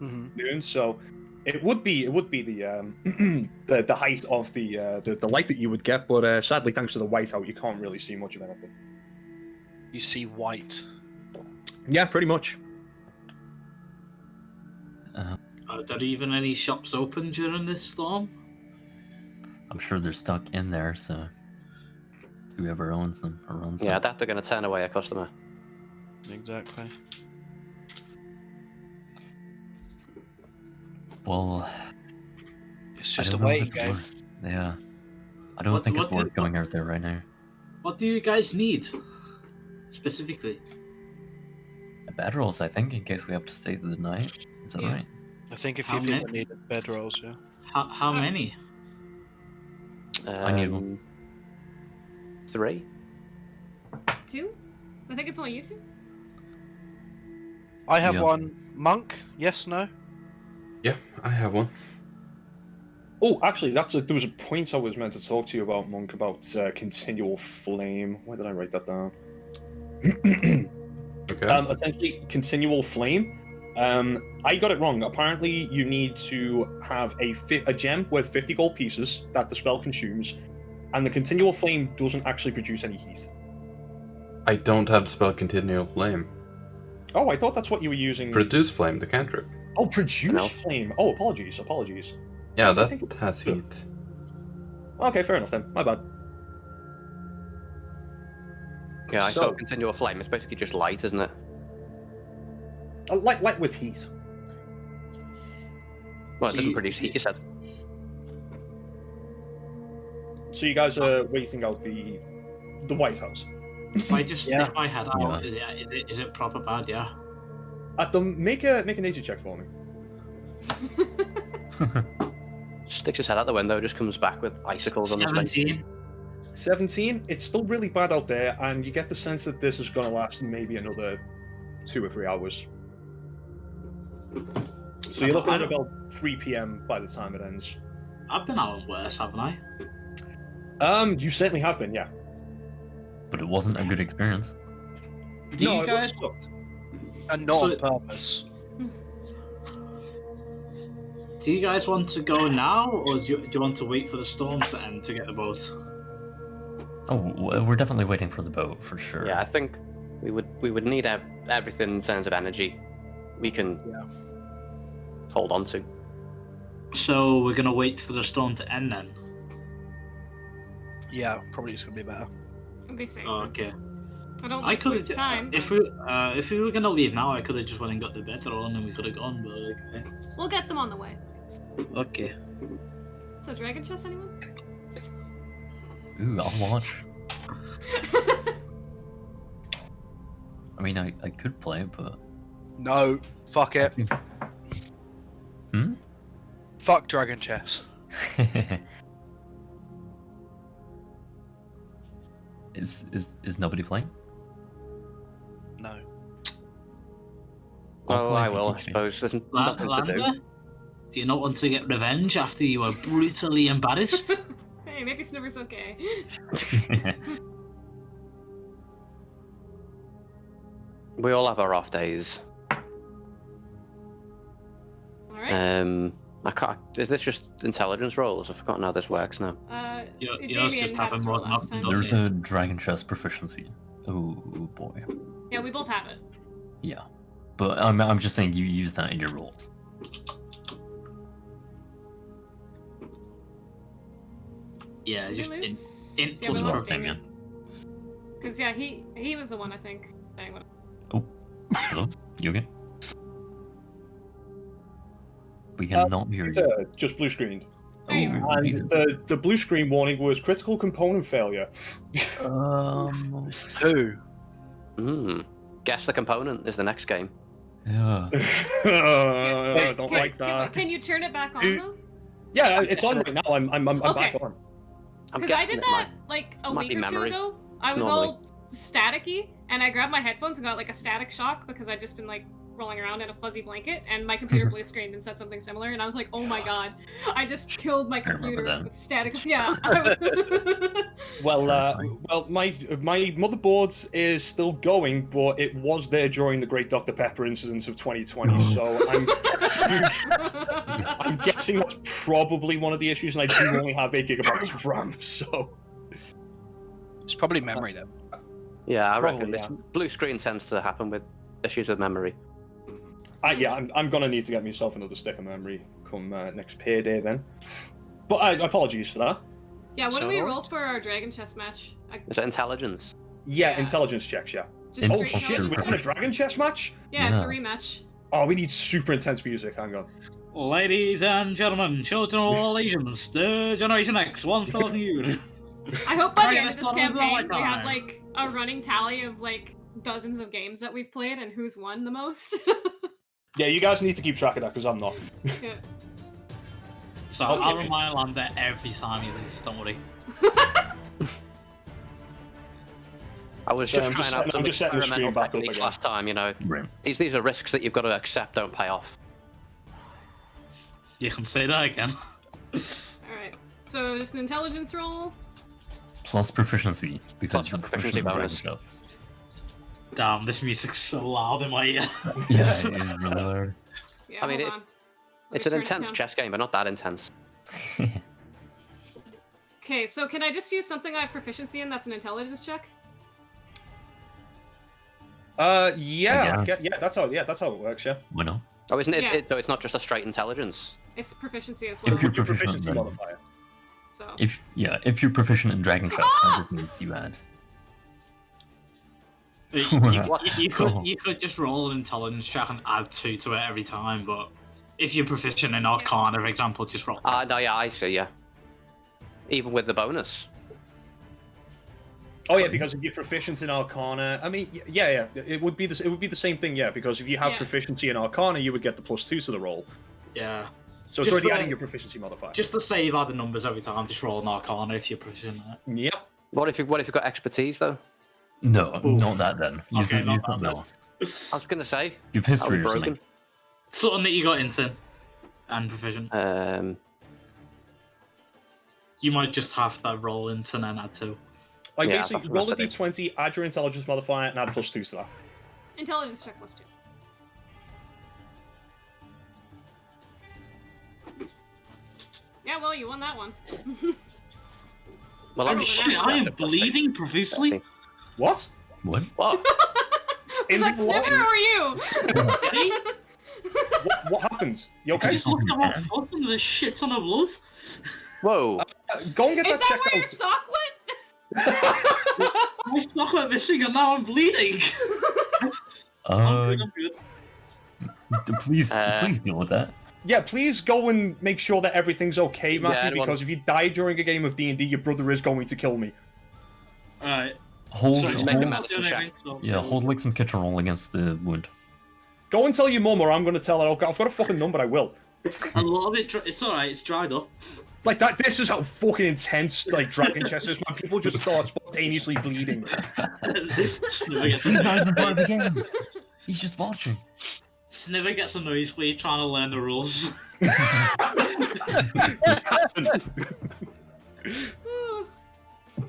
Mm-hmm. noon. So it would be the the height of the light that you would get, but sadly, thanks to the whiteout, you can't really see much of anything. You see white. Yeah, pretty much. Are there even any shops open during this storm? I'm sure they're stuck in there, so whoever owns them or runs Yeah, them. that they're going to turn away a customer. Exactly. Well, It's I just a don't know if waiting it's game. worth- Yeah. I don't think it's worth going out there right now. What do you guys need specifically? Bedrolls, I think, in case we have to stay through the night. Is that right? I think a How few people many? needed bedrolls, yeah. How many? I need one. 3. 2? I think it's only you two. I have Yeah. one. Monk? Yes, no? Yeah, I have one. Oh, actually, there was a point I was meant to talk to you about, Monk, about continual flame. Why did I write that down? Okay. Essentially, continual flame. I got it wrong. Apparently, you need to have a gem worth 50 gold pieces that the spell consumes, and the continual flame doesn't actually produce any heat. I don't have the spell Continual Flame. Oh, I thought that's what you were using. Produce Flame, the cantrip. Oh, produce No. flame. Oh, apologies. Yeah, I that think it- has heat. Okay, fair enough then. My bad. Yeah, I saw So- continual flame. It's basically just light, isn't it? Light with heat. Well, it So doesn't you- produce heat, you said. So you guys are waiting out the White House. If I just Yeah. stick my head Yeah. out, is it proper bad? Yeah. Make a nature check for me. Sticks his head out the window, just comes back with icicles on his face. 17. 17. It's still really bad out there, and you get the sense that this is going to last maybe another 2 or 3 hours. So you're looking at about 3 p.m. by the time it ends. I've been out worse, haven't I? You certainly have been, yeah. But it wasn't a good experience. Do you it guys? sucked. And not So- on purpose. Do you guys want to go now, or do you want to wait for the storm to end to get the boat? Oh, we're definitely waiting for the boat, for sure. Yeah, I think we would need everything in terms of energy we can hold on to. So we're gonna wait for the storm to end then. Yeah, probably it's gonna be better. It'd be safe. Oh, okay. I don't I like could lose time. if but we were gonna leave now, I could have just went and got the bedroll and then we could have gone. But We'll get them on the way. okay. So, dragon chest, anyone? Ooh, I'll watch. I mean, I could play, but... No, fuck it. Hmm? Fuck Dragon Chess. Is nobody playing? No. I'll Oh, play I if you will, I keep me. suppose. There's nothing to do. Lander, do you not want to get revenge after you were brutally embarrassed? Hey, maybe Snivver's okay. We all have our off days. Alright. I can't. Is this just intelligence rolls? I've forgotten how this works now. Yours Damien just had happened us roll more last than time. There's a dragon chest proficiency. Oh boy. Yeah, we both have it. Yeah. But I'm just saying you use that in your rolls. Yeah, Did just we in lose? in Yeah, we plus more lost thing, Damien. Because, yeah, he was the one, I think, saying what. Hello? You okay? We cannot hear you. Just blue screened. There you Oh, And Jesus. the blue screen warning was critical component failure. Who? Guess the component is the next game. Yeah. Don't like that. Can you turn it back on, Who- though? Yeah, it's on right now. I'm Okay. back on. I'm Because I guessing did it that, like, a might week be or two memory. ago. I It's was normally- all staticky, and I grabbed my headphones and got, like, a static shock because I'd just been, like, rolling around in a fuzzy blanket, and my computer blue screened and said something similar, and I was like, oh my god, I just killed my remember computer that. with static. Yeah. Well, Terrifying. my motherboard is still going, but it was there during the Great Dr. Pepper incident of 2020. So I'm guessing that's probably one of the issues, and I do only have 8 gigabytes of RAM. So It's probably memory then. Yeah, I reckon Probably, this yeah. blue screen tends to happen with issues with memory. I'm gonna need to get myself another stick of memory come next payday then. But apologies for that. Yeah, what do So- we roll for our dragon chess match? Is it intelligence? Yeah, Yeah. intelligence checks. Yeah. Just Oh straight shit, intelligence we're having a checks? dragon chess match. Yeah, it's a Yeah. rematch. Oh, we need super intense music. Hang on. Ladies and gentlemen, children of all Asians, the Generation X wants to welcome you. I hope by the end of this Right, that's campaign what we I'm have like. like a running tally of like dozens of games that we've played and who's won the most. Yeah, you guys need to keep track of that because I'm not. Yeah. So Okay. I'll remind Lander every time he loses, don't worry. I was So just I'm trying just out setting- some I'm just setting the stream experimental back up techniques again. last time, you know. Right. These are risks that you've got to accept, don't pay off. You can say that again. Alright. So just an intelligence roll. Plus proficiency, because Plus you're proficiency proficient in bonus. dragon shots. Damn, this music's so loud in my ear. Yeah, it is really loud. Yeah, I mean, hold on. Let It's me an turn it intense down. chess game, but not that intense. Okay, so can I just use something I have proficiency in that's an intelligence check? Yeah, guess. yeah, that's how it works. Yeah. Why not? Oh, isn't it? Yeah. So it's not just a straight intelligence. It's proficiency as well. If you're What's your proficient, proficiency then modifier? So if you're proficient in dragon shots, everything you add. You could just roll an intelligence check and add 2 to it every time, but if you're proficient in Arcana, for example, just roll. No, yeah, I see, yeah. Even with the bonus. Oh yeah, because if you're proficient in Arcana, I mean, yeah, it would be the same thing, yeah. Because if you have Yeah. proficiency in Arcana, you would get the +2 to the roll. Yeah. So it's Just already the- adding your proficiency modifier. Just to save out the numbers every time, just roll an Arcana if you're proficient in it. Yep. What if you've got expertise though? No, Ooh. not that then. Use Okay, use not that something then. else. I was gonna say. Give That history was or broken. something. Something that you got into and proficient. You might just have to roll into and then add 2. Like Yeah, basically, that's roll a what I did. d20, add your intelligence modifier, and add +2 to that. intelligence check +2. Yeah, well, you won that one. Well, Oh, I'm shit, I am Yeah, bleeding profusely. What? What? What? Was that what? Sniffer or you? Hey, What happened? You I okay? just looked at my foot and there's shit ton of blood. Whoa. Go and get Is that that where your checked sock went? out. My sock went missing and now I'm bleeding. I'm good. Please Uh, deal with that. Yeah, please go and make sure that everything's okay, Matthew. Yeah, anyone- because if you die during a game of D&D, your brother is going to kill me. Alright. Hold, So just make a hold, medicine check. yeah, hold like some kitchen roll against the wound. Go and tell your mum, or I'm going to tell her. Okay, I've got a fucking number. I will. A lot of it, it's alright, it's dried up. Like that. This is how fucking intense like dragon chess is. Man, people just start spontaneously bleeding. Sniver gets He's not even part of the game. He's just watching. Sniver gets a nosebleed trying to learn the rules.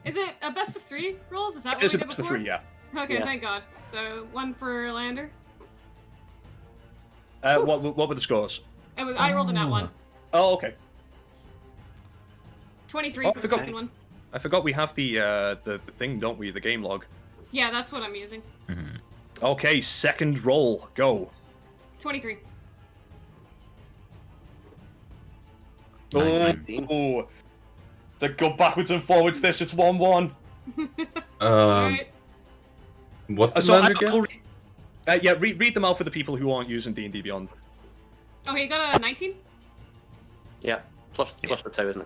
Is it a best of 3 rolls? Is that what It's we a did best of before? 3, yeah. Okay, Yeah. thank God. So 1 for Lander. What were the scores? I rolled a nat 1. Oh, okay. 23 Oh, for the forgot. second one. I forgot we have the thing, don't we? The game log. Yeah, that's what I'm using. Okay, second roll. Go. 23. Oh, to go backwards and forwards. This it's 1-1. Alright. What did So Lander get? yeah, read them out for the people who aren't using D&D Beyond. Okay, you got a 19? Yeah. Plus the 2, isn't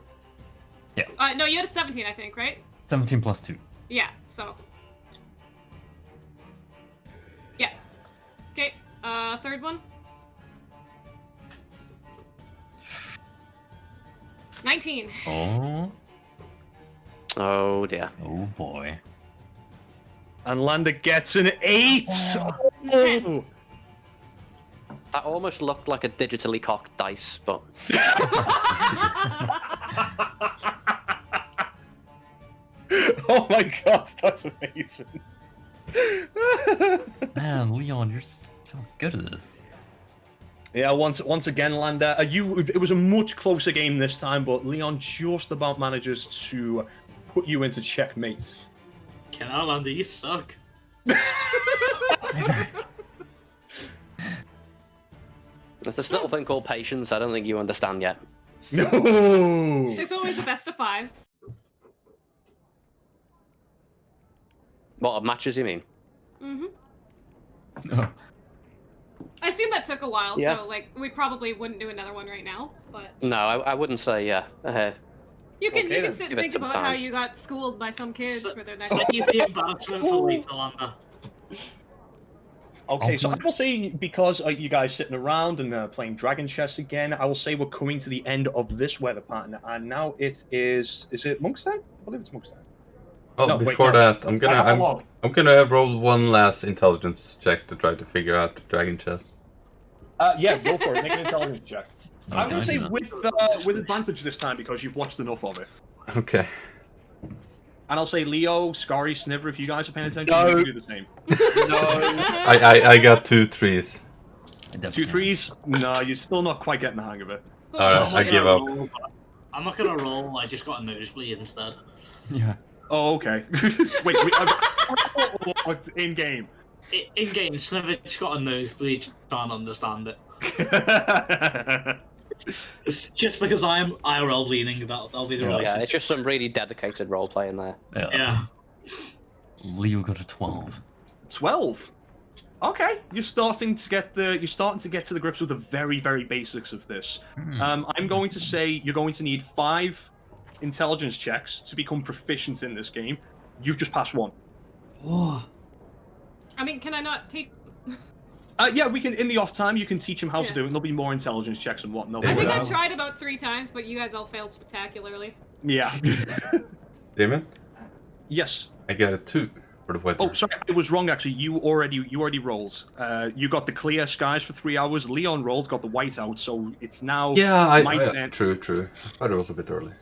it? No, you had a 17, I think, right? 17 plus 2. Yeah, so. Yeah. Okay, third one. 19. Oh. Oh dear. Oh boy. And Lander gets an 8. Oh. That almost looked like a digitally cocked dice, but Oh my god, that's amazing. Man, Leon, you're so good at this. Yeah, once again, Lander, it was a much closer game this time, but Leon just about manages to put you into checkmate. Can I, Lander? You suck. there's this little thing called patience. I don't think you understand yet. No. There's always a best of 5. What, of matches you mean? Mm-hmm. Oh. I assume that took a while, Yeah. so like we probably wouldn't do another one right now. But No, I wouldn't say yeah. you can Okay, you then. can sit and Give it think some about how time. you got schooled by some kid for their next. Save the embarrassment for later, Lander. Okay, so I Okay. will say, because you guys sitting around and playing Dragon Chess again, I will say we're coming to the end of this weather pattern, and now it is it Monk's time? I believe it's Monk's time. Well, No, wait, before no. that, I got a log. I'm gonna roll one last intelligence check to try to figure out the dragon chess. Yeah, go for it. Make an intelligence check. I'm Okay, going to say yeah. with advantage this time because you've watched enough of it. Okay. And I'll say Leo, Scary, Sniver, if you guys are paying attention, No. you can do the same. No. I got 2 3s. 2 3s? No, you're still not quite getting the hang of it. I give up. I'm not gonna roll. I just got a nosebleed instead. Yeah. Oh, okay. Wait, in game. In game, Snivich got a nosebleed. Can't understand it. Just because I'm IRL leaning, that'll be the Yeah. reason. Yeah, it's just some really dedicated role playing there. Yeah. Leo got a 12. 12. Okay, you're starting to get to the grips with the very, very basics of this. I'm going to say you're going to need 5 intelligence checks to become proficient in this game. You've just passed 1. Oh. I mean, can I not take? Yeah, we can. In the off time, you can teach them how to Yeah. do it. And there'll be more intelligence checks and whatnot. I think I Wow. tried about 3 times, but you guys all failed spectacularly. Yeah. Damon, Yes. I got a 2 for the weather. Oh, sorry, I was wrong. Actually, you already rolled. You got the clear skies for 3 hours. Leon rolled, got the white out, so it's now. Yeah, my turn. true. But it was a bit early.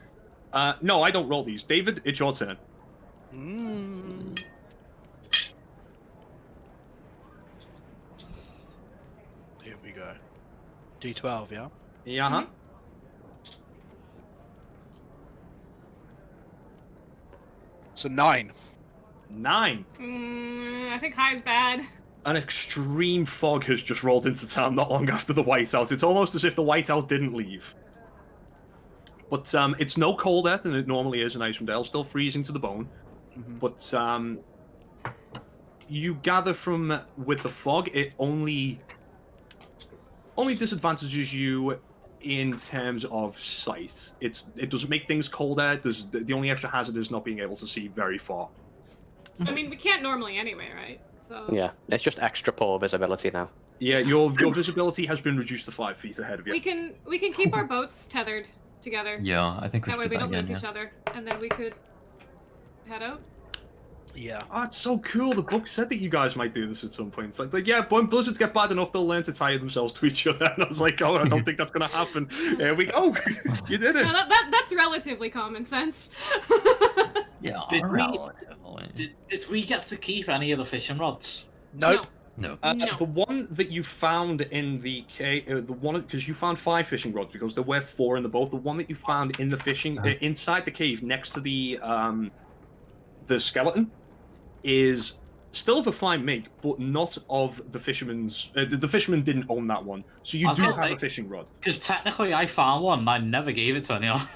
No, I don't roll these. David, it's your turn. Mm. Here we go. D12, yeah? Yeah. Huh? So 9. 9. I think high's bad. An extreme fog has just rolled into town not long after the whiteout. It's almost as if the whiteout didn't leave. But it's no colder than it normally is in Icewind Dale. Still freezing to the bone. Mhm. But you gather from with the fog, it only disadvantages you in terms of sight. It doesn't make things colder. The only extra hazard is not being able to see very far. I mean, we can't normally anyway, right? So. Yeah, it's just extra poor visibility now. Yeah, your visibility has been reduced to 5 feet ahead of you. We can keep our boats tethered together. Yeah, I think we That way should we do don't that lose again, each yeah. other, and then we could head out. Yeah. Oh, it's so cool. The book said that you guys might do this at some point. It's like yeah, when blizzards get bad enough, they'll learn to tie themselves to each other. And I was like, oh, I don't think that's going to happen. Here we go. You did it. No, that's relatively common sense. Yeah, Did we- relatively. Did we get to keep any of the fishing rods? Nope. No. No. The one that you found in the cave, the one because you found 5 fishing rods because there were 4 in the boat. The one that you found in the fishing inside the cave next to the skeleton is still of a fine make, but not of the fisherman's. The fisherman didn't own that one, so you I was do gonna have say- a fishing rod. Because technically I found one and I never gave it to anyone.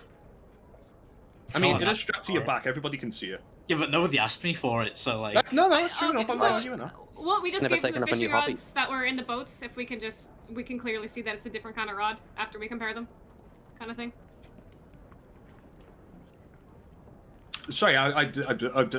I mean, So it is strapped to your that's- back. Everybody can see it. Yeah, but nobody asked me for it, so like... No, that's true enough. I'm so- not arguing that. Well, we It's just never gave them taken the up a new fishing hobby. rods that were in the boats. If we can clearly see that it's a different kind of rod after we compare them, kind of thing. Sorry,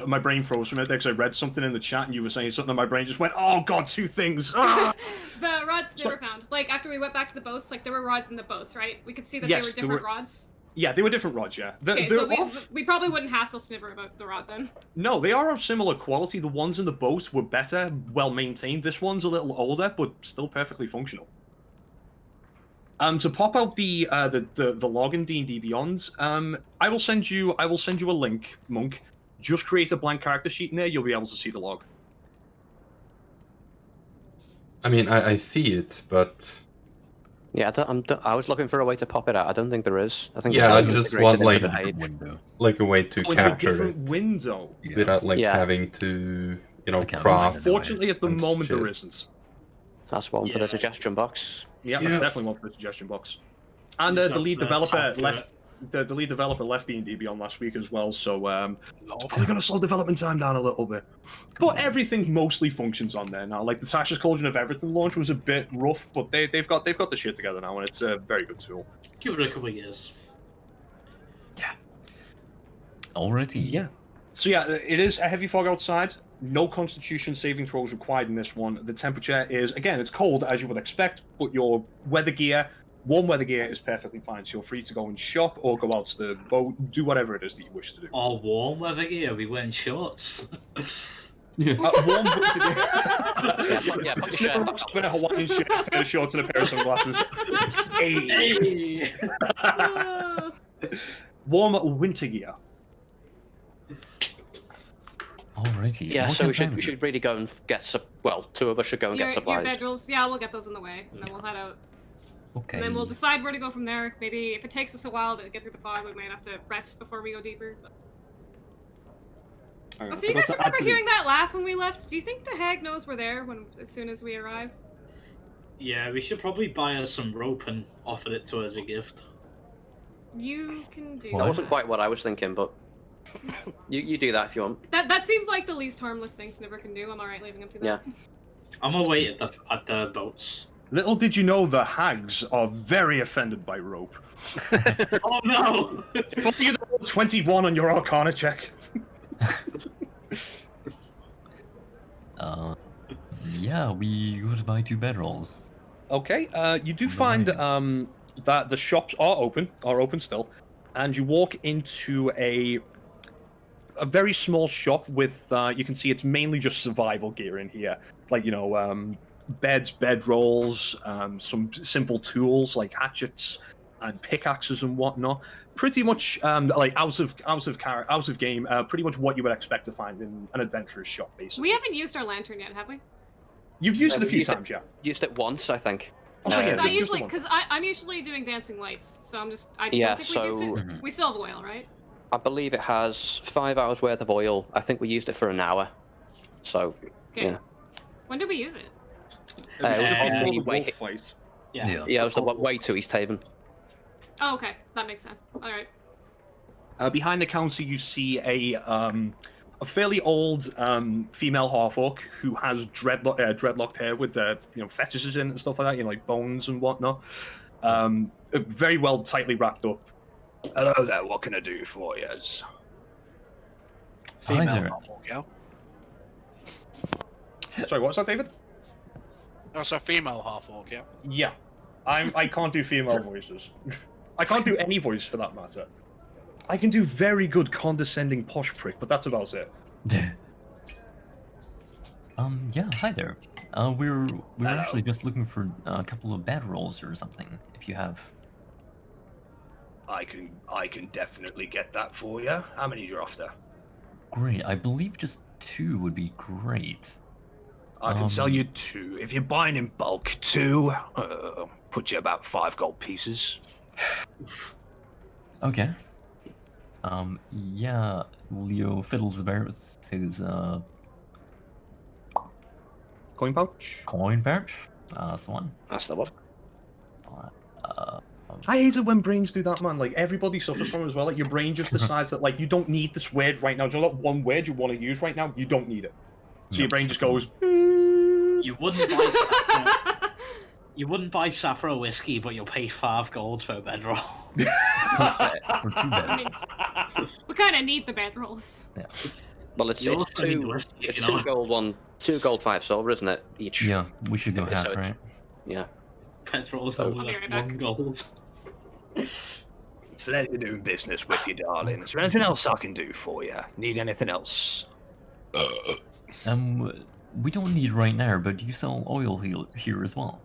my brain froze from it because I read something in the chat and you were saying something, and my brain just went, "Oh God, 2 things." Ah! The rods they were found. Like after we went back to the boats, like there were rods in the boats, right? We could see that they Yes, were there different were- rods. Yeah, they were different rods. Yeah, Okay, they're so off. we probably wouldn't hassle Sniver about the rod then. No, they are of similar quality. The ones in the boat were better, well maintained. This one's a little older, but still perfectly functional. To pop out the log in D&D Beyond, I will send you a link, Monk. Just create a blank character sheet in there. You'll be able to see the log. I mean, I see it, but Yeah, I was looking for a way to pop it out. I don't think there is. I think Yeah, I it's just integrated want, into like, the page. Window. like a way to Oh, it's a capture different it window. Yeah. without like Yeah. having to, I can't craft. remember. Unfortunately, at the And moment, there shit. isn't. That's one for Yeah. the suggestion box. Yeah, Yeah. that's definitely one for the suggestion box. And Just the got lead the developer tab to left the lead developer left D&D Beyond last week as well, so probably going to slow development time down a little bit. But everything mostly functions on there now. Like the Tasha's Cauldron of Everything launch was a bit rough, but they've got the shit together now, and it's a very good tool. Give it a couple of years. Alrighty. Yeah. So yeah, it is a heavy fog outside. No Constitution saving throws required in this one. The temperature is, again, it's cold as you would expect, but your weather gear, warm weather gear, is perfectly fine. So you're free to go and shop or go out to the boat, do whatever it is that you wish to do. Or warm weather gear, we wearing shorts. Yeah. Warm weather gear. Yeah, put the shirt back With a Hawaiian shirt, a pair of shorts, and a pair of sunglasses. Hey. Hey! Warm winter gear. Alrighty. Yeah, what so we kind of should really go and get some. Well, two of us should go and Your get supplies. bedrolls, yeah, we'll get those in the way, and then we'll head out. Okay. And then we'll decide where to go from there. Maybe if it takes us a while to get through the fog, we might have to rest before we go deeper. Oh, so you guys remember hearing that laugh when we left? Do you think the hag knows we're there as soon as we arrive? Yeah, we should probably buy her some rope and offer it to her as a gift. You can do That wasn't quite what I was thinking, but you do that if you want. That seems like the least harmless thing Snibber can do. I'm alright leaving him to that. Yeah. I'm gonna wait at the boats. Little did you know the hags are very offended by rope. Oh no! If only you'd rolled 21 on your Arcana check. Yeah, we would buy 2 bedrolls. Okay, you do find that the shops are open still, and you walk into a very small shop with you can see it's mainly just survival gear in here, like beds, bedrolls, some simple tools like hatchets and pickaxes and whatnot. Pretty much like out of game. Pretty much what you would expect to find in an adventurer's shop, basically. We haven't used our lantern yet, have we? You've used it a few used times, yeah. Used it once, I think. Also, yeah, Because I'm usually doing dancing lights, so I don't think we used it. We still have oil, right? I believe it has 5 hours worth of oil. I think we used it for an hour. So, Okay. yeah. When did we use it? It was just Yeah. before the Wait. wolf fight. Yeah. Yeah, it was the way to East Haven. Oh, okay. That makes sense. Alright. Behind the counter, you see a fairly old female half-orc who has dreadlocked hair with fetishes in it and stuff like that, like bones and whatnot. Very well tightly wrapped up. Hello there, what can I do for you? Hi there. Half-orc, yeah? Sorry, what's that, David? That's a female half-orc, yeah? Yeah. I can't do female voices. I can't do any voice for that matter. I can do very good condescending posh prick, but that's about it. Yeah, hi there. We're Hello. actually just looking for a couple of bedrolls or something, if you have. I can definitely get that for you. How many are you after? Great, I believe just 2 would be great. I can sell you 2. If you're buying in bulk, 2, put you about 5 gold pieces. Okay. Yeah, Leo fiddles about with his Coin pouch? coin pouch. That's the one. That's the one. I hate it when brains do that, man. Like, everybody suffers from it as well. Like, your brain just decides that, like, you don't need this word right now. Do you know that one word you want to use right now? You don't need it. So your brain just goes... You wouldn't buy you wouldn't buy Saffro whiskey, but you'll pay 5 gold for a bedroll. For 2 I bed. mean, we kind of need the bedrolls. Yeah. Well, it's You also need the 2. whiskey, It's you 2 know. gold, 2 gold, 5 silver, isn't it? Each. Yeah, we should go Okay, half, so it's- right? Yeah. Bedrolls Oh. are I'll be worth right back. 1 gold. Pleasure doing business with you, darling. Is there anything else I can do for you? Need anything else? We don't need right now, but do you sell oil here as well?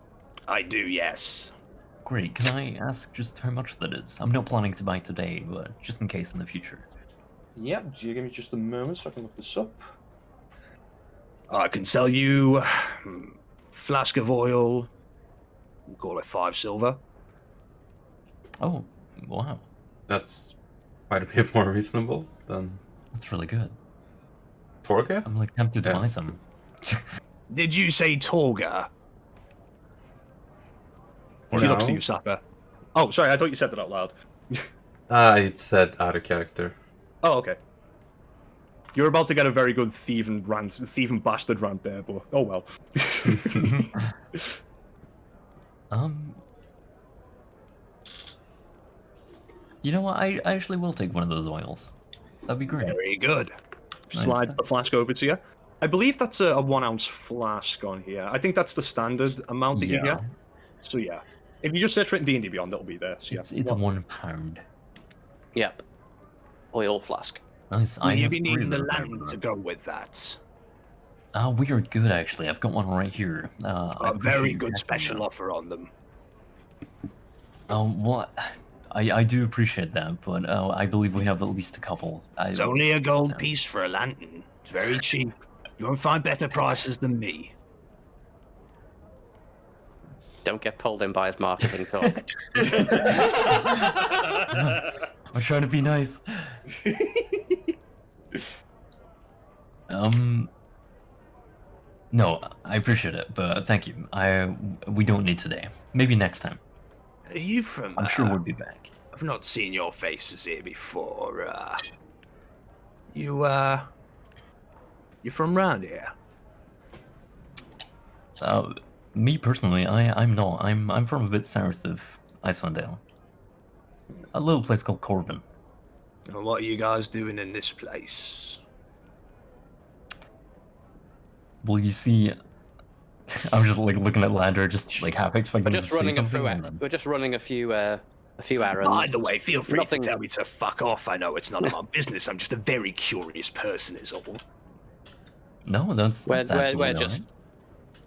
I do, yes. Great, can I ask just how much that is? I'm not planning to buy today, but just in case in the future. Yep, do you give me just a moment so I can look this up? I can sell you flask of oil. We'll call it 5 silver. Oh, wow. That's quite a bit more reasonable than That's really good. Torga. I'm like tempted to Yeah. buy some. Did you say Torga? She looks to you, Sapper. Oh, sorry, I thought you said that out loud. It said out of character. Oh, okay. You're about to get a very good thieving bastard rant there, but oh well. You know what? I actually will take one of those oils. That'd be great. Very good. Nice. Slides the flask over to you. I believe that's a 1 ounce flask on here. I think that's the standard amount that you get. So yeah, if you just search for it in D&D Beyond, it'll be there. So yeah, It's 1 pound. Yep. Oil flask. Nice. Will I you have be 3 needing of a them. lantern to go with that? We are good actually. I've got one right here. A very good special offer on them. What? I do appreciate that, but I believe we have at least a couple. It's only a gold piece for a lantern. It's very cheap. You won't find better prices than me. Don't get pulled in by his marketing talk. I'm trying to be nice. No, I appreciate it, but thank you. We don't need today. Maybe next time. Are you from... I'm sure we'll be back. I've not seen your faces here before. You're from round here? Me personally, I'm not. I'm from a bit south of Icelandale. A little place called Cavern. And what are you guys doing in this place? Well, you see, I was just like looking at Lander, just like half expecting We're to just say running something. we're just running a few errands. By the way, feel free Nothing- to tell me to fuck off. I know it's none of my business. I'm just a very curious person, is all. No, that's We're absolutely just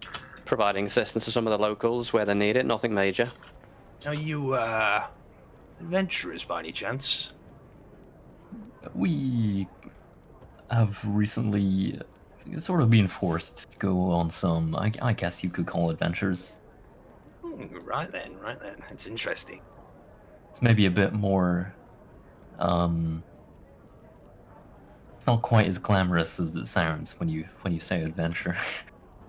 alright. providing assistance to some of the locals where they need it. Nothing major. Are you adventurers by any chance? We have recently sort of been forced to go on some, I guess you could call adventures. Right then. It's interesting. It's maybe a bit more, it's not quite as glamorous as it sounds when you say adventure.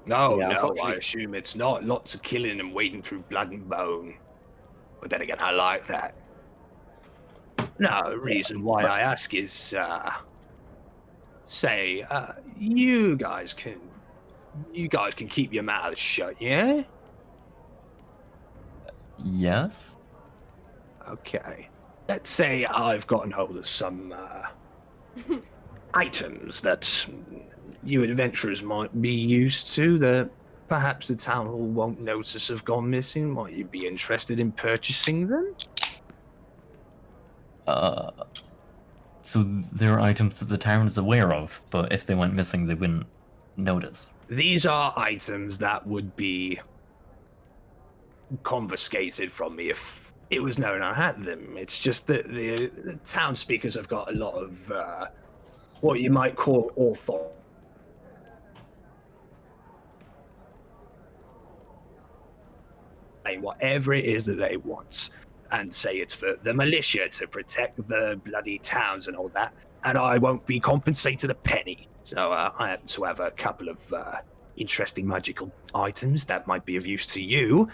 No, Yeah, no, I unfortunately- assume it's not. Lots of killing and wading through blood and bone. But then again, I like that. No, the reason why I ask is, you guys can keep your mouths shut, yeah? Yes? Okay. Let's say I've gotten hold of some items that you adventurers might be used to that perhaps the town hall won't notice have gone missing. Might you be interested in purchasing them? So there are items that the town is aware of, but if they went missing, they wouldn't notice. These are items that would be confiscated from me if it was known I had them. It's just that the town speakers have got a lot of what you might call authority. Whatever it is that they want, and say it's for the militia to protect the bloody towns and all that, and I won't be compensated a penny. So I happen to have a couple of interesting magical items that might be of use to you.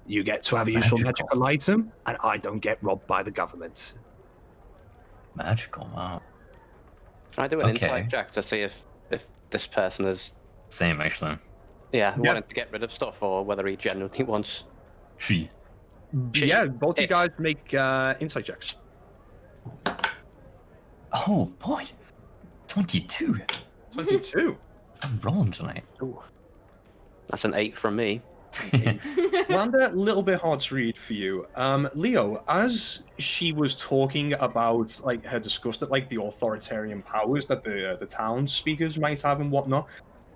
You get to have a useful magical item, and I don't get robbed by the government. Magical, wow. Can I do an Okay. insight check to see if this person is Same, actually. wanting to get rid of stuff or whether he genuinely wants? She. Yeah, both you It's- guys make insight checks. Oh, boy. 22. 22. I'm rolling tonight. That's an 8 from me. Randa, a little bit hard to read for you. Leo, as she was talking about like her disgust at like the authoritarian powers that the town speakers might have and whatnot,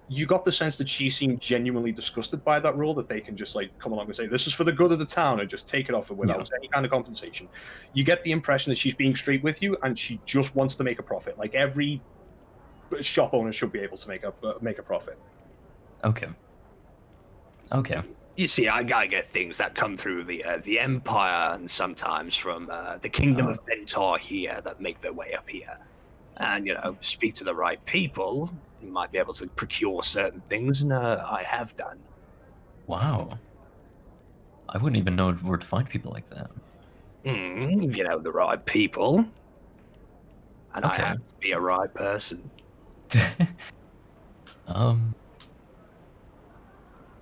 you got the sense that she seemed genuinely disgusted by that rule, that they can just like come along and say this is for the good of the town and just take it off her without any kind of compensation. You get the impression that she's being straight with you and she just wants to make a profit. Like every shop owner should be able to make a profit. Okay. Okay. You see, I get things that come through the Empire and sometimes from the Kingdom of Bentor here that make their way up here. And, speak to the right people, you might be able to procure certain things, and I have done. Wow. I wouldn't even know where to find people like that. If you know the right people. And I Okay. have to be a right person.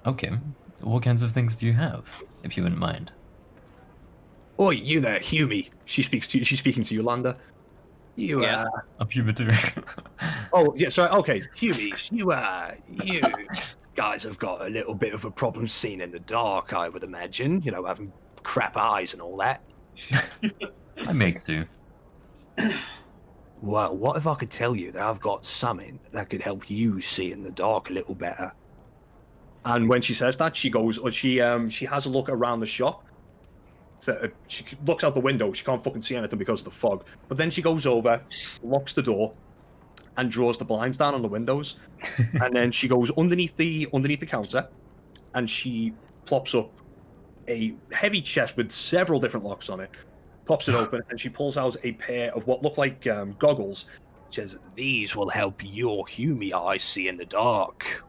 Okay. What kinds of things do you have, if you wouldn't mind? Oi, you there, Hughie. She's speaking to Yolanda. You, Yeah. A pubitur. Oh, yeah, sorry, okay. Hughie, you guys have got a little bit of a problem seeing in the dark, I would imagine. You know, having crap eyes and all that. I make do. Well, what if I could tell you that I've got something that could help you see in the dark a little better? And when she says that, she goes, or she has a look around the shop. So she looks out the window. She can't fucking see anything because of the fog. But then she goes over, locks the door, and draws the blinds down on the windows. And then she goes underneath the counter, and she plops up a heavy chest with several different locks on it. Pops it open, and she pulls out a pair of what look like goggles. She says, "These will help your Hughie eyes see in the dark."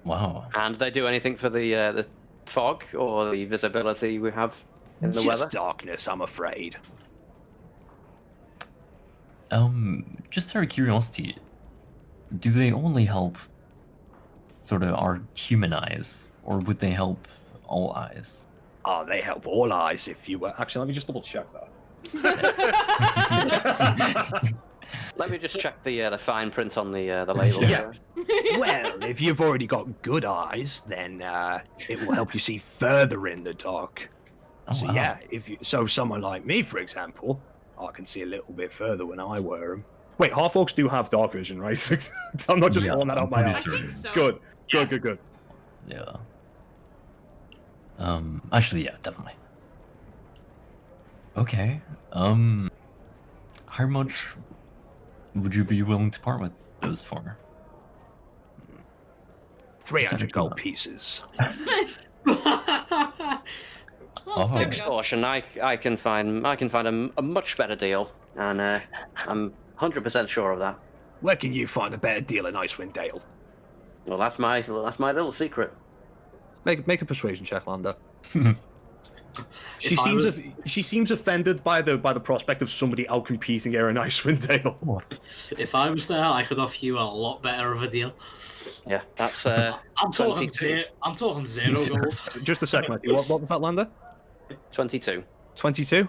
Wow. And they do anything for the fog or the visibility we have in the Just weather? darkness, I'm afraid. Just out of curiosity, do they only help sort of our human eyes, or would they help all eyes? Oh, they help all eyes if you were. Actually, let me just double check that. Let me just check the fine print on the label. Yeah. Well, if you've already got good eyes, then it will help you see further in the dark. Oh, So wow. yeah, so someone like me, for example, I can see a little bit further when I wear them. Wait, half orcs do have dark vision, right? I'm not just Yeah, pulling that out I'm my pretty ass. I think so. Good. Yeah. Actually, yeah, definitely. Okay. How much would you be willing to part with those for? 300 gold enough. pieces. Well, start it up. Extortion. I can find a much better deal, and I'm 100% sure of that. Where can you find a better deal in Icewind Dale? Well, that's my little secret. Make a persuasion check, Landa. She If I seems was- she seems offended by the prospect of somebody out competing her in Icewind Dale. If I was there, I could offer you a lot better of a deal. Yeah, that's I'm talking 22. I'm talking zero gold. Just a sec, Matthew. What was that, Landa? 22. 22?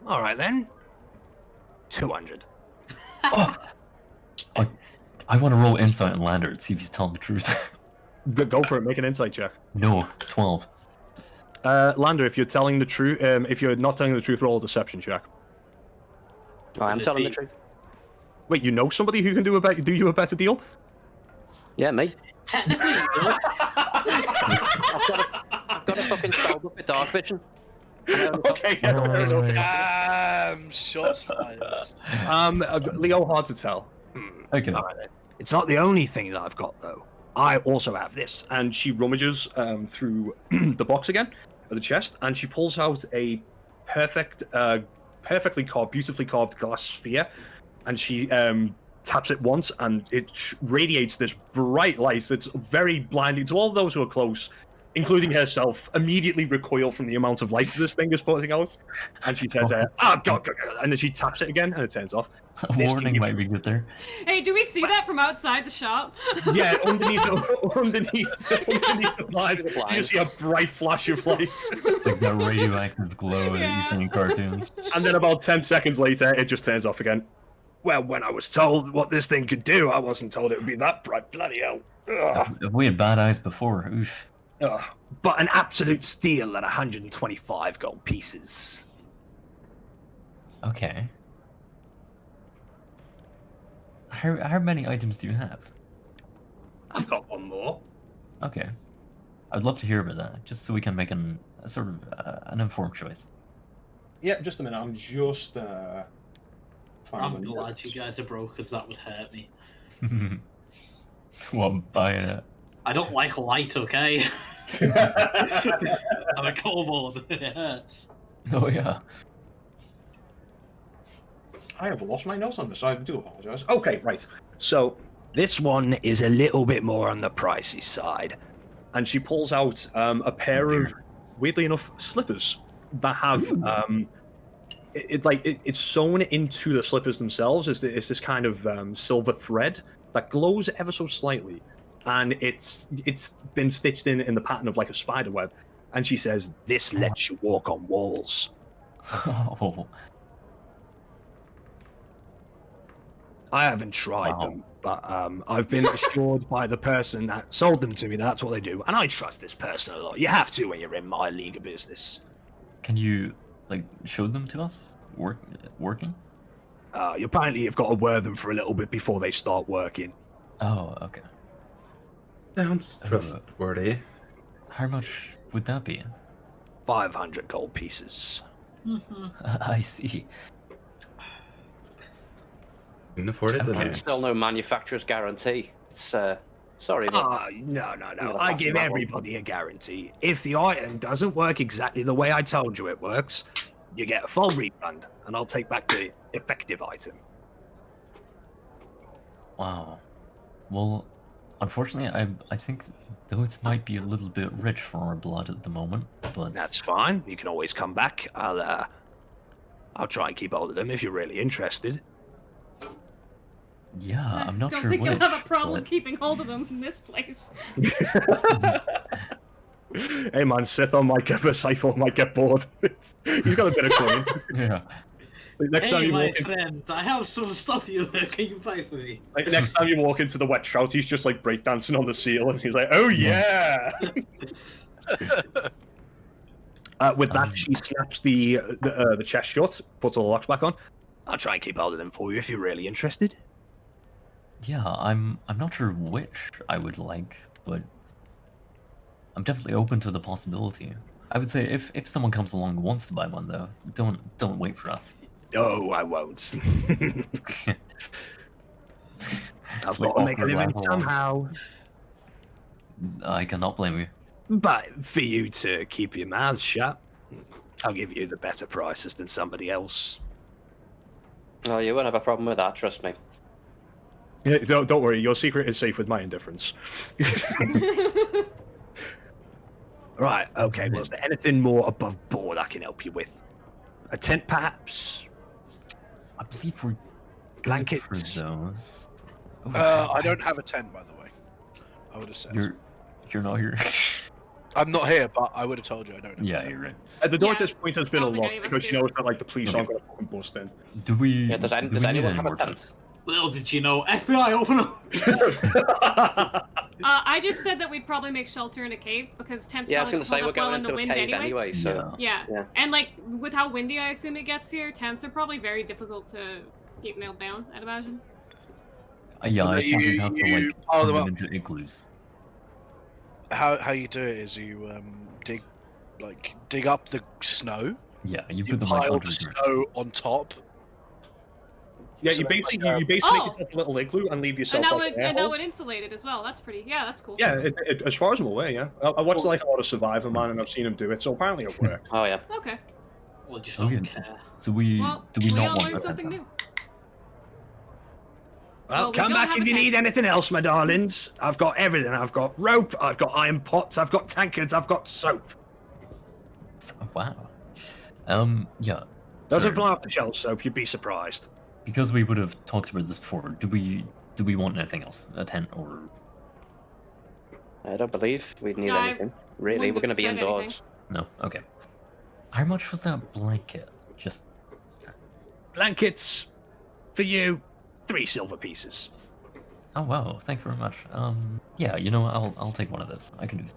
All right then. 200. I want to roll insight on Lander to see if he's telling the truth. Go for it. Make an insight check. No, 12. Lander, if you're telling the truth, if you're not telling the truth, roll a deception check. Oh, I'm Would it telling the be- truth. Wait, you know somebody who can do you a better deal? Yeah, me. Technically, I've got a fucking spell book with dark vision. Okay. Shots fired. Leo, hard to tell. Okay. All right, then. It's not the only thing that I've got, though. I also have this. And she rummages through the box again, or the chest, and she pulls out a perfectly carved, beautifully carved glass sphere, and she taps it once, and it radiates this bright light that's very blinding to all those who are close, including herself, immediately recoil from the amount of light this thing is putting out. And she says, God, and then she taps it again, and it turns off. A warning might be good there. Hey, do we see that from outside the shop? Yeah, underneath the blinds, you see a bright flash of light. Like that radioactive glow that you see in cartoons. And then about 10 seconds later, it just turns off again. Well, when I was told what this thing could do, I wasn't told it would be that bright. Bloody hell. Ugh. We had bad eyes before. Oof. Ugh. But an absolute steal at 125 gold pieces. Okay. How many items do you have? I've got one more. Okay. I'd love to hear about that, just so we can make a sort of an informed choice. Yeah, just a minute. I'm just. I'm glad you guys are broke because that would hurt me. Well, I'm buying it. I don't like light, okay? I'm a kobold. It hurts. Oh yeah. I have lost my notes on this. I do apologize. Okay, right. So this one is a little bit more on the pricey side, and she pulls out a pair of weirdly enough, slippers that have it's sewn into the slippers themselves. It's this kind of silver thread that glows ever so slightly, and it's been stitched in the pattern of like a spider web. And she says, "This lets you walk on walls." Oh, I haven't tried Wow. them, but I've been assured by the person that sold them to me that that's what they do, and I trust this person a lot. You have to when you're in my league of business. can you like show them to us? Working? You apparently have got to wear them for a little bit before they start working. Oh, okay. Sounds trustworthy. How much would that be? 500 gold pieces. I see. Can afford it. Okay. then. And still no manufacturer's guarantee. It's sorry, but No. Yeah, I that's give that one. everybody a guarantee. If the item doesn't work exactly the way I told you it works, you get a full refund, and I'll take back the defective item. Wow. Well, unfortunately, I think those might be a little bit rich for our blood at the moment, but That's fine. You can always come back. I'll try and keep hold of them if you're really interested. yeah, I'm not Don't sure think which. you'll have a problem but- keeping hold of them in this place. Hey man, Sith on might get Scythe might get bored. He's got a bit of coin. Yeah. Like, next time Hey, you my walk in, friend, I have some stuff you can you buy for me? like, next time you walk into the wet trout, he's just like breakdancing on the seal, and he's like, "Oh yeah!" With that, she snaps the chest shut, puts all the locks back on. I'll try and keep hold of them for you if you're really interested. Yeah, I'm not sure which I would like, but I'm definitely open to the possibility. I would say if someone comes along and wants to buy one though, don't wait for us. Oh, I won't. I've It's got to make a awkward living laugh. somehow. I cannot blame you. But for you to keep your mouth shut, I'll give you the better prices than somebody else. no, you won't have a problem with that. Trust me. Yeah, don't worry, your secret is safe with my indifference. Right, okay, well, is there anything more above board I can help you with? A tent, perhaps? I believe we're good Blankets? for those. Oh, I don't have a tent, by the way. I would have said. You're not here. I'm not here, but I would have told you I don't have a Yeah, tent. you're right. The door Yeah, at this point has been I don't think unlocked any of us because she do. knows that like the police Okay. aren't going to fucking bust in. Do we? Yeah, does do we need anyone any have a more tent? tents? Little did you know, FBI, open up! I just said that we'd probably make shelter in a cave because tents Yeah, I was probably going to say hold we're up well going in the into a wind cave anyway, so Yeah. Yeah. Yeah. And like with how windy I assume it gets here, tents are probably very difficult to keep nailed down, I'd imagine. Yeah, I You- thought you'd have to you like pile turn them them up. into igloos. How you do it is you dig up the snow. Yeah, you You put them like pile under the the ground. snow on top. Yeah, So you that's basically like, you basically Oh. make yourself a little igloo and leave yourself And that like would an air and that hole. would insulate it as well. That's pretty. Yeah, that's cool. Yeah, as far as I'm aware, yeah. I watched like a lot of Survivor Man, and I've seen him do it, so apparently it works. Oh yeah. Okay. Well, just Okay. don't care. So we Well, do we we not all want learned that something then? new. Well, we come don't back have if a you tent. need anything else, my darlings. I've got everything. I've got rope, I've got iron pots, I've got tankards, I've got soap. Wow. Yeah. Doesn't so fly off the shelf, soap. You'd be surprised. because we would have talked about this before, do we want anything else? A tent or I don't believe we'd need No, I anything. Really, wouldn't we're going to have be said indoors. no? Okay. How much was that blanket? Just Blankets for you, 3 silver pieces. oh wow, thank you very much. Yeah, you know what, I'll take one of those. I can do it.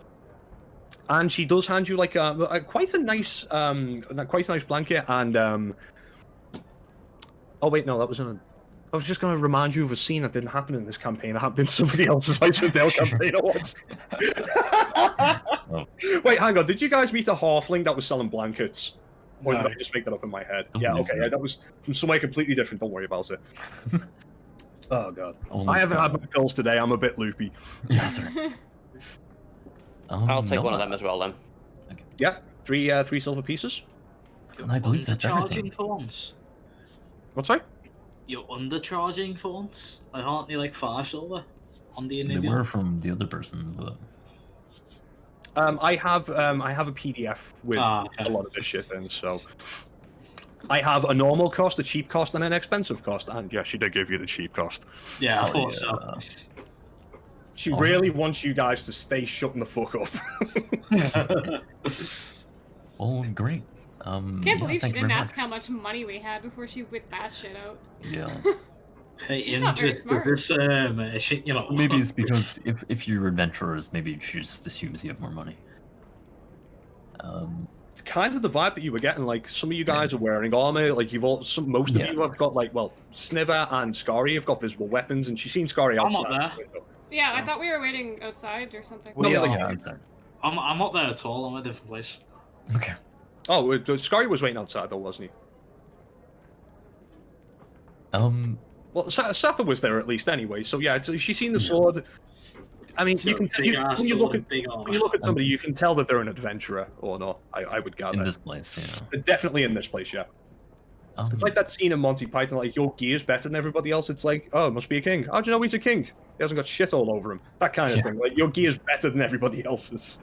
And she does hand you like a quite a nice blanket and oh wait, no, that was in I was just going to remind you of a scene that didn't happen in this campaign. It happened in somebody else's Icewind Dale campaign I watched. Oh. Wait, hang on. Did you guys meet a halfling that was selling blankets? Or did No. I just make that up in my head? Don't Yeah, believe okay. so. Yeah, that was from somewhere completely different. Don't worry about it. Oh, God. Almost, I haven't had my pills today. I'm a bit loopy. Yeah, that's right. I'll take no, one of them as well then. Yeah, three silver pieces. You're I believe that's undercharging everything. for once. What's that? You're undercharging for once. Like, aren't they like 5 silver on the They individual? were from the other person, but I have a PDF with Okay. a lot of this shit in, so I have a normal cost, a cheap cost, and an expensive cost. And yeah, she did give you the cheap cost. Yeah, I Hell thought so. She Oh. really wants you guys to stay shutting the fuck up. Well, great. Can't yeah, believe she thank you didn't very ask much. how much money we had before she whipped that shit out. Yeah. Hey, She's in not very just smart. this, you know. Maybe it's because if you're adventurers, maybe she just assumes you have more money. It's kind of the vibe that you were getting. Like some of you guys are wearing armor. Like most of Yeah. you have got like Sniver and Scary have got visible weapons, and she's seen Scary I'm outside. not there. Yeah, I So- thought we were waiting outside or something. We No, are. Yeah, I'm sorry. I'm not there at all. I'm at a different place. Okay. Oh, Scary was waiting outside though, wasn't he? Well, Satha was there at least anyway. So yeah, she's seen the sword. I mean, you So can tell big ass when you look at big armor. when you look at somebody, you can tell that they're an adventurer or not. I would gather. In this place, yeah. Definitely in this place, yeah. It's like that scene in Monty Python, like your gear's better than everybody else. It's like, oh, it must be a king. How'd you know he's a king? He hasn't got shit all over him. That kind of Yeah. thing. Like your gear's better than everybody else's.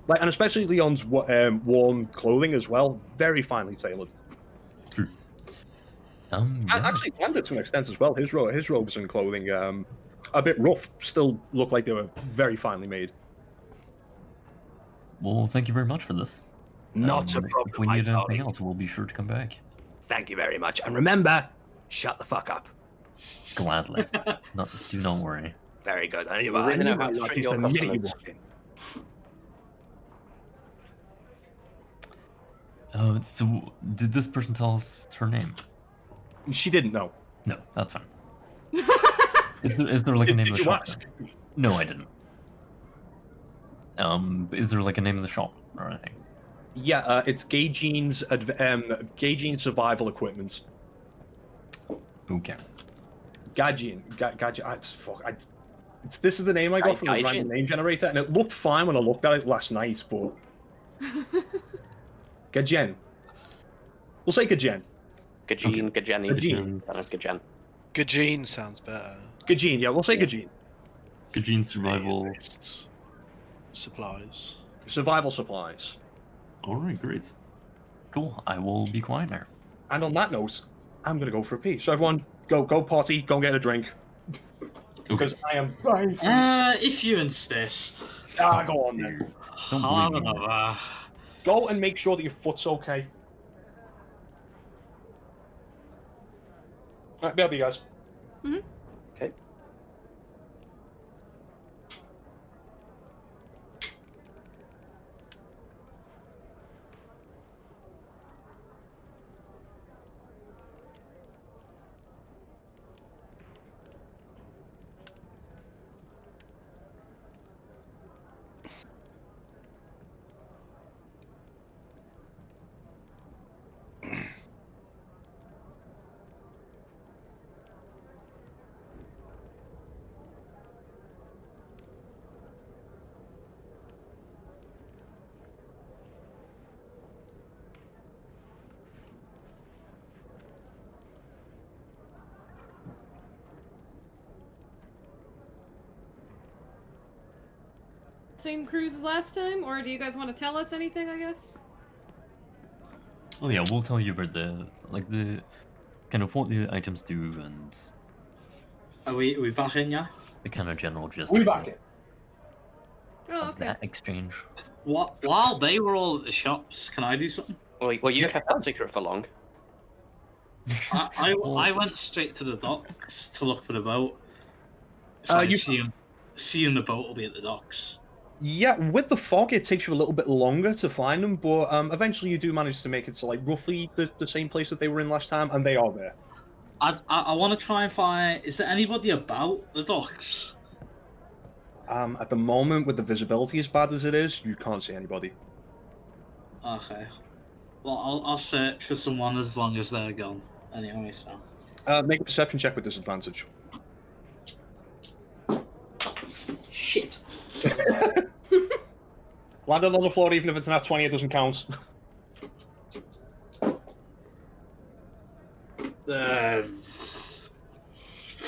Like, and especially Leon's warm clothing as well, very finely tailored. True. And Yeah. actually, Panda to an extent as well. His robes and clothing, a bit rough, still look like they were very finely made. Well, thank you very much for this. Not a If problem, we my need anything darling. else, we'll be sure to come back. Thank you very much. And remember, shut the fuck up. Gladly. No, do not worry. Very good. I You really knew know my how to luck treat is the your minute you customers. walked in. So did this person tell us her name? She didn't know. No, that's fine. Is there like a name Did of the you shop? ask? No, I didn't. Is there like a name of the shop or anything? Yeah, it's Gay Jean's survival equipment. Okay. Gadjin. This is the name I got from the Gaijin. random name generator, and it looked fine when I looked at it last night, but Gajen. We'll say Gajen. Gajin, Gajeni, Gajin. kind of Gajen. Gajin sounds better. Gajin, yeah, we'll say Gajin. Gajin survival. Lists. Supplies. Survival supplies. Alright, great. Cool. I will be quiet now. And on that note, I'm gonna go for a pee. So everyone, go potty, go get a drink. Because I am dying for If you insist. go on then. Don't I'll believe have me. another. Go and make sure that your foot's okay. Alright, BRB guys. Okay. Same cruise as last time, or do you guys want to tell us anything? I guess. Oh yeah, we'll tell you about the kind of what the items do and Are we back in, yeah? the kind of general gist We of, back it. Oh, of okay. that exchange. While they were all at the shops, can I do something? Well, you kept that secret for long. I went straight to the docks to look for the boat. So I assume the boat will be at the docks. Yeah, with the fog, it takes you a little bit longer to find them, but eventually you do manage to make it to like roughly the same place that they were in last time, and they are there. I want to try and find. Is there anybody about the docks? At the moment, with the visibility as bad as it is, you can't see anybody. Okay. Well, I'll search for someone as long as they're gone. Anyway, so. Make a perception check with disadvantage. Shit. Landed on the floor, even if it's not 20, it doesn't count.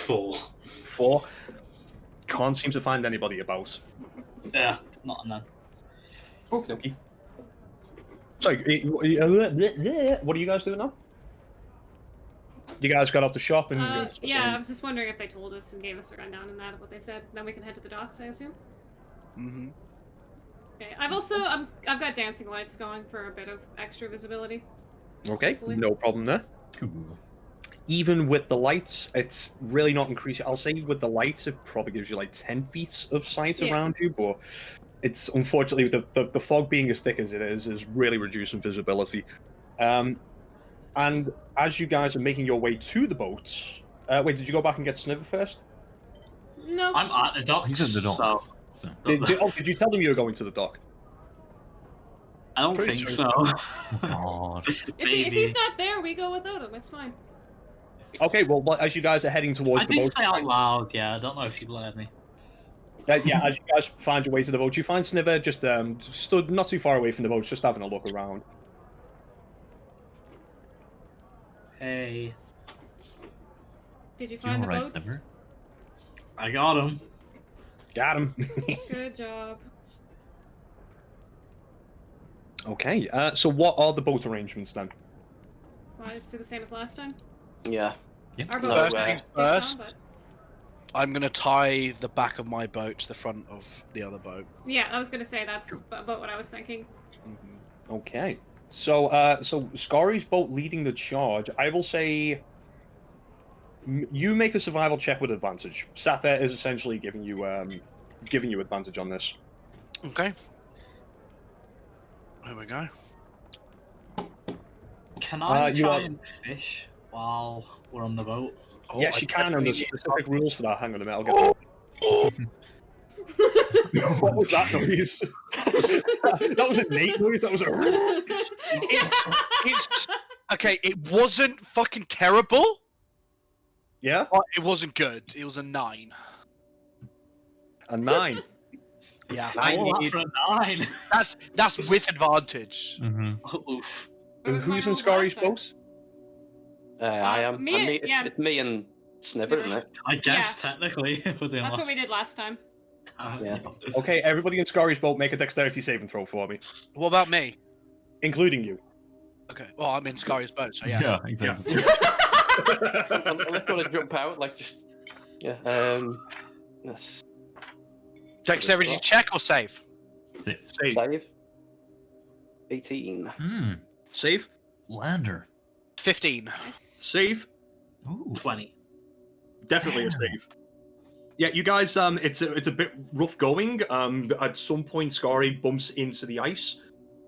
4. 4. Can't seem to find anybody about. Yeah, not none. Okay. Sorry, what are you guys doing now? You guys got off the shop and you're discussing- Yeah, I was just wondering if they told us and gave us a rundown and that of what they said. Then we can head to the docks, I assume. Mm-hmm. Okay. I've got dancing lights going for a bit of extra visibility. Okay, Hopefully. no problem there. Cool. Even with the lights, it's really not increasing. I'll say with the lights, it probably gives you like 10 feet of sight Yeah. around you, but it's unfortunately the fog being as thick as it is really reducing visibility. And as you guys are making your way to the boats, wait, did you go back and get Sniver first? No. I'm at the docks. He's at the docks. So. Did you tell them you were going to the dock? I don't Pretty think sure. so. Oh, God. If he's not there, we go without him. It's fine. Okay, well, as you guys are heading towards I the did boat, say out loud, yeah. I don't know if people heard me. yeah, as you guys find your way to the boat, you find Sniver just stood not too far away from the boat, just having a look around. Hey, Did you You find the alright, boats? Zimmer? I got him. Got him. Good job. Okay, so what are the boat arrangements then? Want us to do the same as last time? Yeah. Yep. Our No, boat uh, did first. come, but... I'm gonna tie the back of my boat to the front of the other boat. Yeah, I was gonna say that's about what I was thinking. Mm-hmm. Okay, so Scari's boat leading the charge. I will say you make a survival check with advantage. Sather is essentially giving you advantage on this. Okay. There we go. Can I you try are- and fish while we're on the boat? Oh, Yes, I you can, and there's definitely- specific rules for that. Hang on a minute, I'll get What was that noise? That was a Nate noise. That was a. It's okay. It wasn't fucking terrible, Yeah, but it wasn't good. It was a 9. a 9. Yeah, I Oh, need- for a 9. that's with advantage. Mm-hmm. Oof. What was my Who's in rolls Scari's last time? boat? I am. me- and yeah. it's me and Sniver, isn't it? I guess technically within That's what we last did last time. time. Yeah. Okay, everybody in Scari's boat, make a dexterity saving throw for me, What about me? including you. Okay. Well, I'm in Sky's boat, so yeah. Yeah, exactly. I'm just gonna jump out, like just. Yeah. Yes. Dexterity check or save? Save. Save. Save. 18. Hmm. Save. Lander. 15. Nice. Save. Ooh. 20. Definitely a save. Yeah, you guys. It's a bit rough going. At some point, Scary bumps into the ice,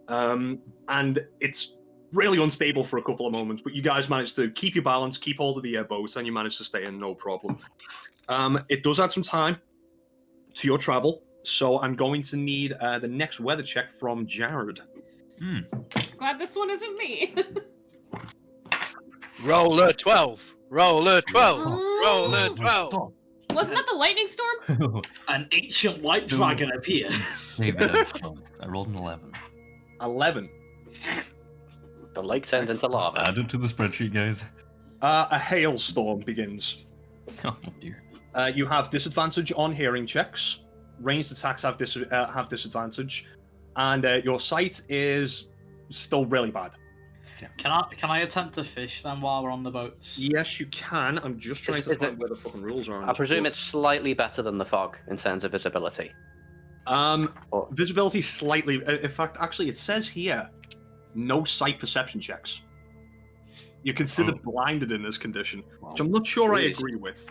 and it's really unstable for a couple of moments. But you guys manage to keep your balance, keep hold of the boat, and you manage to stay in no problem. It does add some time to your travel, so I'm going to need the next weather check from Jared. Hmm. Glad this one isn't me. Roll a 12. Roll a 12. Oh. Roll a 12. Stop. Wasn't that the lightning storm? An ancient white dragon appeared. David, I was close. I rolled an 11. 11. The lake turned into lava. Add it to the spreadsheet, guys. A hailstorm begins. Oh dear. You have disadvantage on hearing checks. Ranged attacks have disadvantage, and your sight is still really bad. Can I attempt to fish then while we're on the boats? Yes, you can. I'm just trying to Is find it- where the fucking rules are. On I this presume book. it's slightly better than the fog in terms of visibility. Visibility slightly. In fact, actually, it says here, no sight perception checks. You're considered blinded in this condition, which I'm not sure I Jeez. agree with.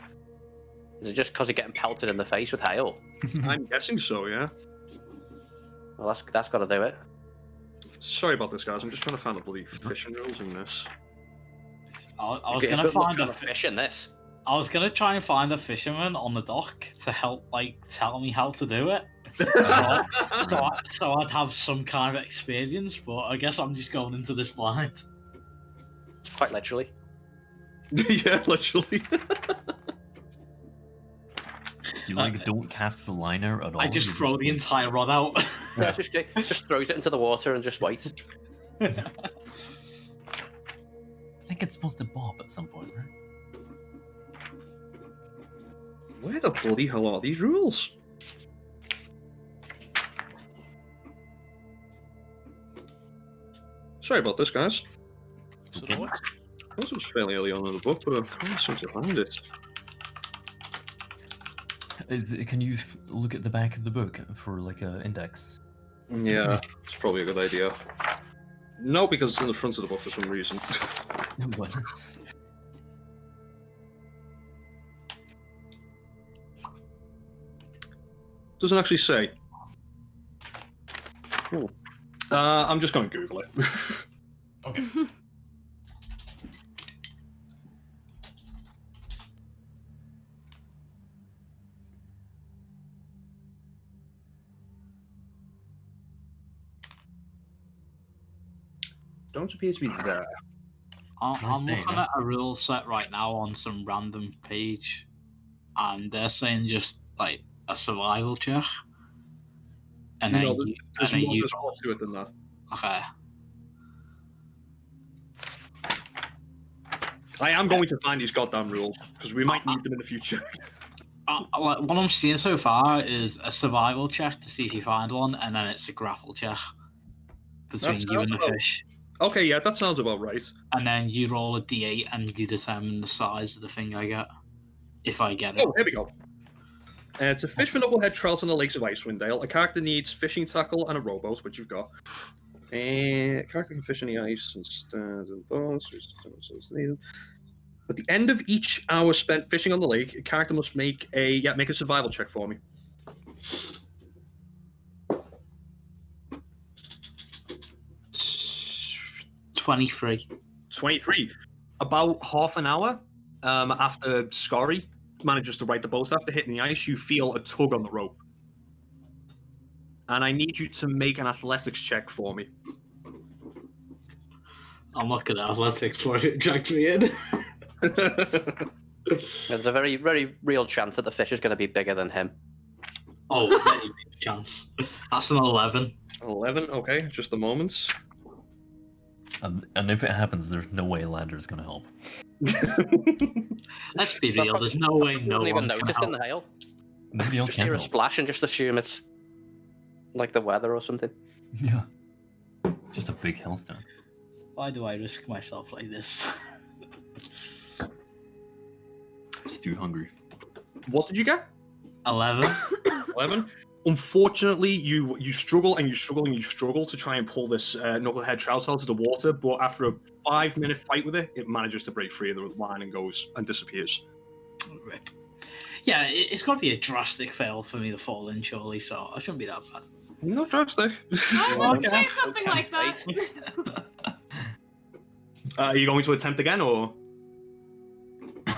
Is it just because you're getting pelted in the face with hail? I'm guessing so. Yeah. Well, that's got to do it. Sorry about this, guys. I'm just trying to find the bloody fishing rules in this. I was Get a gonna good look find at a the fish in this. I was gonna try and find a fisherman on the dock to help, like, tell me how to do it. So I'd have some kind of experience, but I guess I'm just going into this blind. Quite literally. Yeah, literally. You don't cast the liner at all. I just you throw the entire rod out. Yeah, just throws it into the water and just waits. I think it's supposed to bob at some point, right? Where the bloody hell are these rules? Sorry about this, guys. So Okay. annoying. This was fairly early on in the book, but I can't seem to find it. Can you look at the back of the book for like a index? Yeah, it's probably a good idea. No, because it's in the front of the book for some reason. What? Doesn't actually say. I'm just going to Google it. Okay. Don't appear to be there. I'm day, looking man. at a rule set right now on some random page, and they're saying just like a survival check, and then No, you, there's and then more, you there's more to it than that. okay. I am going to find these goddamn rules, because we might need them in the future. What I'm seeing so far is a survival check to see if you find one, and then it's a grapple check between That you and the sounds about- fish. Okay, yeah, that sounds about right. And then you roll a d8 and you determine the size of the thing I get. If I get it. Oh, here we go. To fish for knucklehead trout on the lakes of Icewind Dale, a character needs fishing tackle and a rowboat, which you've got. A character can fish in the ice and stand in boats. At the end of each hour spent fishing on the lake, a character must make a survival check for me. 23. 23. About half an hour after Scary manages to right the boat after hitting the ice, you feel a tug on the rope. And I need you to make an athletics check for me. I'm looking at athletics for it dragged me in. There's a very, very real chance that the fish is going to be bigger than him. Oh, very big chance. That's an 11. 11, okay, just a moment. And if it happens, there's no way Lander's gonna help. Let's be real, there's no way no Wouldn't even one notice in the hail. Nobody else Just can hear a help. splash and just assume it's like the weather or something. Yeah. Just a big hailstone. Why do I risk myself like this? Just too hungry. What did you get? 11. 11. Unfortunately, you struggle and you struggle and you struggle to try and pull this knucklehead trout out of the water, but after a 5-minute fight with it, it manages to break free of the line and goes and disappears. Right. Yeah, it's got to be a drastic fail for me to fall in, surely, so it shouldn't be that bad. Not drastic. I wouldn't Okay. say something like that. Are you going to attempt again, or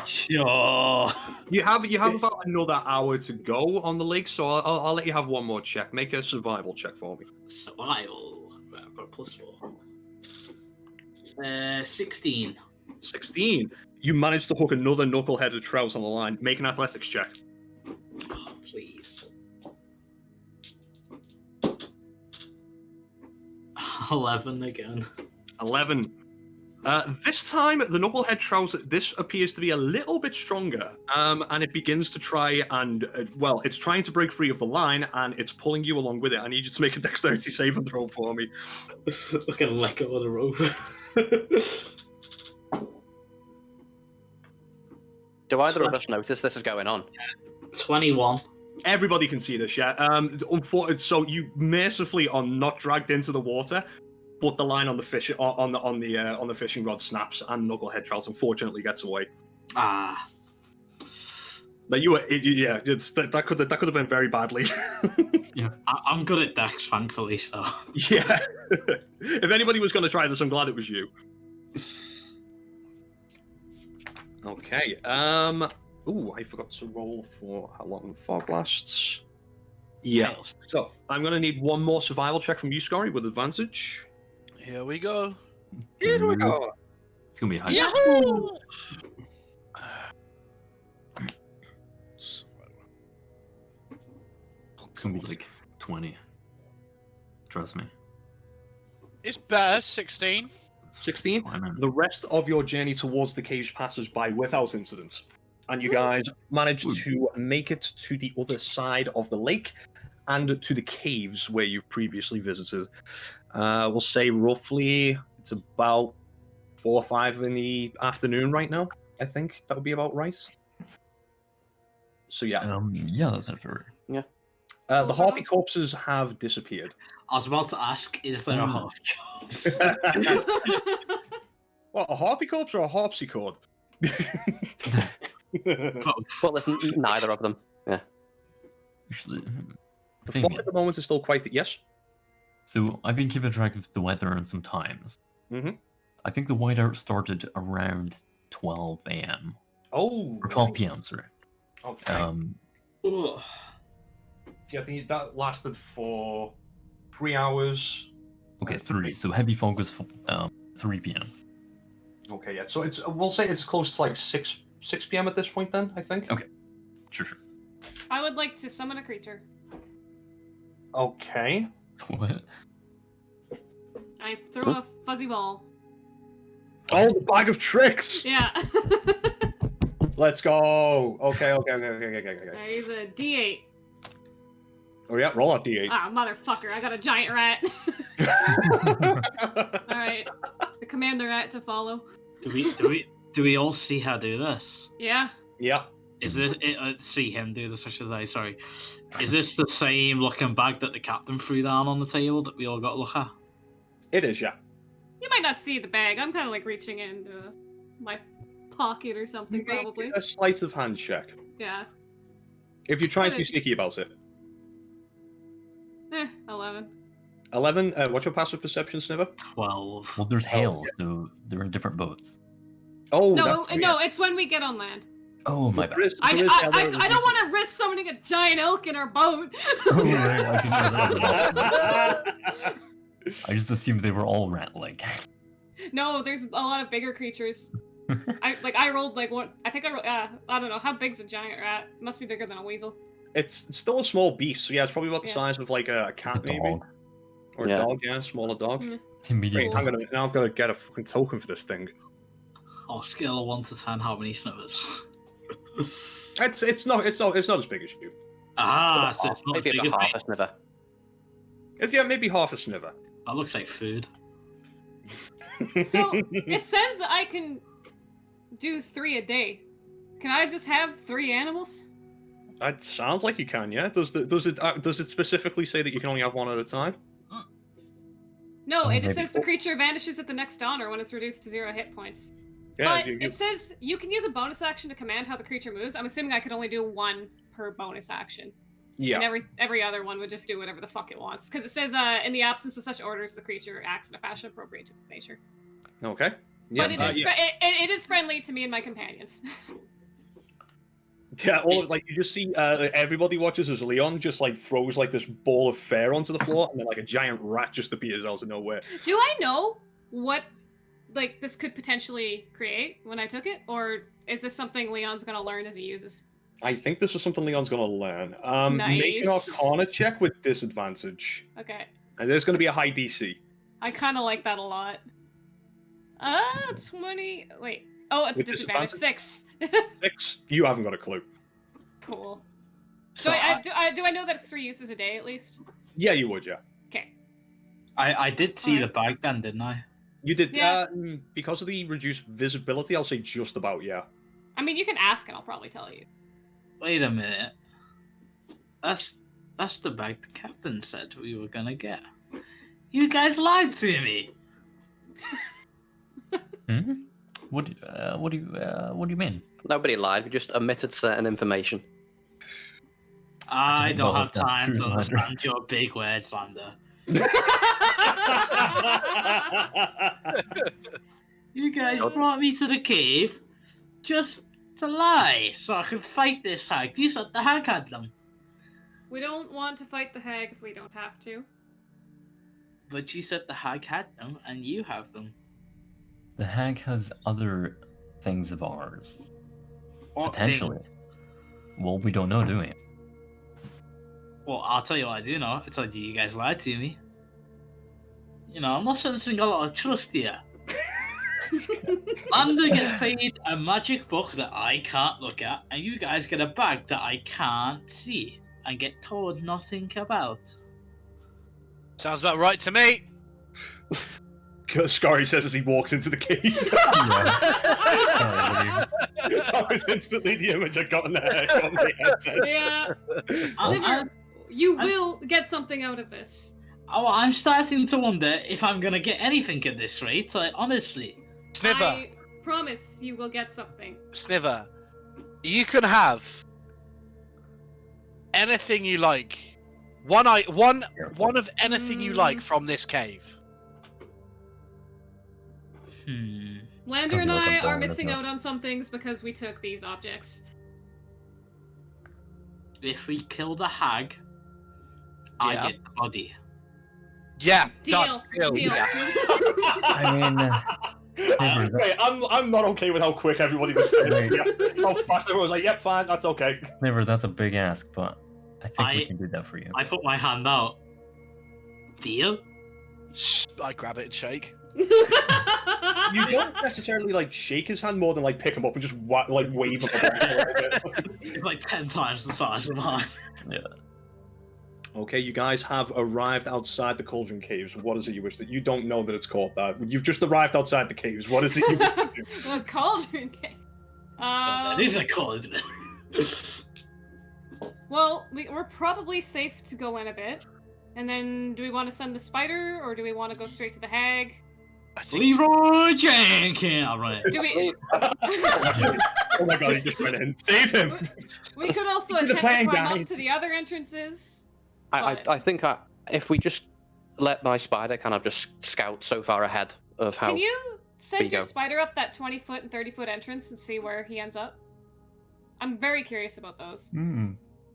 Sure. you have about another hour to go on the lake? So I'll let you have one more check. Make a survival check for me. Survival. Right, I've got a +4. 16. 16. You managed to hook another knuckleheaded trout on the line. Make an athletics check. Oh, please. 11 again. 11. This time, the knucklehead trout, this appears to be a little bit stronger, and it begins to try and, it's trying to break free of the line, and it's pulling you along with it. I need you to make a dexterity saving throw for me. Look at let go of the rope. Do either of us notice this is going on? 21. Everybody can see this, yeah. So you mercifully are not dragged into the water, but the line on the fish on the fishing rod snaps, and knucklehead trout unfortunately gets away. Ah. Now that could have been very badly. I'm good at dex, thankfully, so. Yeah. If anybody was going to try this, I'm glad it was you. Okay. Ooh, I forgot to roll for how long the fog lasts. Yeah. So I'm going to need one more survival check from you, Scary, with advantage. Here we go. Here we go. It's gonna be high. Yahoo! It's gonna be like 20. Trust me. It's better, 16. 16. Fine, man. The rest of your journey towards the cave passes by without incident. And you guys manage to make it to the other side of the lake and to the caves where you previously visited. We'll say roughly It's about 4 or 5 in the afternoon right now. I think that would be about right. So yeah, Yeah, that's not right. the harpy corpses have disappeared. I was about to ask, is there a half corpse? What, a harpy corpse or a harpsichord? Well, listen, neither of them. Yeah. Actually, The fog at the moment is still quite. Yes. so I've been keeping track of the weather and some times. Mhm. I think the whiteout started around 12 a.m. Oh. or 12 p.m. Sorry. Okay. Ugh. See, I think that lasted for 3 hours. Okay, 3. So heavy fog was 3 p.m. Okay, yeah. So we'll say it's close to like 6 p.m. at this point. Then I think. Okay. Sure. I would like to summon a creature. Okay. What? I throw a fuzzy ball. Oh, the bag of tricks. Yeah. Let's go. Okay. I use a D8. Oh yeah, roll out d8. Ah, motherfucker! I got a giant rat. All right. I command the rat to follow. Do we all see her do this? Yeah. Yeah. Is it see him do this? I should say. Sorry. Is this the same looking bag that the captain threw down on the table that we all got to look at? It is, yeah. You might not see the bag. I'm kind of like reaching into my pocket or something, probably. Make a sleight of hand check. Yeah. If you're trying to be sneaky about it. 11. 11. What's your passive perception, Sniver? 12. Well, there's hail, so they're in different boats. Oh, No, that's, no, it's when we get on land. Oh, my bad. I don't want to risk summoning a giant elk in our boat. Oh, right, I didn't know that. I just assumed they were all rat-like. No, there's a lot of bigger creatures. I rolled like one. I think I rolled. I don't know how big's a giant rat. It must be bigger than a weasel. It's still a small beast, so yeah, it's probably about the Yeah. size of like a cat, maybe, Dog. or a Yeah. dog. Yeah, smaller dog. Mm. Immediately. Wait, I've got to get a fucking token for this thing. Oh, scale of 1 to 10, how many snivers? It's not as big as you. Ah, so it's not as Maybe big as about me. half a sniver. Yeah, maybe half a sniver. That looks like food. So it says I can do 3 a day. Can I just have 3 animals? That sounds like you can, yeah. Does it specifically say that you can only have one at a time? No, Oh, it just maybe. says the creature vanishes at the next dawn or when it's reduced to 0 hit points. Yeah, But it says you can use a bonus action to command how the creature moves. I'm assuming I could only do 1 per bonus action. yeah. And every other one would just do whatever the fuck it wants. Because it says, in the absence of such orders, the creature acts in a fashion appropriate to its nature. Okay. Yeah, But it is friendly to me and my companions. yeah. All of, like you just see everybody watches as Leon just like throws like this ball of fare onto the floor, and then like a giant rat just appears out of nowhere. Do I know what like this could potentially create when I took it, or is this something Leon's gonna learn as he uses? I think this is something Leon's gonna learn. Make an Nice. Arcana check with disadvantage, Okay, and there's gonna be a high DC. I kind of like that a lot. 20. Wait. Oh, it's With disadvantage. disadvantage? 6. 6. You haven't got a clue. Cool. So So do I know that it's 3 uses a day at least? Yeah, you would. Yeah, Okay. I did see Alright. the bag then, didn't I? you did. Yeah. Because of the reduced visibility, I'll say just about. Yeah. I mean, you can ask and I'll probably tell you. Wait a minute. That's the bag the captain said we were gonna get. You guys lied to me. Hmm? What do you mean? Nobody lied. We just omitted certain information. I don't don't know have if that's time true, to Lander. understand your big words, Lander. You guys brought me to the cave just to lie so I could fight this hag. You said the hag had them. We don't want to fight the hag if we don't have to. But you said the hag had them and you have them. The hag has other things of ours. What Potentially. Well, we don't know, do we? Well, I'll tell you what I do know. I told you guys lied to me. You know, I'm not sensing a lot of trust here. Lander gets paid a magic book that I can't look at, and you guys get a bag that I can't see and get told nothing about. Sounds about right to me. Scary says as he walks into the cave. That was instantly the image I got in the head. Yeah. Sniver, you will get something out of this. Oh, I'm starting to wonder if I'm gonna get anything at this rate. Like, honestly. Sniver, I promise you will get something. Sniver, you can have anything you like. One of anything you like from this cave. Lander and Could be like a I are bone, missing isn't it? out on some things because we took these objects. If we kill the hag, I Yeah. get the body. Yeah, Deal. done. Deal. I mean, Wait, I'm not okay with how quick everybody was finished. Yeah, how fast everyone was like, "Yep, fine, that's okay." Sniver, that's a big ask, but I think we I- can do that for you. I put my hand out. Deal? I grab it and shake. You don't necessarily like shake his hand more than like pick him up and just like wave him. It's like 10 times the size of mine. Okay, you guys have arrived outside the Cauldron Caves. What is it you wish that you don't know that it's called that? You've just arrived outside the caves. What is it you wish to do? A cauldron cave. So that is a cauldron. Well, we're probably safe to go in a bit. And then, do we want to send the spider, or do we want to go straight to the hag? I think Leroy Jenkins! I'll run it. Do we? Oh my god, he just went in. Save him! We could also To the attempt to plane, climb guys. up to the other entrances. I think if we just let my spider kind of just scout so far ahead of how. Can you send There you your go. spider up that 20-foot and 30-foot entrance and see where he ends up? I'm very curious about those.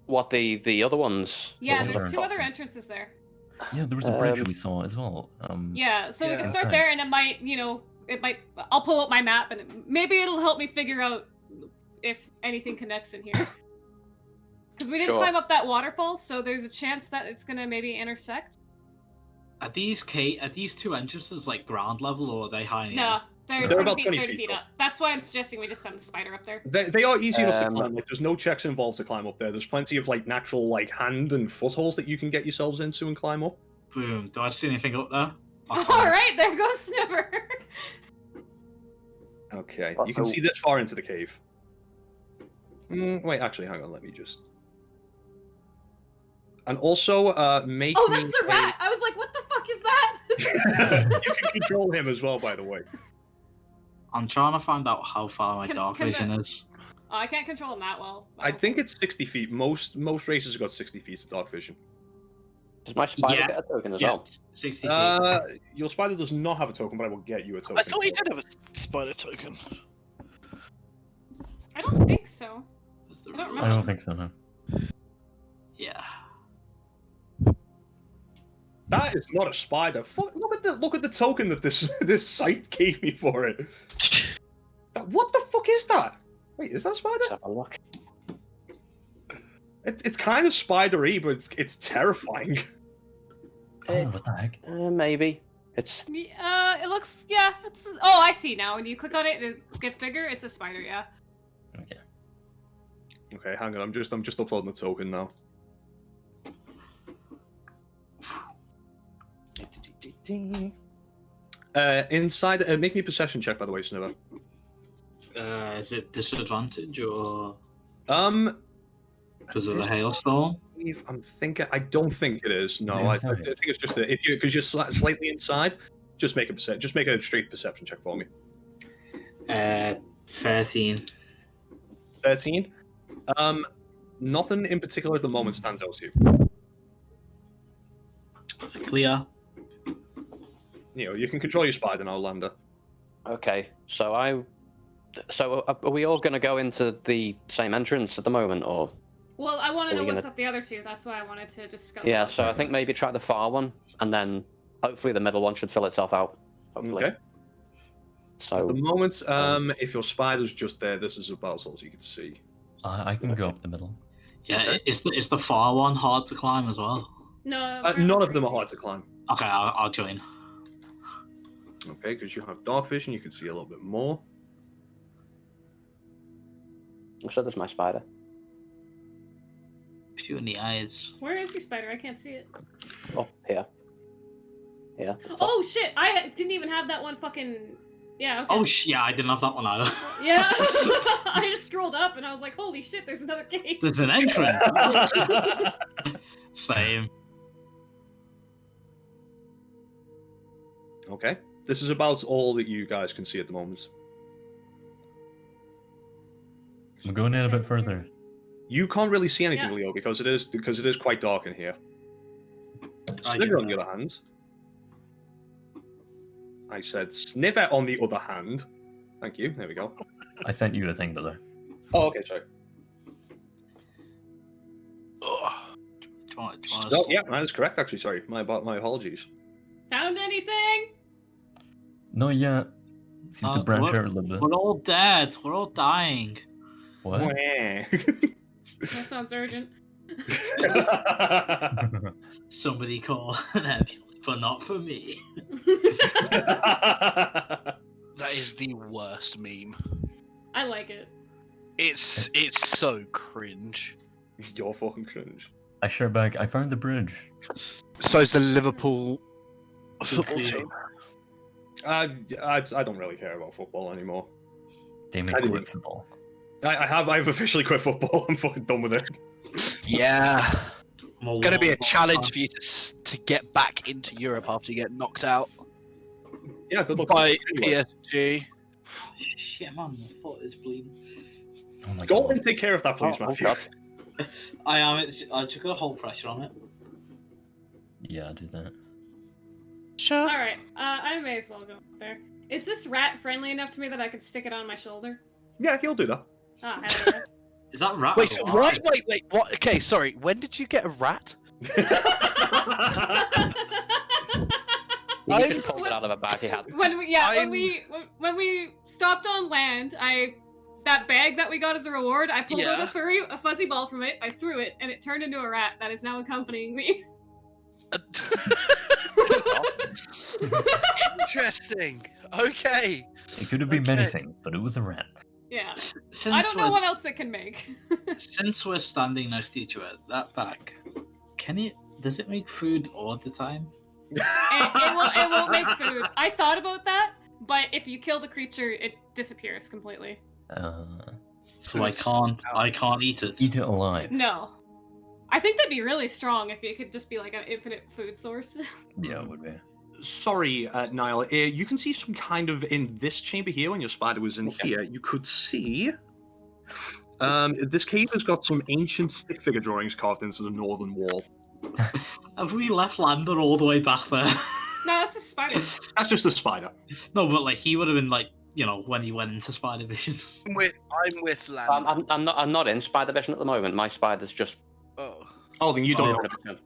What the other ones? Yeah, Well, there's two other entrances. entrances there. Yeah, there was a bridge Um, we saw as well. Yeah, so we Yeah. can start Okay. there, and it might, I'll pull up my map, and maybe it'll help me figure out if anything connects in here. Because we didn't Sure. climb up that waterfall, so there's a chance that it's gonna maybe intersect. Are these two entrances like ground level or are they high in the No, air? they're, They're 20 about feet, 20 30 feet feet up. up. That's why I'm suggesting we just send the spider up there. They are easy enough to Um, climb. Like, there's no checks involved to climb up there. There's plenty of like natural like hand and footholds that you can get yourselves into and climb up. Boom. Do I see anything up there? I All can't. right, there goes Snipper. Okay, you can see this far into the cave. Wait, actually, hang on. Let me just. And also, make. Oh, me that's the a- rat. I was like, what the fuck is that? You can control him as well, by the way. I'm trying to find out how far my Can- dark can vision the- is. Oh, I can't control him that well. I think it's 60 feet. Most races have got 60 feet of dark vision. Does my spider Yeah. get a token as Yeah, well? 60 feet. Your spider does not have a token, but I will get you a token. I thought he for it. did have a spider token. I don't think so. Is the I don't result- I don't think so, no. Yeah. That is not a spider. Look at the token that this site gave me for it. What the fuck is that? Wait, is that a spider? Let's have a look. It's kind of spidery, but it's terrifying. Oh, what the heck? Maybe it's It looks, yeah, it's, oh, I see now. When you click on it, it gets bigger. It's a spider, yeah. Okay. Okay, hang on. I'm just uploading the token now. Inside, make me a perception check, by the way, Sniver. Is it disadvantage or because of the This- hailstorm? I'm thinking. I don't think it is. No, I Inside. think it's just if you because you're slightly inside. Just make a straight perception check for me. 13. 13. Nothing in particular at the moment stands out to you. Is it clear? You can control your spider now, Lander. okay. So are we all going to go into the same entrance at the moment, or? Well, I want to Are know we what's gonna- up the other two. That's why I wanted to just scout. Yeah. them So I think first. maybe try the far one, and then hopefully the middle one should fill itself out. Hopefully. Okay. At So the moment, if your spider's just there, this is about as you can see. I can go up the middle. Yeah. Okay. Is the far one hard to climb as well? No, None of them are hard to climb. Okay, I'll join. Okay, because you have dark vision, you can see a little bit more. so there's my spider. Pew in the eyes. Where is your spider? I can't see it. Oh, here. Yeah. Oh shit! I didn't even have that one fucking. Yeah. Okay. Oh, yeah, I didn't have that one either. Yeah. I just scrolled up and I was like, holy shit! There's another cave. There's an entrance. Same. Okay. This is about all that you guys can see at the moment. I'm going in a bit further. You can't really see anything, Yeah. Leo, because it is quite dark in here. I Sniver, get on the that. other hand. I said Sniver, on the other hand. Thank you. There we go. I sent you a thing, brother. Oh, okay, sorry. Ugh. Do you want to Oh, yeah, that is correct. Actually, sorry. My apologies. Found anything? No, yeah. Seems to branch out a little bit. We're all dead. We're all dying. What? That sounds urgent. Somebody call an ambulance, but not for me. That is the worst meme. I like it. It's so cringe. You're fucking cringe. I share back. I found the bridge. So's the Liverpool football team. I don't really care about football anymore. Damien I didn't- quit football. I've officially quit football. I'm fucking done with it. Yeah. I'm a Gonna be a warm- challenge for you to get back into Europe after you get knocked out Yeah, good luck. by Anyway, PSG. Shit, man, my foot is bleeding. Oh my go god. and take care of that, please, Oh, Matthew. God. I am. I just got a whole pressure on it. Yeah, do that. Sure. Alright, I may as well go there. Is this rat friendly enough to me that I could stick it on my shoulder? Yeah, he'll do that. Ah, hell yeah. Is that rat? Wait, alive? wait, what? Okay, sorry. When did you get a rat? You just pulled it out of a bag he had. when we stopped on land, that bag that we got as a reward, I pulled out a fuzzy ball from it, I threw it, and it turned into a rat that is now accompanying me. Interesting. Okay. It could have been many Okay. things, but it was a rat. Yeah. Since I don't know we're- what else it can make. Since we're standing next to each other, that bag, does it make food all the time? It won't make food. I thought about that, but if you kill the creature, it disappears completely. So I can't eat it. Eat it alive. No. I think that'd be really strong if it could just be like an infinite food source. Yeah, it would be. Sorry, Niall. You can see some kind of in this chamber here. When your spider was in here, you could see. This cave has got some ancient stick figure drawings carved into the northern wall. Have we left Lander all the way back there? No, that's a spider. That's just a spider. No, but like he would have been like, when he went into Spider Vision. I'm with Land. I'm not in Spider Vision at the moment. My spider's just Oh, then you don't know. 100%.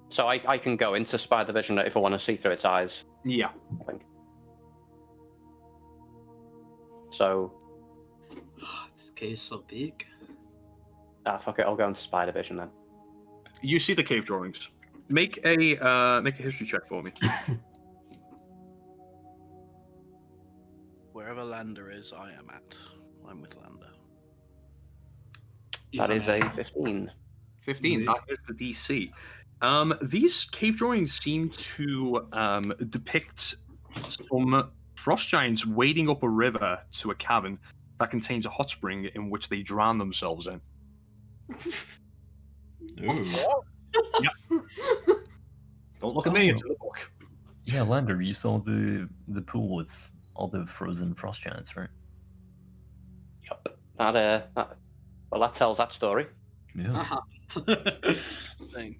So I can go into Spider Vision if I want to see through its eyes, Yeah. I think. So, This cave's so big. fuck it, I'll go into Spider Vision then. You see the cave drawings. Make a history check for me. Wherever Lander is, I am at. I'm with Lander. That is a 15. 15. That is the DC. These cave drawings seem to depict some frost giants wading up a river to a cavern that contains a hot spring in which they drown themselves in. Don't look at me, it's in the book. Yeah, Lander, you saw the pool with all the frozen frost giants, right? Yep. Well, that tells that story. Yeah. Thing.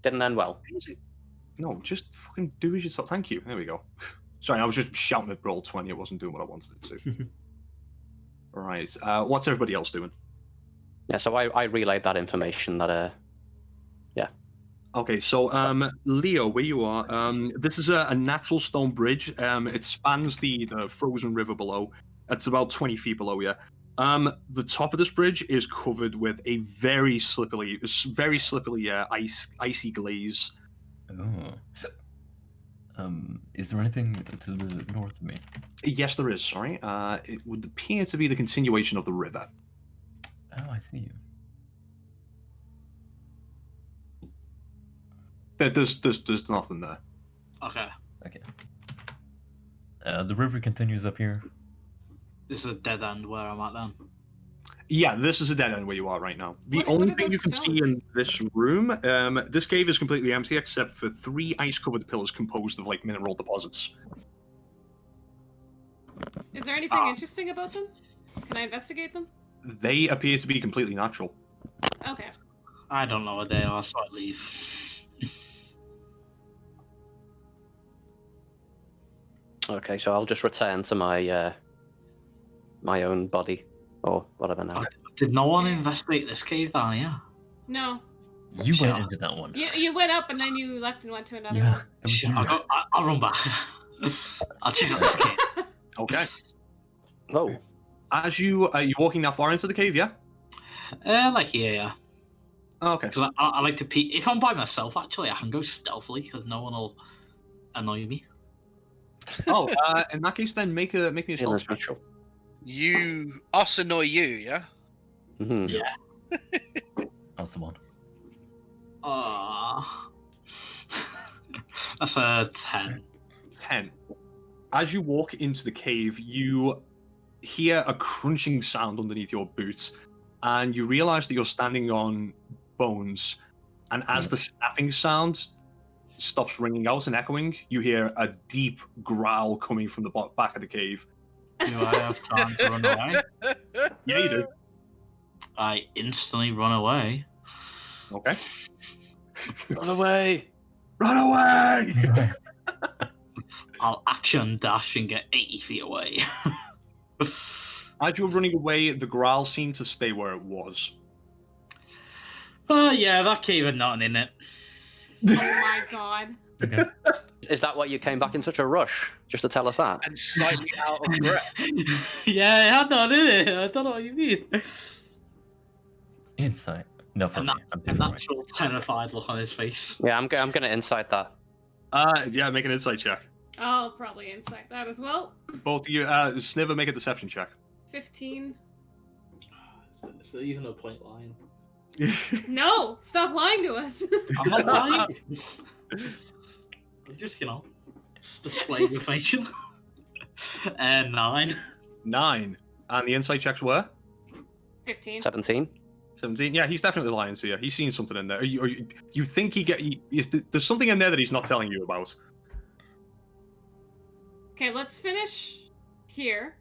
Didn't end well. No, just fucking do as you thought. Thank you. There we go. Sorry, I was just shouting at roll 20. It wasn't doing what I wanted it to. All right. What's everybody else doing? Yeah, so I relayed that information that Okay, so Leo, where you are, this is a natural stone bridge. It spans the frozen river below. It's about 20 feet below you. The top of this bridge is covered with a very slippery icy glaze. Oh. Is there anything to the north of me? Yes, there is. Sorry. It would appear to be the continuation of the river. Oh, I see you. There's nothing there. Okay. Okay. The river continues up here. This is a dead end where I'm at then. Yeah, this is a dead end where you are right now. The What only are thing those you can see stones? in this room, this cave is completely empty except for 3 ice-covered pillars composed of like mineral deposits. Is there anything interesting about them? Can I investigate them? They appear to be completely natural. Okay. I don't know what they are, so I leave. Okay, so I'll just return to my my own body or whatever now. Did no one investigate this cave down here? No. You Sure. went into that one. You went up and then you left and went to another Yeah, one. that was Sure, you. I'll run back. I'll check out this cave. Okay. Oh, As you're walking that far into the cave, yeah? Like here, yeah. Oh, okay. Because I like to peek. If I'm by myself, actually, I can go stealthily because no one will annoy me. Oh, in that case, then make me a stealth feeling check. special. Us annoy you, yeah? Mm-hmm. Yeah. That's the one. That's a 10. 10. As you walk into the cave, you hear a crunching sound underneath your boots, and you realize that you're standing on bones. And as the snapping sound stops ringing out and echoing, you hear a deep growl coming from the back of the cave. Do I have time to run away? Yeah, you do. I instantly run away. Okay. Run away! Run away! I'll action dash and get 80 feet away. As you're running away, the growl seemed to stay where it was. Yeah, that cave had nothing in it. Oh my god. Okay. Is that why you came back in such a rush? Just to tell us that? And slightly out of breath. Yeah, it had nothing in it. I don't know what you mean. Insight. No, for And me. that, I'm a different. natural terrified look on his face. Yeah, I'm gonna incite that. Yeah, make an insight check. I'll probably insight that as well. Both of you, Sniver, make a deception check. 15. Is there even a point lying? No! Stop lying to us! I'm not lying. Just, displaying information. 9. 9. And the insight checks were? 15. 17. 17. Yeah, he's definitely lying to you. He's seen something in there. You think there's something in there that he's not telling you about. Okay, let's finish here.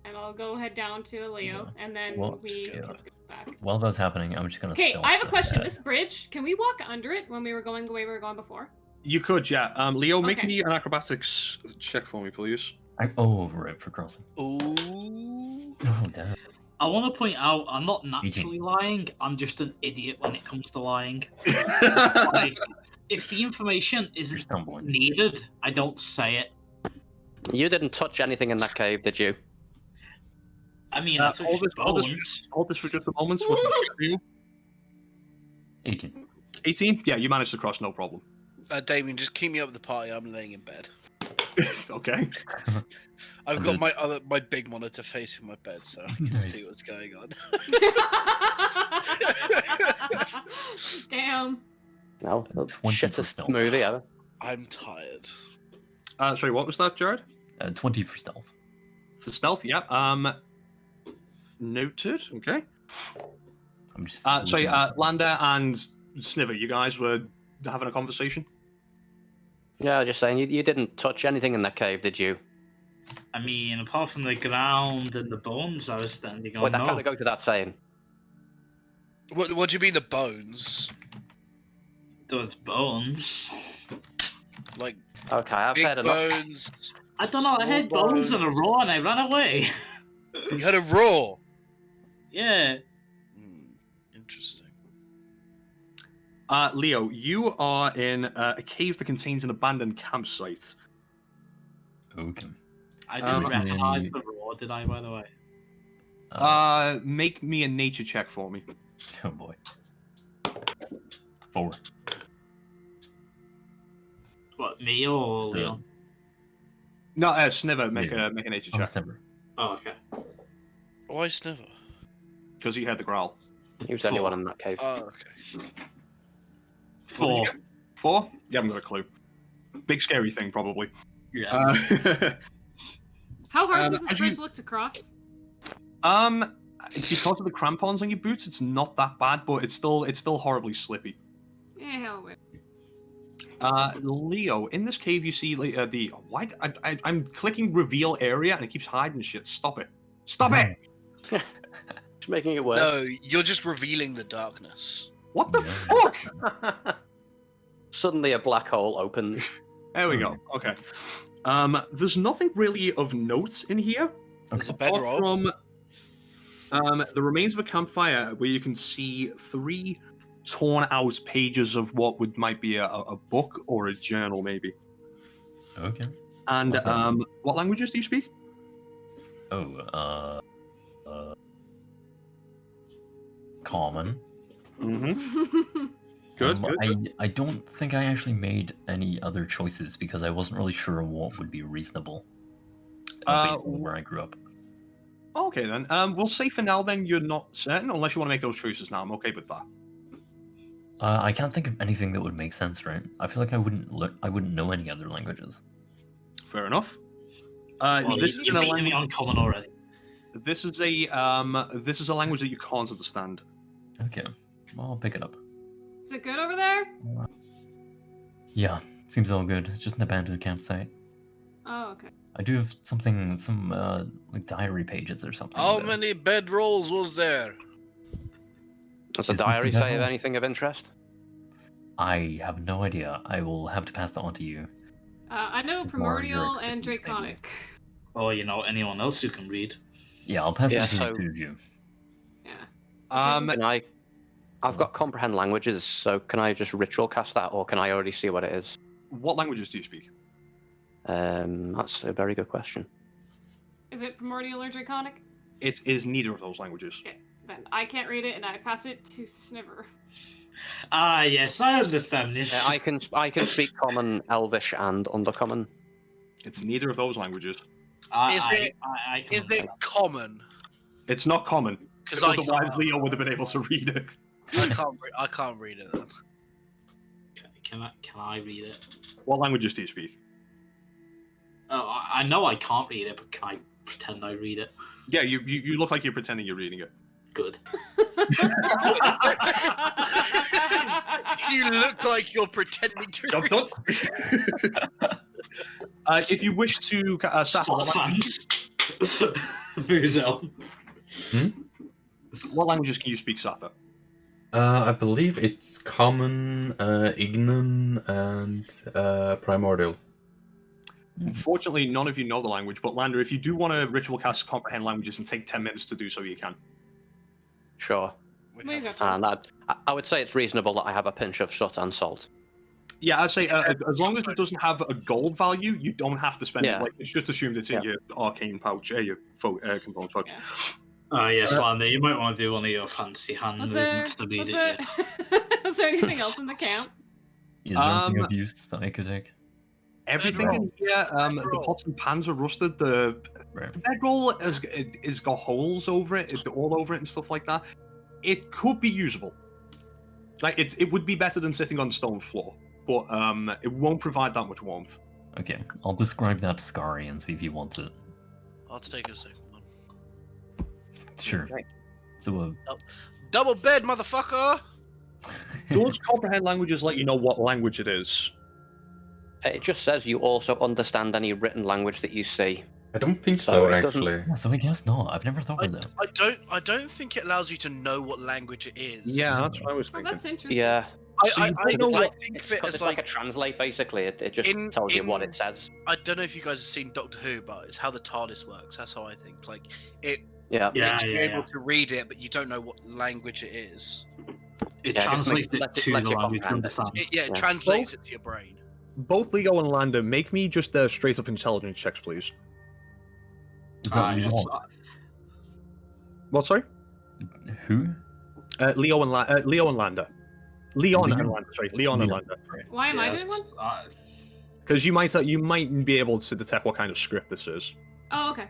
And I'll go head down to Leo, and then Well, we yeah. can go back. While that's happening, I'm just gonna. Okay, stealth I have a the question. guy. This bridge, can we walk under it when we were going the way we were going before? You could, yeah. Leo, make Okay. me an acrobatics check for me, please. Oh, right, for crossing. Ooh. Oh, damn. I want to point out, I'm not naturally lying. I'm just an idiot when it comes to lying. Like, if the information You're isn't stumbling. needed, I don't say it. You didn't touch anything in that cave, did you? I mean, Uh, that's hold this- hold this- bones. Hold this for just a moment. What's the check for you? 18. 18? Yeah, you managed to cross, no problem. Damien, just keep me up with the party. I'm laying in bed. Okay. I've got my big monitor facing my bed, so I can Nice. see what's going on. Damn. No. 20 for Shittest stealth. movie ever. I'm tired. Sorry, what was that, Jared? 20 for stealth. For stealth, yeah. Noted. Okay. I'm just. Sorry, looking at- Lander and Sniver, you guys were having a conversation? Yeah, I was just saying, you didn't touch anything in that cave, did you? I mean, apart from the ground and the bones I was standing on, Wait, that no. kind of goes without saying. What do you mean the bones? Those bones. Like Okay, I've big heard enough. bones? I don't know, I had Small bones and a bones. roar and I ran away. You had a roar. Yeah. Interesting. Leo, you are in a cave that contains an abandoned campsite. Okay. I didn't Um, recognize see. the roar, did I, by the way? Make me a nature check for me. Oh boy. 4. What, me or The- Leon? No, Sniver, make Yeah. a nature Oh, check snipper. Oh, okay. Why Sniver? because he heard the growl. He was the only Four. one in that cave. Oh, okay. What did you 4. get? 4? You haven't got a clue. Big scary thing, probably. Yeah. How hard does as this you- bridge look to cross? Because of the crampons on your boots, it's not that bad, but it's still horribly slippy. Eh, hell with. Leo, in this cave, you see the why? I'm clicking reveal area and it keeps hiding shit. Stop it! Stop it! Just making it work. No, you're just revealing the darkness. What the Yeah. fuck? Suddenly a black hole opens. There we go. Okay. There's nothing really of note in here. There's a Apart bedroll. from the remains of a campfire where you can see 3 torn out pages of what might be a book or a journal, maybe. Okay. And Okay. what languages do you speak? Oh, common. Mm-hmm. Good, good. I don't think I actually made any other choices because I wasn't really sure what would be reasonable based on where I grew up. Okay then. We'll say for now then you're not certain, unless you want to make those choices now. I'm okay with that. I can't think of anything that would make sense, right? I feel like I wouldn't know any other languages. Fair enough. Well, This is you're a beating language. me on common already. This is a language that you can't understand. Okay, well, I'll pick it up. Is it good over there? Yeah, seems all good. It's just an abandoned campsite. Oh, okay. I do have some like diary pages or something. How there. many bedrolls was there? Does the Is this diary the say devil? anything of interest? I have no idea. I will have to pass that on to you. I know It's more your primordial and expertise, maybe. draconic. Or anyone else who can read. Yeah, I'll pass Yeah, it to so- the two of you. Yeah. Can I've got comprehend languages, so can I just ritual cast that, or can I already see what it is? What languages do you speak? That's a very good question. Is it primordial or draconic? It is neither of those languages. Okay, then I can't read it, and I pass it to Sniver. Ah, yes, I understand this. I can speak common, elvish, and undercommon. It's neither of those languages. Is it- I can Is it understand. common? It's not common. Because I Otherwise, can't, Leo would have been able to read it. I can't read it then. Can I read it? What languages do you speak? Oh, I know I can't read it, but can I pretend I read it? Yeah, you look like you're pretending you're reading it. Good. You look like you're pretending to Job read. done. If you wish to, Safa, Moves on. what languages can you speak, Safa? I believe it's common, Ignan, and primordial. Unfortunately, none of you know the language, but Lander, if you do want to ritual cast comprehend languages and take 10 minutes to do so, you can. Sure. We've got time. And I would say it's reasonable that I have a pinch of soot and salt. Yeah, I'd say as long as it doesn't have a gold value, you don't have to spend Yeah. it. Like, it's just assumed it's in your arcane pouch, your component pouch. Yeah. Oh, yes, Lander, you might want to do one of your fancy hand Was there, movements to read was, it. there, Yeah. was there anything else in the camp? Is there anything Um, of use that I could take? Everything in here, the Bedroll. pots and pans are rusted. The Right. bedroll has got holes over it, all over it and stuff like that. It could be usable. Like it would be better than sitting on stone floor, but it won't provide that much warmth. Okay, I'll describe that to Scary and see if he wants it. I'll take a second one. Sure. Okay. So, Double bed, motherfucker! Does comprehend languages let you know what language it is? It just says you also understand any written language that you see. I don't think So so, it doesn't- actually. yeah, so I guess not. I've never thought of that. I don't think it allows you to know what language it is. That's what I was Oh, thinking. that's interesting. Yeah, So you don't know I what- think it's, of it it's as like, like a translate basically. It just In- tells you what in- it says. I don't know if you guys have seen Doctor Who, but it's how the TARDIS works. That's how I think. Like it Yeah. Yeah, makes you yeah, able yeah. to read it, but you don't know what language it is. It Yeah, it just translates makes- it lets to you the language to comprehend it. understand. It Yeah. translates it to your brain. Both Leo and Lander, make me just straight up intelligence checks, please. Is that Yes. Leon? What? Sorry, Who? Leo and Lander. Leon Leon? and Lander. Sorry, Leon and Leon. Lander. Why am I Yes. doing one? Because you might be able to detect what kind of script this is. Oh, okay.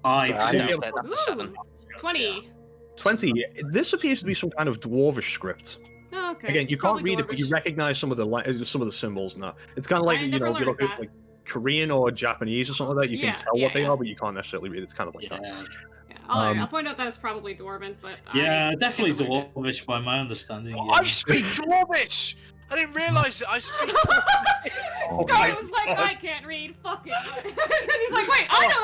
I Yeah, I too. know, that's a 7. Ooh, 20. 20. This appears to be some kind of dwarvish script. Oh, Okay. Again, you it's can't probably read it, but you Dwarvish. recognize some of the symbols now. It's kind of like I never you learned look at that. like Korean or Japanese or something like that. You Yeah, can tell yeah, what they yeah. are, but you can't necessarily read. It's kind of like that. Yeah, Yeah, I'll point out that it's probably Dwarven, but yeah, I definitely never learned it. Dwarvish by my understanding. Oh, Yeah. I speak Dwarvish! I didn't realise it. I speak Dwarvish. Oh, Scully my was like, God. I can't read. Fuck it. And he's like, wait, I know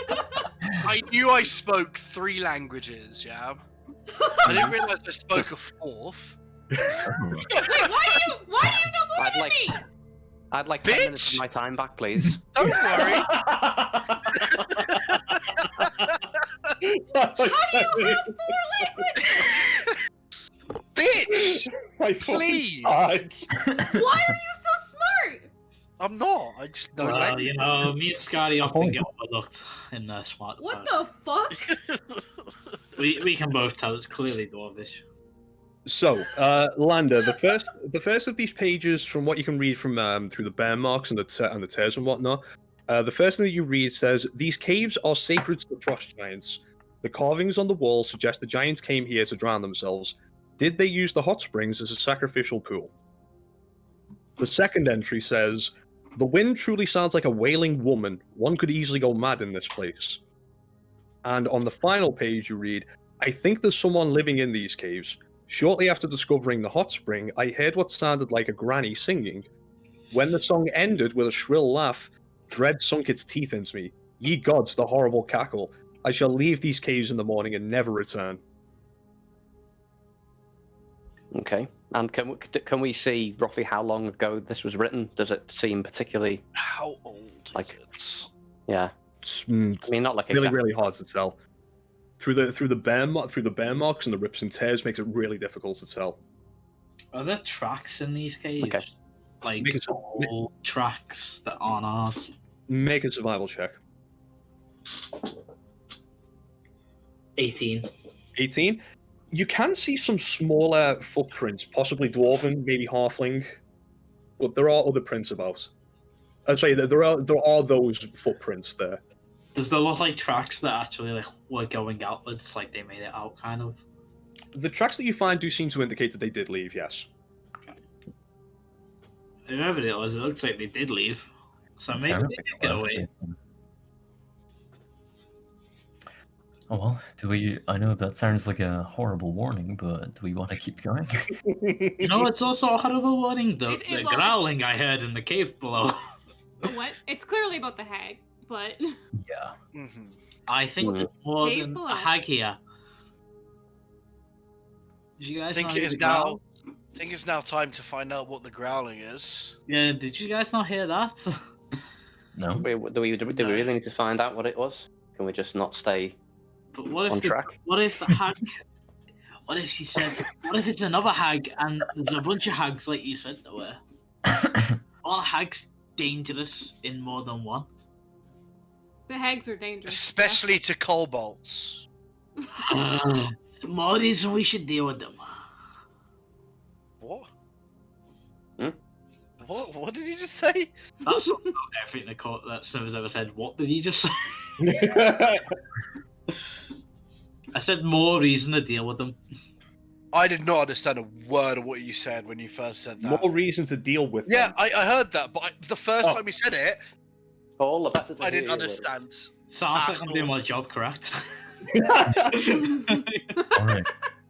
that. I knew I spoke 3 languages, yeah? I didn't realise I spoke a 4th. Wait, why do you know more I'd than like- me? I'd like 10 minutes Bitch! of my time back, please. Don't worry. How do you have 4 languages? Bitch! My fucking Please! God. Why are you so smart? I'm not. I just know Well, language. you know, me and Scotty often get overlooked in the smart. What department. the fuck? We can both tell it's clearly Dwarvish. So, Lander, the first of these pages, from what you can read from through the bear marks and the tears and whatnot, the first thing that you read says, "These caves are sacred to the frost giants. The carvings on the wall suggest the giants came here to drown themselves. Did they use the hot springs as a sacrificial pool?" The second entry says, "The wind truly sounds like a wailing woman. One could easily go mad in this place." And on the final page, you read, "I think there's someone living in these caves. Shortly after discovering the hot spring, I heard what sounded like a granny singing. When the song ended with a shrill laugh, dread sunk its teeth into me. Ye gods, the horrible cackle. I shall leave these caves in the morning and never return." Okay. And can we see roughly how long ago this was written? Does it seem particularly? How old Like- is it? Yeah. It's I mean, not like really, exactly. really hard to tell. Through the bear marks and the rips and tears makes it really difficult to tell. Are there tracks in these caves? Okay. Like Make it- old tracks that aren't ours? Make a survival check. 18. 18. You can see some smaller footprints, possibly dwarven, maybe halfling, but there are other prints about. I'd say that there are those footprints there. Does there look like tracks that actually like were going outwards, like they made it out, kind of? The tracks that you find do seem to indicate that they did leave, yes. Whoever it was, it looks like they did leave. So maybe Sounds they like did a get lot of away. people. Oh well, do we? I know that sounds like a horrible warning, but do we want to keep going? You know, it's also a horrible warning. The Well, it's- growling I heard in the cave below. What? It's clearly about the hag, but Yeah. Mhm. I think Hmm. it's more Cave than below. a hag here. Did you I guys think not it hear is the growl? now. I think it's now time to find out what the growling is. Yeah, did you guys not hear that? No. Wait, do we really need to find out what it was? Can we just not stay But what if on the, track? what if the hag? What if she said? What if it's another hag and there's a bunch of hags like you said there were? Are hags dangerous in more than one? the hags are dangerous. Especially to kobolds. More reason we should deal with them. What? Hmm? What did you just say? That's not everything that Snivers ever said. What did he just say? I said more reason to deal with them. I did not understand a word of what you said when you first said that. More reason to deal with Yeah, them. I heard that, but the first Oh. time you said it, All the better to I hear didn't you, Will. understand. Sounds like At I'm all. doing my job correct. All right.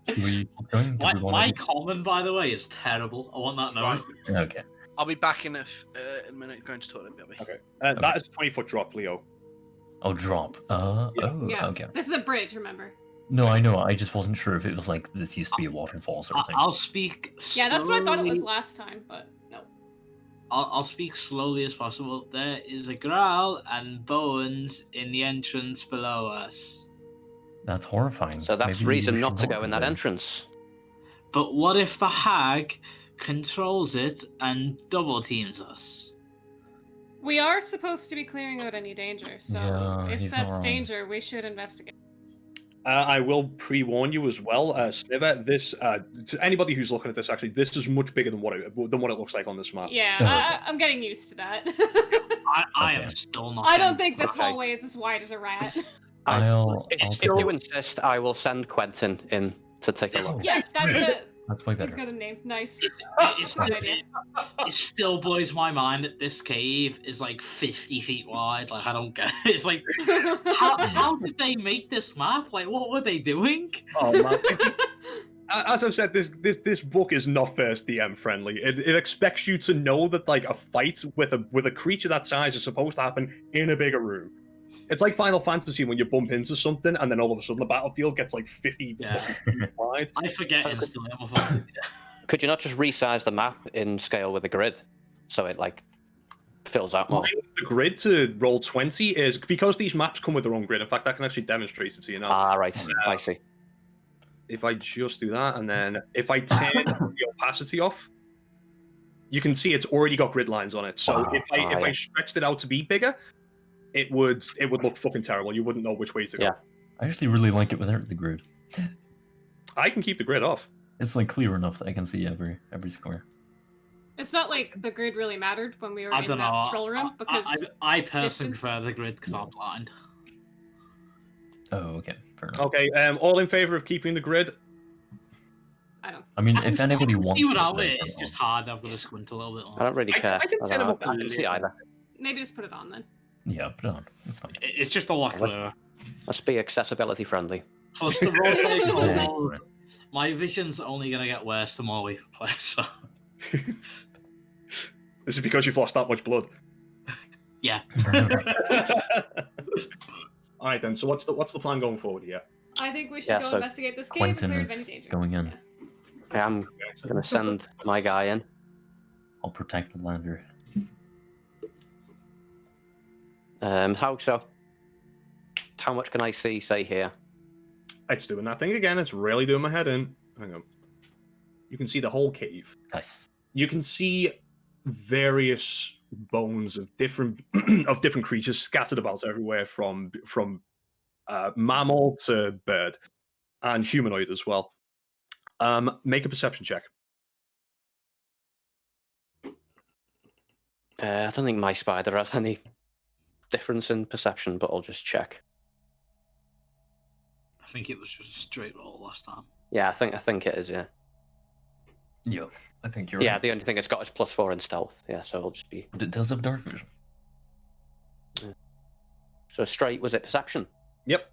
Do we keep going? Do my we my want common, by the way, is terrible. I want that known. Right. to... Okay. I'll be back in a minute going to toilet, baby. Okay. That is a 20-foot drop, Leo. Oh, drop. Yeah. Oh, Yeah. okay. This is a bridge, remember? No, I know. I just wasn't sure if it was like this used to be a waterfall sort of thing. I'll speak. Yeah, that's what I thought it was slowly- last time, but no. I'll speak slowly as possible. There is a growl and bones in the entrance below us. That's horrifying. So that's Maybe reason we not should to go in that there. entrance. But what if the hag controls it and double teams us? We are supposed to be clearing out any danger, so Yeah, if he's not that's wrong. danger, we should investigate. I will pre-warn you as well, Sniver. This to anybody who's looking at this, actually, this is much bigger than what it looks like on this map. Yeah, Oh, okay. I'm getting used to that. I am Okay. still not. I don't getting- think this Okay. hallway is as wide as a rat. I'll If take you it. insist, I will send Quentin in to take a look. Yeah, that's a That's way He's better. got a name. Nice. It's Good like, idea. it still blows my mind that this cave is like 50 feet wide. Like, I don't get it. It's like, how did they make this map? Like, what were they doing? Oh man. As I've said, this book is not first DM friendly. It expects you to know that like a fight with a creature that size is supposed to happen in a bigger room. It's like Final Fantasy when you bump into something and then all of a sudden the battlefield gets like 50 feet wide. I forget So instantly. I'm a fucking Could you not just resize the map in scale with the grid, so it like fills out more? The grid to roll 20 is because these maps come with their own grid. In fact, I can actually demonstrate it to you now. Ah, right. I see. If I just do that, and then if I turn the opacity off, you can see it's already got grid lines on it. So Wow. if I stretched it out to be bigger, it would look fucking terrible. You wouldn't know which way to go. Yeah. I actually really like it without the grid. I can keep the grid off. It's like clear enough that I can see every square. It's not like the grid really mattered when we were I in don't that know. troll room because I personally distance. prefer the grid because I'm blind. Oh, okay, fair enough. Okay, all in favor of keeping the grid? I don't. I mean, I can if anybody wants see it, without then it, turn it's it just on. hard. I've got to squint a little bit I more. don't really care. I can turn them up. I can see either. Maybe just put it on then. Yeah, put it on. It's fine. It's just a lot Let's- clearer. Let's be accessibility friendly. Plus, the roleplay Yeah, called, right. my vision's only going to get worse the more we play, so... This is because you've lost that much blood. Yeah. All right then. So what's the plan going forward here? I think we should Yeah, go so investigate this cave Quentin and clear of any is danger. going in. Yeah. I'm gonna send my guy in. I'll protect the lander. How much can I see? Say here. It's doing that thing again. It's really doing my head in. Hang on. You can see the whole cave. Nice. You can see various bones of different creatures scattered about everywhere, from mammal to bird, and humanoid as well. Make a perception check. I don't think my spider has any difference in perception, but I'll just check. I think it was just a straight roll last time. Yeah, I think it is. Yeah. Yeah, I think you're Yeah. right. The only thing it's got is +4 in stealth. Yeah, so I'll just be. But it does have dark vision. So straight, was it perception? Yep.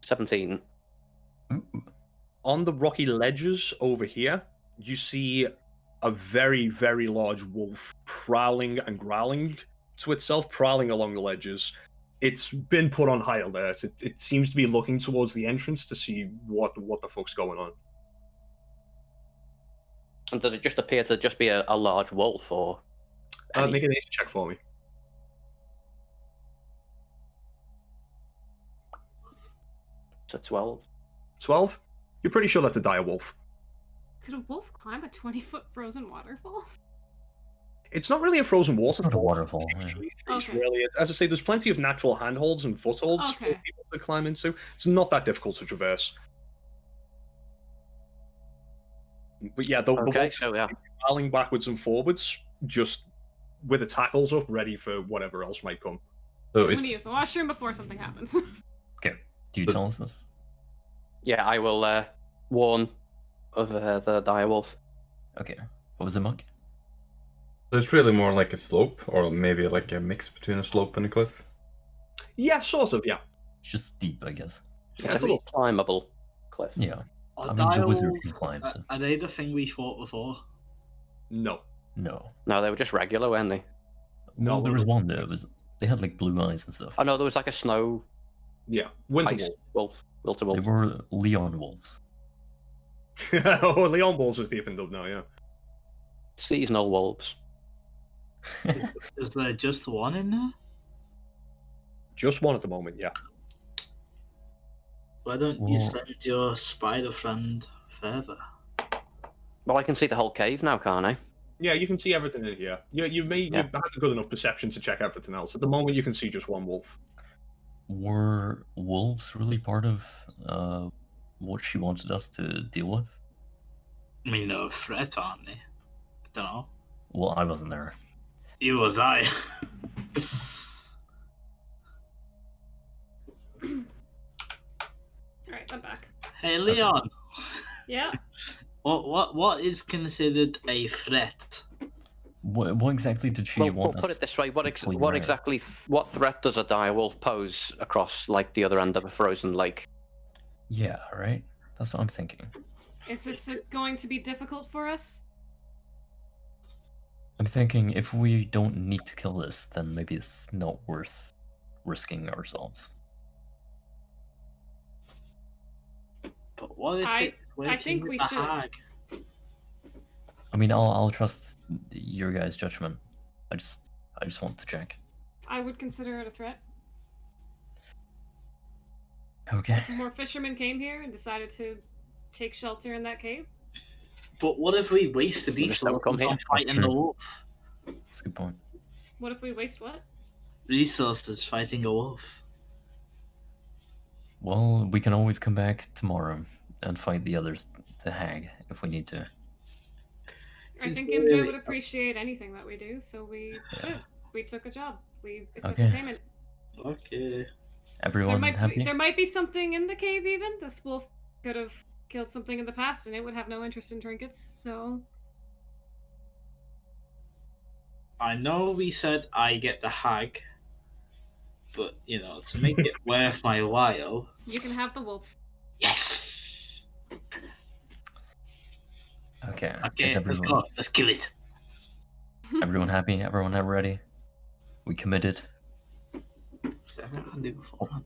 17. Ooh. On the rocky ledges over here, you see a very, very large wolf prowling and growling to itself, prowling along the ledges. It's been put on high alert. It seems to be looking towards the entrance to see what the fuck's going on. And does it just appear to just be a large wolf, or? Make an nature check for me. It's a 12. 12? You're pretty sure that's a dire wolf. Could a wolf climb a 20-foot frozen waterfall? It's not really a frozen waterfall. Not a waterfall. Yeah. Actually, Okay. really, as I say, there's plenty of natural handholds and footholds for Okay. people to climb into. It's not that difficult to traverse. But yeah, the Okay, wolf so yeah. crawling backwards and forwards, just with the tackles up, ready for whatever else might come. So I'm gonna it's use the washroom before something happens. Do you tell us this? Yeah, I will warn of the direwolf. Okay. What was the monk? it's really more like a slope, or maybe like a mix between a slope and a cliff. Yeah, sort of. Yeah. It's just steep, I guess. It's a little climbable cliff. Yeah. Are, I mean, the wizard direwolves- can climb, so. are they the thing we fought before? No. No. No, they were just regular, weren't they? No, No, there was one that was. They had like blue eyes and stuff. Oh no, there was like a snow Yeah. Winter ice wolf, wilter They wolf. were Leon wolves. wolf. Oh, Leon Balls is deepened up now. Yeah. Seasonal wolves. Is there just one in there? Just one at the moment. Yeah. Why don't you Well- send your spider friend further? Well, I can see the whole cave now, can't I? Yeah, you can see everything in here. You had a good enough perception to check everything else. At the moment, you can see just one wolf. Were wolves really part of what she wanted us to deal with? I mean, no threat, aren't they? I don't know. Well, I wasn't there. You was I. Alright. I'm back. Hey, Leon. Yeah. What is considered a threat? What exactly did she Well, want we'll put us it this way: to clear out? what threat does a dire wolf pose across like the other end of a frozen lake? Yeah, right? That's what I'm thinking. Is this going to be difficult for us? I'm thinking if we don't need to kill this, then maybe it's not worth risking ourselves. But what if it's I think we should. hag? I mean, I'll trust your guys' judgment. I just want to check. I would consider it a threat. Okay. If more fishermen came here and decided to take shelter in that cave. But what if we wasted these Just don't come resources on here. fighting True. the wolf? That's a good point. What if we waste what? Resources fighting a wolf. Well, we can always come back tomorrow and fight the hag, if we need to. I think MJ would appreciate anything that we do, so we should. We took a job. We accepted Okay. payment. Okay. Everyone happy? There might be something in the cave even. This wolf could have killed something in the past and it would have no interest in trinkets, so... I know we said I get the hag, but, you know, to make it worth my while... You can have the wolf. Yes! Okay. Okay, Is let's go. Let's kill it. everyone happy? Everyone ready? We committed? What's everyone do beforehand?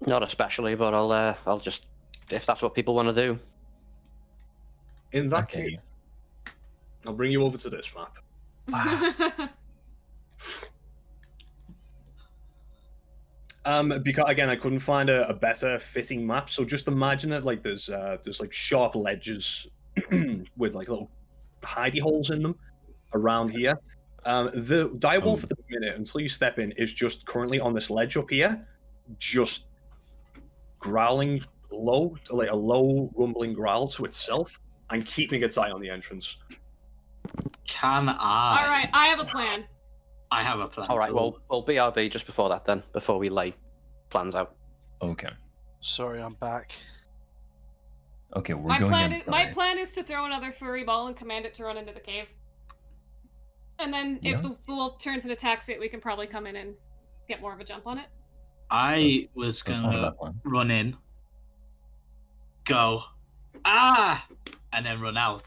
Not especially, but I'll just if that's what people want to do. In that Okay. case, I'll bring you over to this map. Because again, I couldn't find a better fitting map. So just imagine it like there's like sharp ledges with like little hidey holes in them around here. The direwolf at the minute, until you step in, is just currently on this ledge up here, just growling low, like a low rumbling growl to itself, and keeping its eye on the entrance. Can I? All right, I have a plan. I have a plan. All right, too. well, BRB just before that then, before we lay plans out. Okay. Sorry, I'm back. Okay, we're My going plan inside. is to throw another furry ball and command it to run into the cave. And then Yeah. if the wolf turns and attacks it, we can probably come in and get more of a jump on it. I was That's not a gonna bad plan. run in, go, and then run out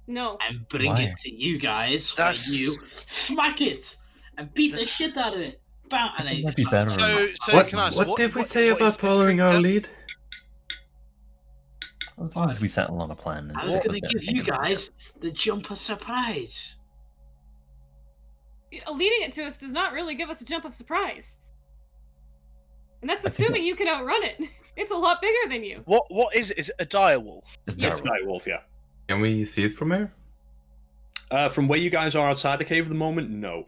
No. and bring Why? it to you guys. Where That's- you smack it and beat the shit out of it. Bam, and then It you might be just better. So can I ask, What did we say what about is this following our creature? lead? As long as we settle on a plan. I was instead gonna of give thinking you about it. guys the jumper surprise. Leading it to us does not really give us a jump of surprise. And that's I think assuming you can outrun it. It's a lot bigger than you. What is it? Is it a dire wolf? It's Yes. direwolf. Direwolf, yeah. Can we see it from here? From where you guys are outside the cave at the moment, no.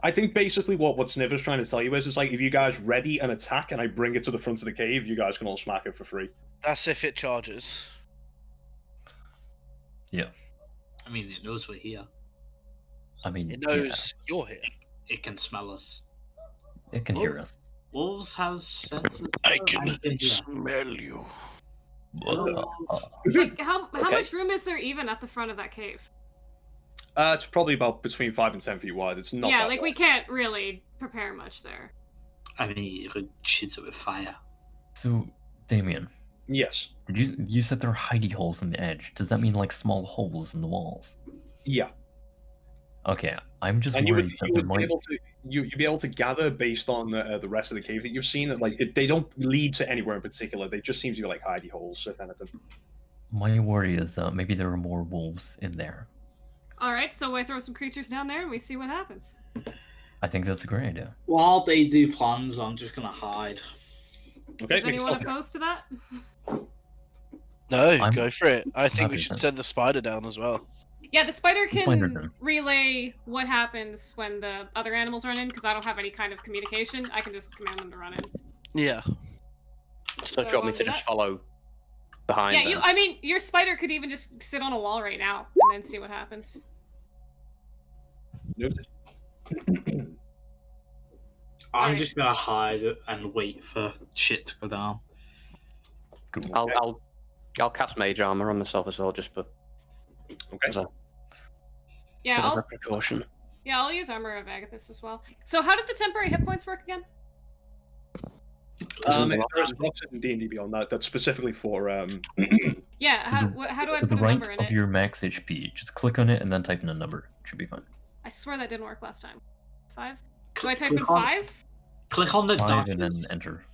I think basically what Sniver's trying to tell you is like if you guys ready an attack and I bring it to the front of the cave, you guys can all smack it for free. That's if it charges. I mean, it knows we're here. I mean, It knows you're here. It can smell us. yeah, it can hear us. Wolves has senses. I too, can and hear. smell you. Like, how Okay. much room is there even at the front of that cave? It's probably about between 5 and 10 feet wide. It's not. Yeah, that like wide. we can't really prepare much there. I mean, you could shoot it with fire. So, Damien, Yes. you said there are hidey holes in the edge. Does that mean like small holes in the walls? Yeah. Okay, I'm just And you worried would, that you there would be might. able to you'd be able to gather based on the rest of the cave that you've seen that they don't lead to anywhere in particular. They just seem to be like hidey holes, if anything. My worry is that maybe there are more wolves in there. Alright, so I throw some creatures down there and we see what happens. I think that's a great idea. While they do plans, I'm just gonna hide. Okay. Is anyone opposed to that? No, I'm go for it. I think happy we should then. send the spider down as well. Yeah, the spider Spider can then. relay what happens when the other animals run in, because I don't have any kind of communication. I can just command them to run in. Yeah. So do you want me do to that? just follow behind? Yeah, them? I mean, your spider could even just sit on a wall right now and then see what happens. Noted. I'm Alright. just gonna hide and wait for shit to go down. Cool. I'll cast Mage Armor on myself as well, just for as a Yeah, bit of a I'll precaution. I'll use Armor of Agathis as well. So how did the temporary hit points work again? There is box in D&D Beyond that's specifically for Yeah, To how do I To put the a right number in of it? your max HP, just click on it and then type in a number. It should be fine. I swear that didn't work last time. 5? Do I type Click in on- 5? Click on the 5 dashes. and then enter.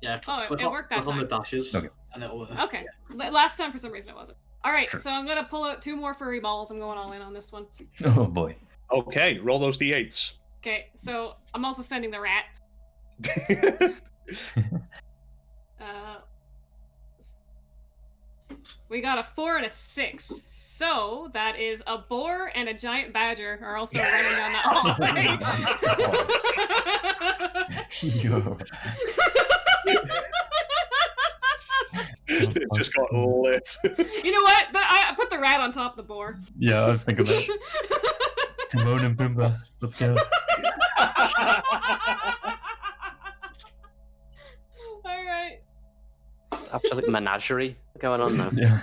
Yeah, Oh, click it on, worked that click on the time. dashes. Okay. And it'll work. Okay. Last time for some reason it wasn't. Alright, Sure. so I'm gonna pull out 2 more furry balls. I'm going all in on this one. Oh boy. Okay, roll those d8s. Okay, so I'm also sending the rat. We got a 4 and a 6. So that is a boar and a giant badger are also running down that hallway. Yo. It just got lit. You know what? I put the rat on top of the boar. Yeah, I was thinking that. Timon and Pumbaa, let's go. Alright. Absolute menagerie going on now. Yeah.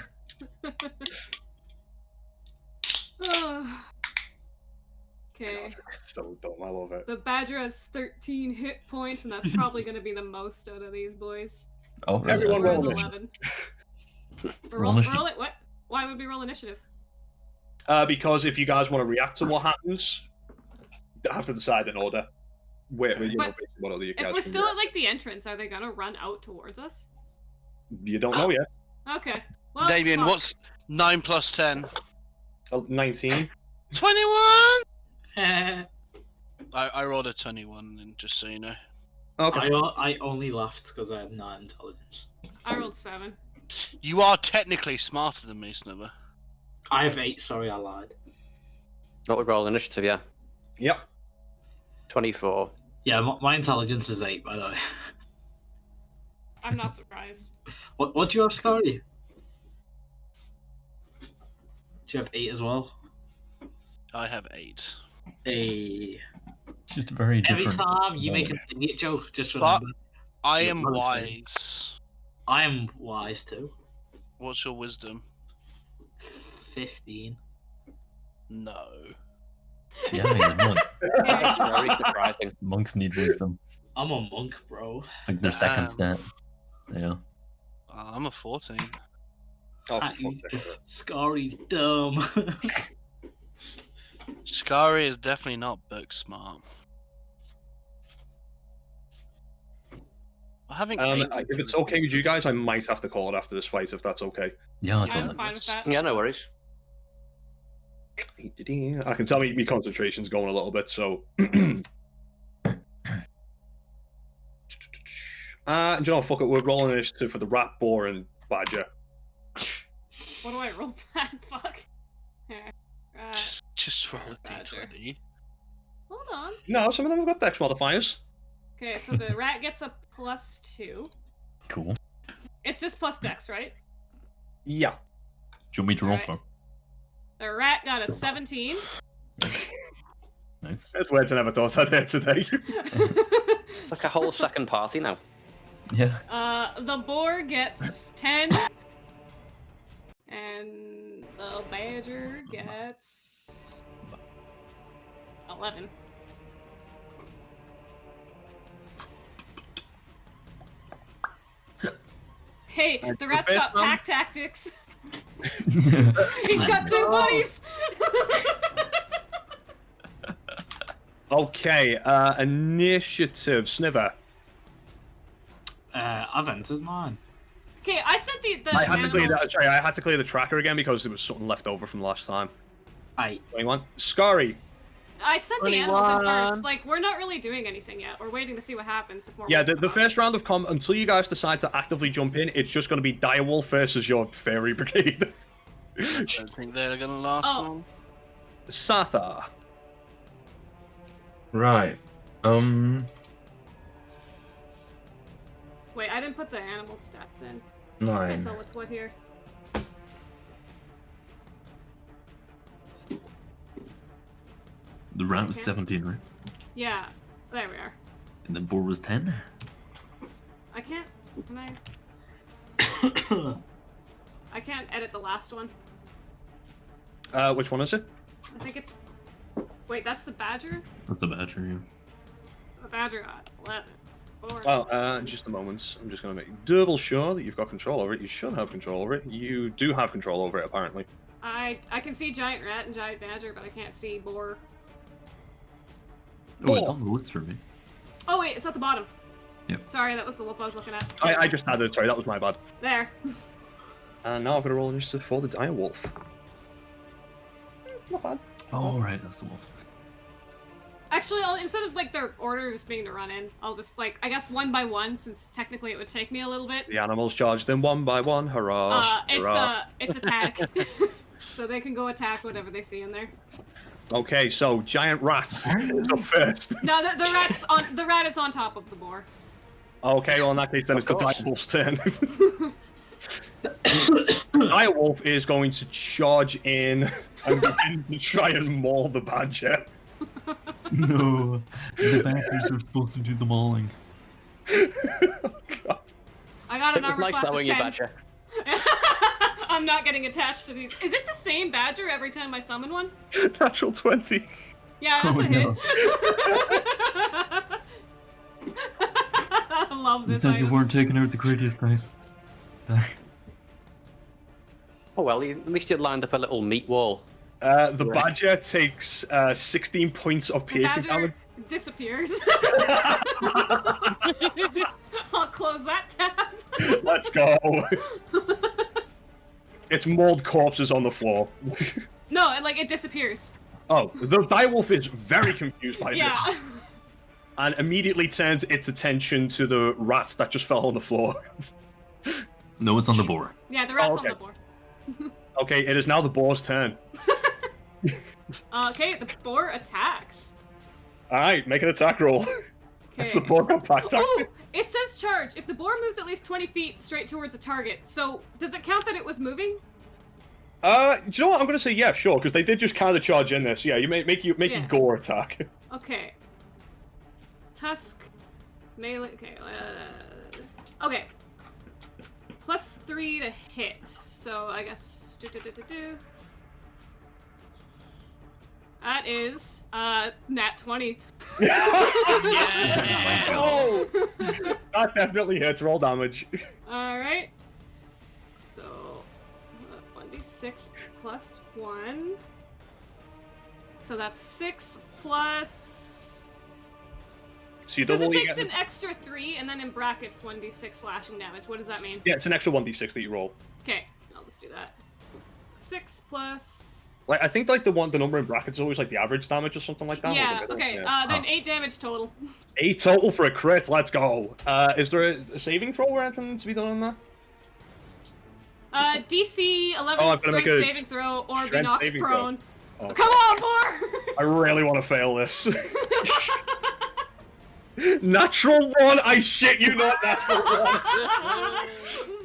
Okay. So dumb, I love it. The badger has 13 hit points, and that's probably going to be the most out of these boys. Oh, really? Everyone Boar has roll 11. Roll initiative. Roll it. What? Why would we roll initiative? Because if you guys want to react to what happens, you have to decide in order. What other you If guys we're can still react. at like the entrance, are they gonna run out towards us? You don't know yet. Okay. Well, Damien, fuck. what's 9 plus 10? 19. 21! I, I rolled a 21, and just so you know. Okay. I only laughed because I had 9 intelligence. I rolled 7. You are technically smarter than me, Snubber. I have 8, sorry, I lied. What would roll initiative? Yeah, Yep. 24. Yeah, my intelligence is 8, by the way. I'm not surprised. What do you have, Scotty? Do you have 8 as well? I have 8. Hey. Just very Every different. time you make an idiot joke, just remember. I Yeah, am what is wise. I am wise too. What's your wisdom? 15. No. Yeah, he's a monk. That's very surprising. Monks need wisdom. I'm a monk, bro. It's like their second Damn. stat. Yeah. I'm a 14. Oh, Ah, for fuck's sake. Scari's dumb. Skari is definitely not book smart. Having If it's okay with you guys, I might have to call it after this fight, if that's okay. Yeah, I'm totally. fine with that. Yeah, no worries. I can tell my concentration's going a little bit, so. Do you know, fuck it, we're rolling initiative for the rat, boar, and badger. What do I roll that? Fuck. Here. just roll a Badger. d20. Hold on. No, some of them have got dex modifiers. Okay, so the rat gets a +2. Cool. It's just plus dex, right? Yeah. Do you want me to roll Alright. for? The rat got a 17. Nice. There's words I never thought I'd hear today. It's like a whole second party now. Yeah. The boar gets 10. And the badger gets 11. Hey, the rat's got pack tactics. He's got 2 buddies. Okay, initiative, Sniver. I've entered mine. Okay, I sent the I had to clear animals. that. Sorry, I had to clear the tracker again because there was something left over from last time. Aye. 21. Scary. I sent the animals in 21. first. Like, we're not really doing anything yet. We're waiting to see what happens. If more Yeah, wolves the come out. first round of until you guys decide to actively jump in, it's just going to be Direwolf versus your fairy brigade. I don't think they're gonna last Oh. long. Satha. Right. Wait, I didn't put the animal stats in. Can't 9. tell what's what here. The round was Okay. 17, right? Yeah, there we are. And the boar was 10. I can't. Can I? I can't edit the last one. Which one is it? I think it's. Wait, that's the badger. That's the badger, yeah. The badger got 11. Four. Oh, just a moment. I'm just going to make double sure that you've got control over it. You should have control over it. You do have control over it, apparently. I can see giant rat and giant badger, but I can't see boar. Oh, it's on the list for me. Oh wait, it's at the bottom. Yep. Sorry, that was the wolf I was looking at. I just had it. Sorry, that was my bad. There. And now I've got to roll initiative for the dire wolf. Not bad. Oh, right, that's the wolf. Actually, instead of like their order just being to run in, I'll just like I guess one by one, since technically it would take me a little bit. The animals charge them one by one. Hurrah! Hurrah. It's attack, so they can go attack whatever they see in there. Okay, so giant rat is up first. No, the rat is on top of the boar. Okay, well in that case then Of it's the course. dire wolf's turn. Dire wolf is going to charge in and begin to try and maul the badger. No, the badgers are supposed to do the mauling. Oh, God. I got an armor Nice class of knowing you, 10. Badger. I'm not getting attached to these. Is it the same badger every time I summon one? Natural 20. Yeah, that's Oh, a hit. no. I love You this said you item. weren't taking out the greatest dice. Oh well, at least you lined up a little meat wall. The badger takes 16 points of The piercing badger damage. disappears. I'll close that tab. Let's go. It's mauled corpses on the floor. No, it disappears. Oh, the direwolf is very confused by Yeah. this and immediately turns its attention to the rat that just fell on the floor. No, it's on the boar. Yeah, the rat's okay. on the board. Okay, it is now the boar's turn. Okay, the boar attacks. Alright, make an attack roll. That's the Okay. boar got backed up. Ooh, it says charge. If the boar moves at least 20 feet straight towards a target, so does it count that it was moving? Do you know what? I'm gonna say yeah, sure, because they did just kind of charge in this. Yeah, you make your Yeah. gore attack. Okay. Tusk. Melee. Okay. Okay. +3 to hit. So I guess. That is nat 20. Oh! That definitely hits. Roll damage. All right. So 1d6 plus 1. So that's 6 plus. So you It says double it you takes get- an extra 3, and then in brackets 1d6 slashing damage. What does that mean? Yeah, it's an extra 1d6 that you roll. Okay, I'll just do that. 6 plus. Like I think like the number in brackets is always like the average damage or something like that. or the Yeah. middle. Okay. Yeah. Then 8 damage total. 8 total for a crit. Let's go. Is there a saving throw or anything to be done on that? DC 11 Oh, I've gotta make strength a saving throw or be strength knocked saving throw. prone. Oh, Come on, boar! I really want to fail this. Natural 1. I shit you not. Natural 1.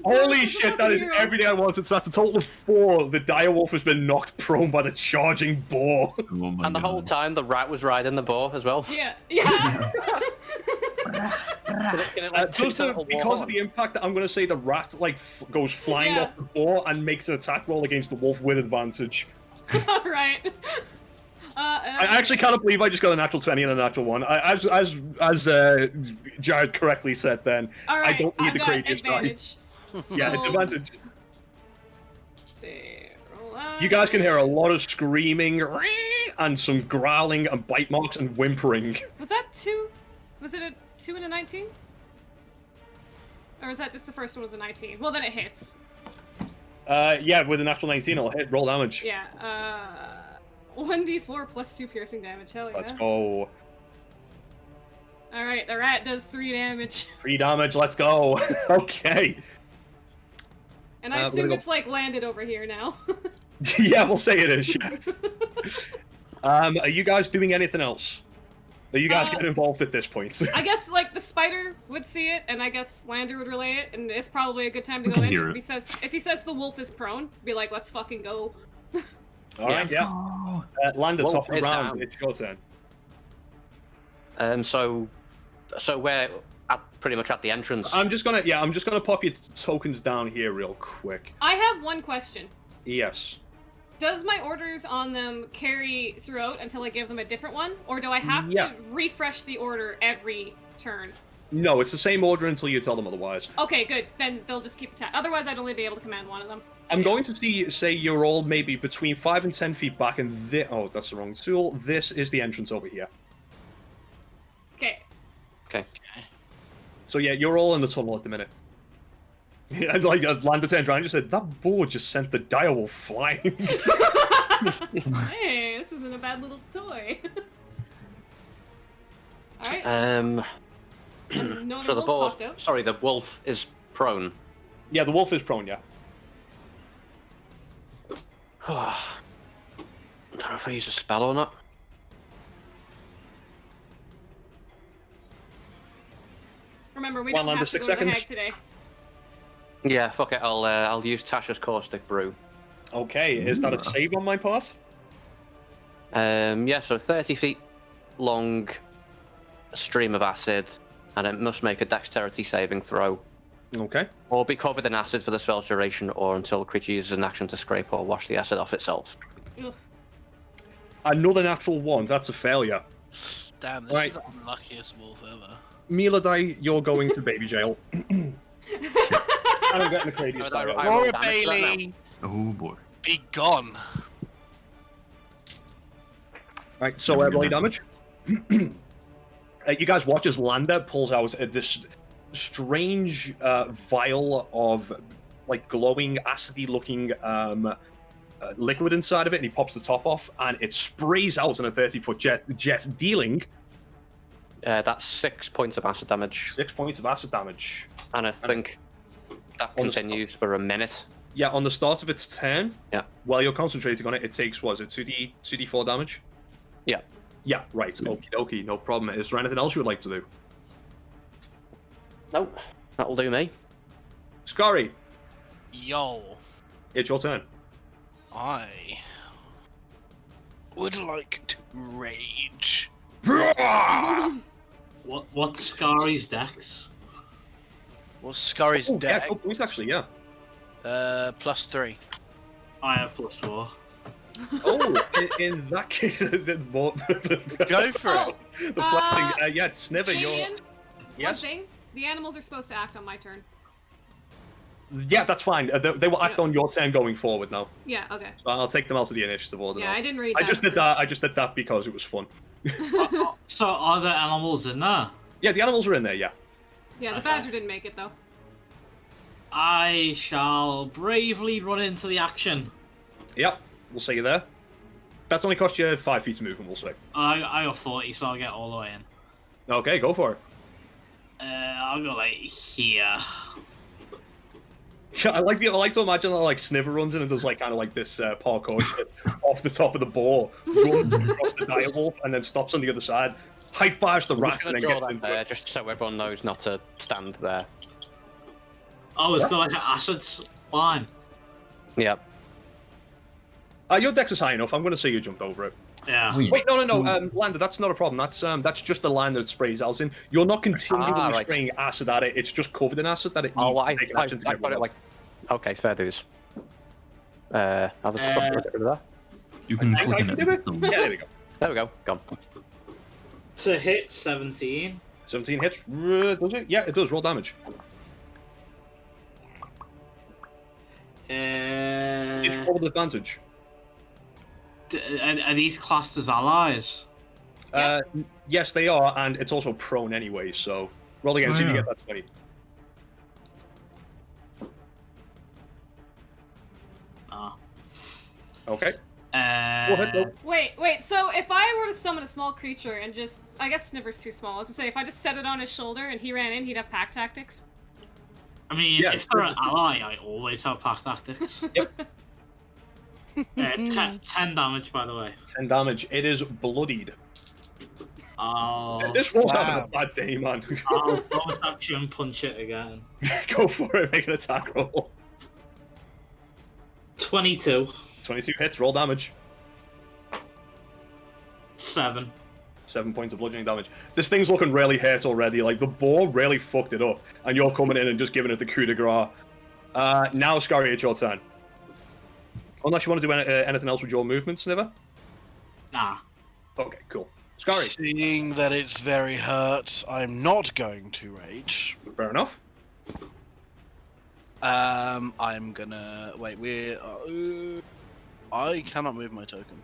Holy shit, that is everything I wanted. So that's a total of 4. The direwolf has been knocked prone by the charging boar. Oh my And the whole God. time the rat was riding the boar as well. Yeah. Yeah. So it's gonna, like, two Just total because war of the impact, I'm going to say the rat like goes flying Yeah. off the boar and makes an attack roll against the wolf with advantage. All right. I actually can't believe I just got a natural 20 and a natural 1. As Jared correctly said then, All right. I don't need I've the got craziest die. advantage. Yeah, it's So- advantage. See, roll out. You guys can hear a lot of screaming and some growling and bite marks and whimpering. Was that 2? Was it a 2 and a 19? Or was that just the first one was a 19? Well, then it hits. Yeah, with a natural 19, I'll hit roll damage. Yeah. 1d4 plus 2 piercing damage. Hell yeah. Let's go. All right, the rat does 3 damage, 3 damage, let's go. Okay. and I we're assume gonna go- it's like landed over here now. Yeah, we'll say it is. Yeah. Are you guys doing anything else? Are you guys getting involved at this point? I guess like the spider would see it, and I guess Lander would relay it, and it's probably a good time to We go can in. hear If it. he says the wolf is prone, be like, let's fucking go. All right, yeah. Land at Wolf top of the is round. down. It's your turn. So So we're pretty much at the entrance. I'm just gonna pop your tokens down here real quick. I have one question. Yes. Does my orders on them carry throughout until I give them a different one? Or do I have to refresh the order every turn? No, it's the same order until you tell them otherwise. Okay, good. Then they'll just keep attack. Otherwise, I'd only be able to command one of them. I'm going to say you're all maybe between 5 and 10 feet back, and oh, that's the wrong tool. This is the entrance over here. Okay. Okay. So yeah, you're all in the tunnel at the minute. And like Lander turned around and just said, "That board just sent the direwolf flying." Hey, this isn't a bad little toy. All right. No So the wolves board. popped out. Sorry, the wolf is prone. Yeah, the wolf is prone. Yeah. I don't know if I use a spell or not. Remember, we One don't under have to 6 go to the seconds. hag today. Yeah, fuck it. I'll use Tasha's caustic brew. Okay, is that a save on my part? Yeah, so 30 feet long stream of acid, and it must make a dexterity saving throw. Okay. Or be covered in acid for the spell's duration, or until the creature uses an action to scrape or wash the acid off itself. Ugh. Another natural 1. That's a failure. Damn, this Right. is the unluckiest wolf ever. Miladai, you're going to baby jail. And I'm getting the craziest die roll. I roll Laura damage right Bailey, Oh boy. be gone. Right, so roll damage. You guys watch as Lander pulls out this strange vial of like glowing, acidy-looking liquid inside of it, and he pops the top off, and it sprays out in a 30-foot jet, dealing that's 6 points of acid damage. 6 points of acid damage. And I think that continues for a minute. Yeah, on the start of its turn, Yeah. while you're concentrating on it, it takes, what is it, 2d4 damage? Yeah. Yeah, right. Okie dokie, no problem. Is there anything else you would like to do? Nope. That'll do me. Scary, Yo, it's your turn. I would like to rage. What's Scary's dex? Well, Scurry's Oh, yeah, deck. good point, actually, yeah. +3. I have +4. Oh, in that case, more... Go for it. The flexing. Yeah, Sniver, you're... Damien, one Yes? thing. The animals are supposed to act on my turn. Yeah, that's fine. They will act on your turn going forward now. Yeah, okay. So I'll take them out of the initiative order Yeah, now. I didn't read I that. just did that. I just did that because it was fun. So are there animals in there? Yeah, the animals are in there. Yeah. Yeah, the Okay. badger didn't make it, though. I shall bravely run into the action. Yep. We'll see you there. That's only cost you 5 feet of movement. We'll say. I got 40, so I'll get all the way in. Okay, go for it. I'll go like here. I like to imagine that like Sniver runs in and does like kind of like this parkour shit off the top of the boar, runs across the direwolf, and then stops on the other side, high fives the I'm rat, just and going then to draw gets that into there, it. just so everyone knows not to stand there. Oh, it's got like an acid line. Yep. Your dex is high enough. I'm going to say you jumped over it. Yeah. Wait, no. Lander, that's not a problem. That's just the line that it sprays out in. You're not continually right. spraying acid at it. It's just covered in acid that it needs to take an action to I get got rid it of. like. Okay, fair dues. How the fuck do I get rid of that? You can I click can in do it. it. Yeah, there we go. There we go. Gone. To hit 17. 17 hits. Does it? Yeah, it does. Roll damage. Each roll with advantage. Are these classed as allies? Yes, they are, and it's also prone anyway. So roll again. See if you get that 20. Ah. Okay. Go ahead, though. Wait, so if I were to summon a small creature and just... I guess Sniver's too small. I was to say, if I just set it on his shoulder and he ran in, he'd have pack tactics. I mean, Yeah. if they're an ally, I always have pack tactics. Yep. 10 damage, by the way. 10 damage. It is bloodied. I'll, This one's Wow. having a bad day, man. I'll bonus action punch it again. Go for it. Make an attack roll. 22. 22 hits. Roll damage. 7. 7 points of bludgeoning damage. This thing's looking really hurt already. Like, the boar really fucked it up. And you're coming in and just giving it the coup de grace. Now, Scary, it's your turn. Unless you want to do anything else with your movement, Sniver? Nah. Okay, cool. Scary. Seeing that it's very hurt, I'm not going to rage. Fair enough. I'm gonna wait. I cannot move my token.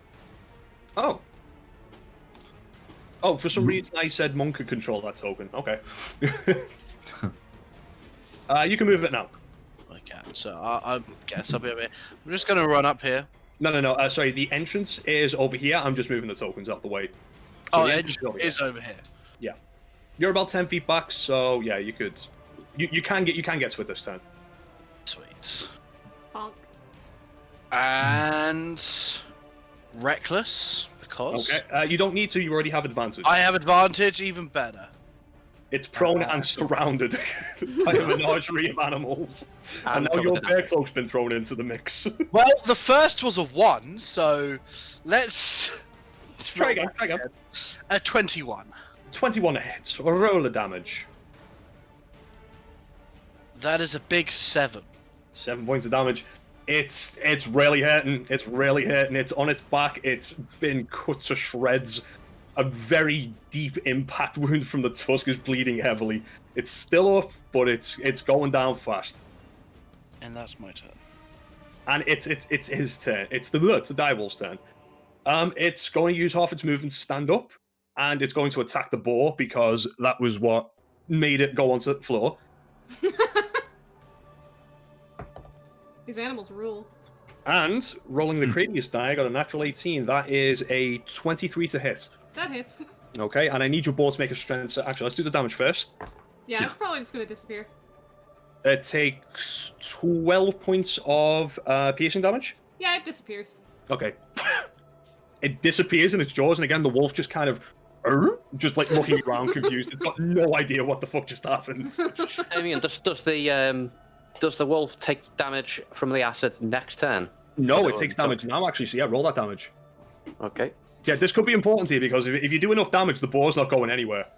Oh. Oh, for some reason I said Monk could control that token. Okay. You can move it now. I can. So I guess I'll be over here. I'm just gonna run up here. No. Sorry, the entrance is over here. I'm just moving the tokens out the way. Oh, the it entrance is over here. Yeah. You're about 10 feet back, so yeah, you could. You can get to it this turn. Sweet. Bonk. And reckless because Okay. You don't need to. You already have advantage. I have advantage. Even better. It's prone and surrounded by a menagerie of animals. And now your bear cloak's been thrown into the mix. Well, the first was a 1, so let's Try again. A 21. 21 hits. Roll of damage. That is a big 7. 7 points of damage. It's really hurting. It's really hurting. It's on its back. It's been cut to shreds. A very deep impact wound from the tusk is bleeding heavily. It's still up, but it's going down fast. And that's my turn. And it's his turn. It's the direwolf's turn. It's going to use half its movement to stand up, and it's going to attack the boar because that was what made it go onto the floor. These animals rule. And rolling the craziest die, I got a natural 18. That is a 23 to hit. That hits. Okay, and I need your boar to make a strength. Actually, let's do the damage first. Yeah, it's probably just gonna disappear. It takes 12 points of piercing damage. Yeah, it disappears. Okay. It disappears in its jaws, and again, the wolf just kind of, just like looking around confused. It's got no idea what the fuck just happened. Damien, does the wolf take damage from the acid next turn? No, it takes damage now, actually, so yeah, roll that damage. Okay. Yeah, this could be important to you, because if you do enough damage, the boar's not going anywhere.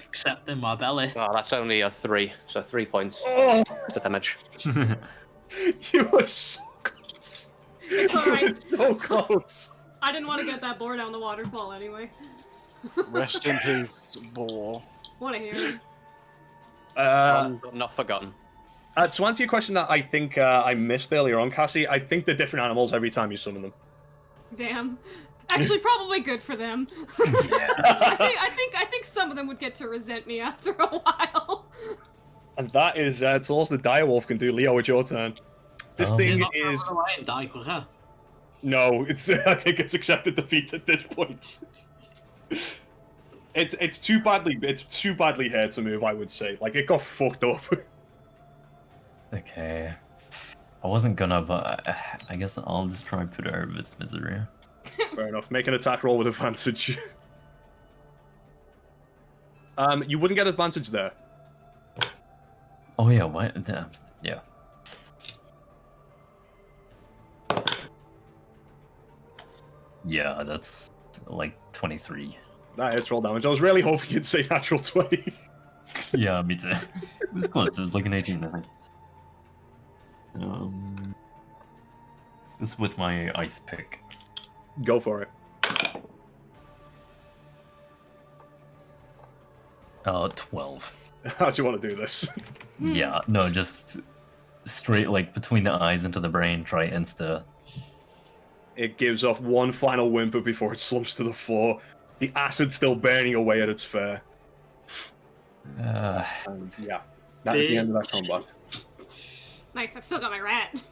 Except in my belly. Oh, that's only a 3, so 3 points to damage. You were so close. It's alright. So close. I didn't want to get that boar down the waterfall anyway. Rest in peace, boar. What a hero. Not forgotten. To answer your question that I think I missed earlier on, Cassie, I think they're different animals every time you summon them. Damn. Actually, probably good for them. Yeah. I think some of them would get to resent me after a while. And that is it's all the direwolf can do. Leo, it's your turn. This thing is no, it's I think it's accepted defeat at this point. It's too badly here to move, I would say. Like, it got fucked up. Okay. I wasn't gonna, but I guess I'll just try and put it out of its misery. Fair enough. Make an attack roll with advantage. You wouldn't get advantage there. Oh yeah, what? Yeah. Yeah, that's like 23. That is roll damage. I was really hoping you'd say natural 20. Yeah, me too. It was close. It was like an 18, I think. This is with my ice pick. Go for it. 12. How do you want to do this? Yeah, no, just straight like between the eyes into the brain. Try insta. It gives off one final whimper before it slumps to the floor. The acid still burning away at its fur. And yeah, that is the end of that combat. Nice, I've still got my rat.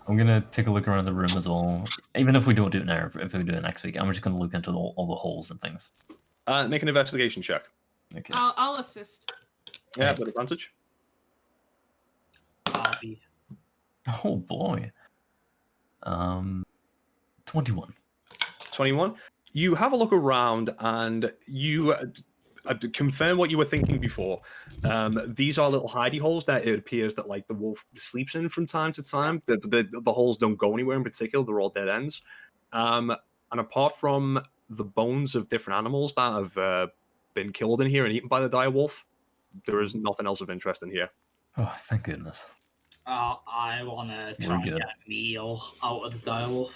I'm gonna take a look around the room as well. Even if we don't do it now, if we do it next week, I'm just gonna look into all the holes and things. Make an investigation check. Okay. I'll assist. Yeah, with advantage. Oh boy. 21. 21. You have a look around and you to confirm what you were thinking before. These are little hidey holes that it appears that like the wolf sleeps in from time to time. The holes don't go anywhere in particular; they're all dead ends. And apart from the bones of different animals that have been killed in here and eaten by the dire wolf, there is nothing else of interest in here. Oh, thank goodness. I want to try and good. get a meal out of the direwolf.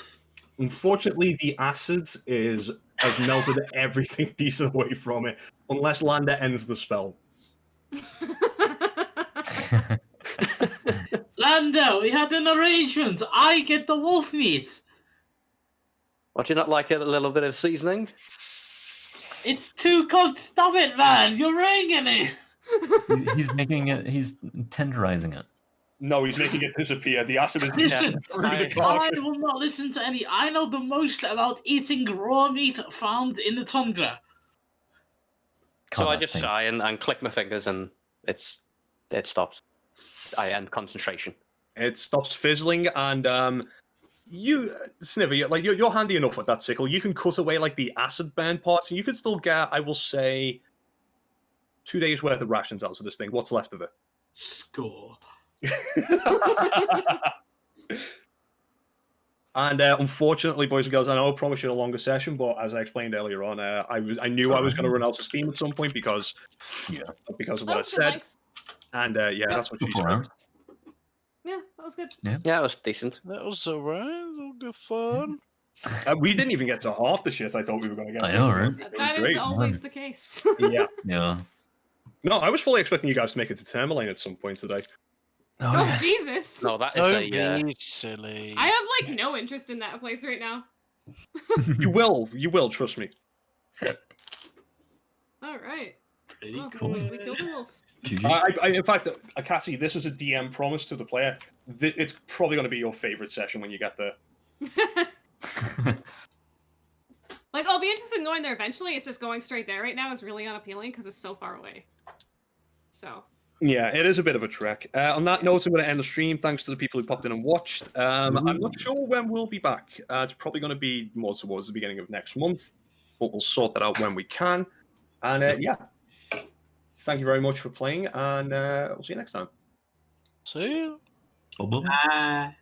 Unfortunately, the acid has melted everything decent away from it, unless Lander ends the spell. Lando, we had an arrangement. I get the wolf meat. Would you not like a little bit of seasoning? It's too cold. Stop it, man. You're ringing it. He's making it. He's tenderizing it. No, he's making it disappear. The acid is Listen, through the I carcass. will not listen to any. I know the most about eating raw meat found in the tundra. So God, I that just stinks. sigh and click my fingers, and it stops. I end concentration. It stops fizzling, and you, Sniver, you're handy enough with that sickle. You can cut away like the acid burn parts, and you can still get, I will say, 2 days worth of rations out of this thing. What's left of it? Score. And unfortunately, boys and girls, I know I promised you a longer session, but as I explained earlier on, I knew I was going to run out of steam at some point because of what I That was good said. length. And yeah, that's what she Couple said. rounds. Yeah, that was good. Yeah, it was decent. That was alright. All good fun. We didn't even get to half the shit I thought we were going to get. I to. know, right? It was That is great. always the case. Yeah. Yeah. No, I was fully expecting you guys to make it to Tourmaline at some point today. Oh, Oh, yeah. Jesus! No, that is Don't a. be silly. I have like no interest in that place right now. You will, trust me. All right. Pretty Oh, cool. we killed a wolf. GG's. In fact, Cassie, this is a DM promise to the player. It's probably going to be your favorite session when you get there. Like, I'll be interested in going there eventually. It's just going straight there right now is really unappealing because it's so far away. So. Yeah, it is a bit of a trek. On that note, I'm going to end the stream. Thanks to the people who popped in and watched. I'm not sure when we'll be back. It's probably going to be more towards the beginning of next month, but we'll sort that out when we can. And yeah, thank you very much for playing, and we'll see you next time. See you. Bye-bye. Bye.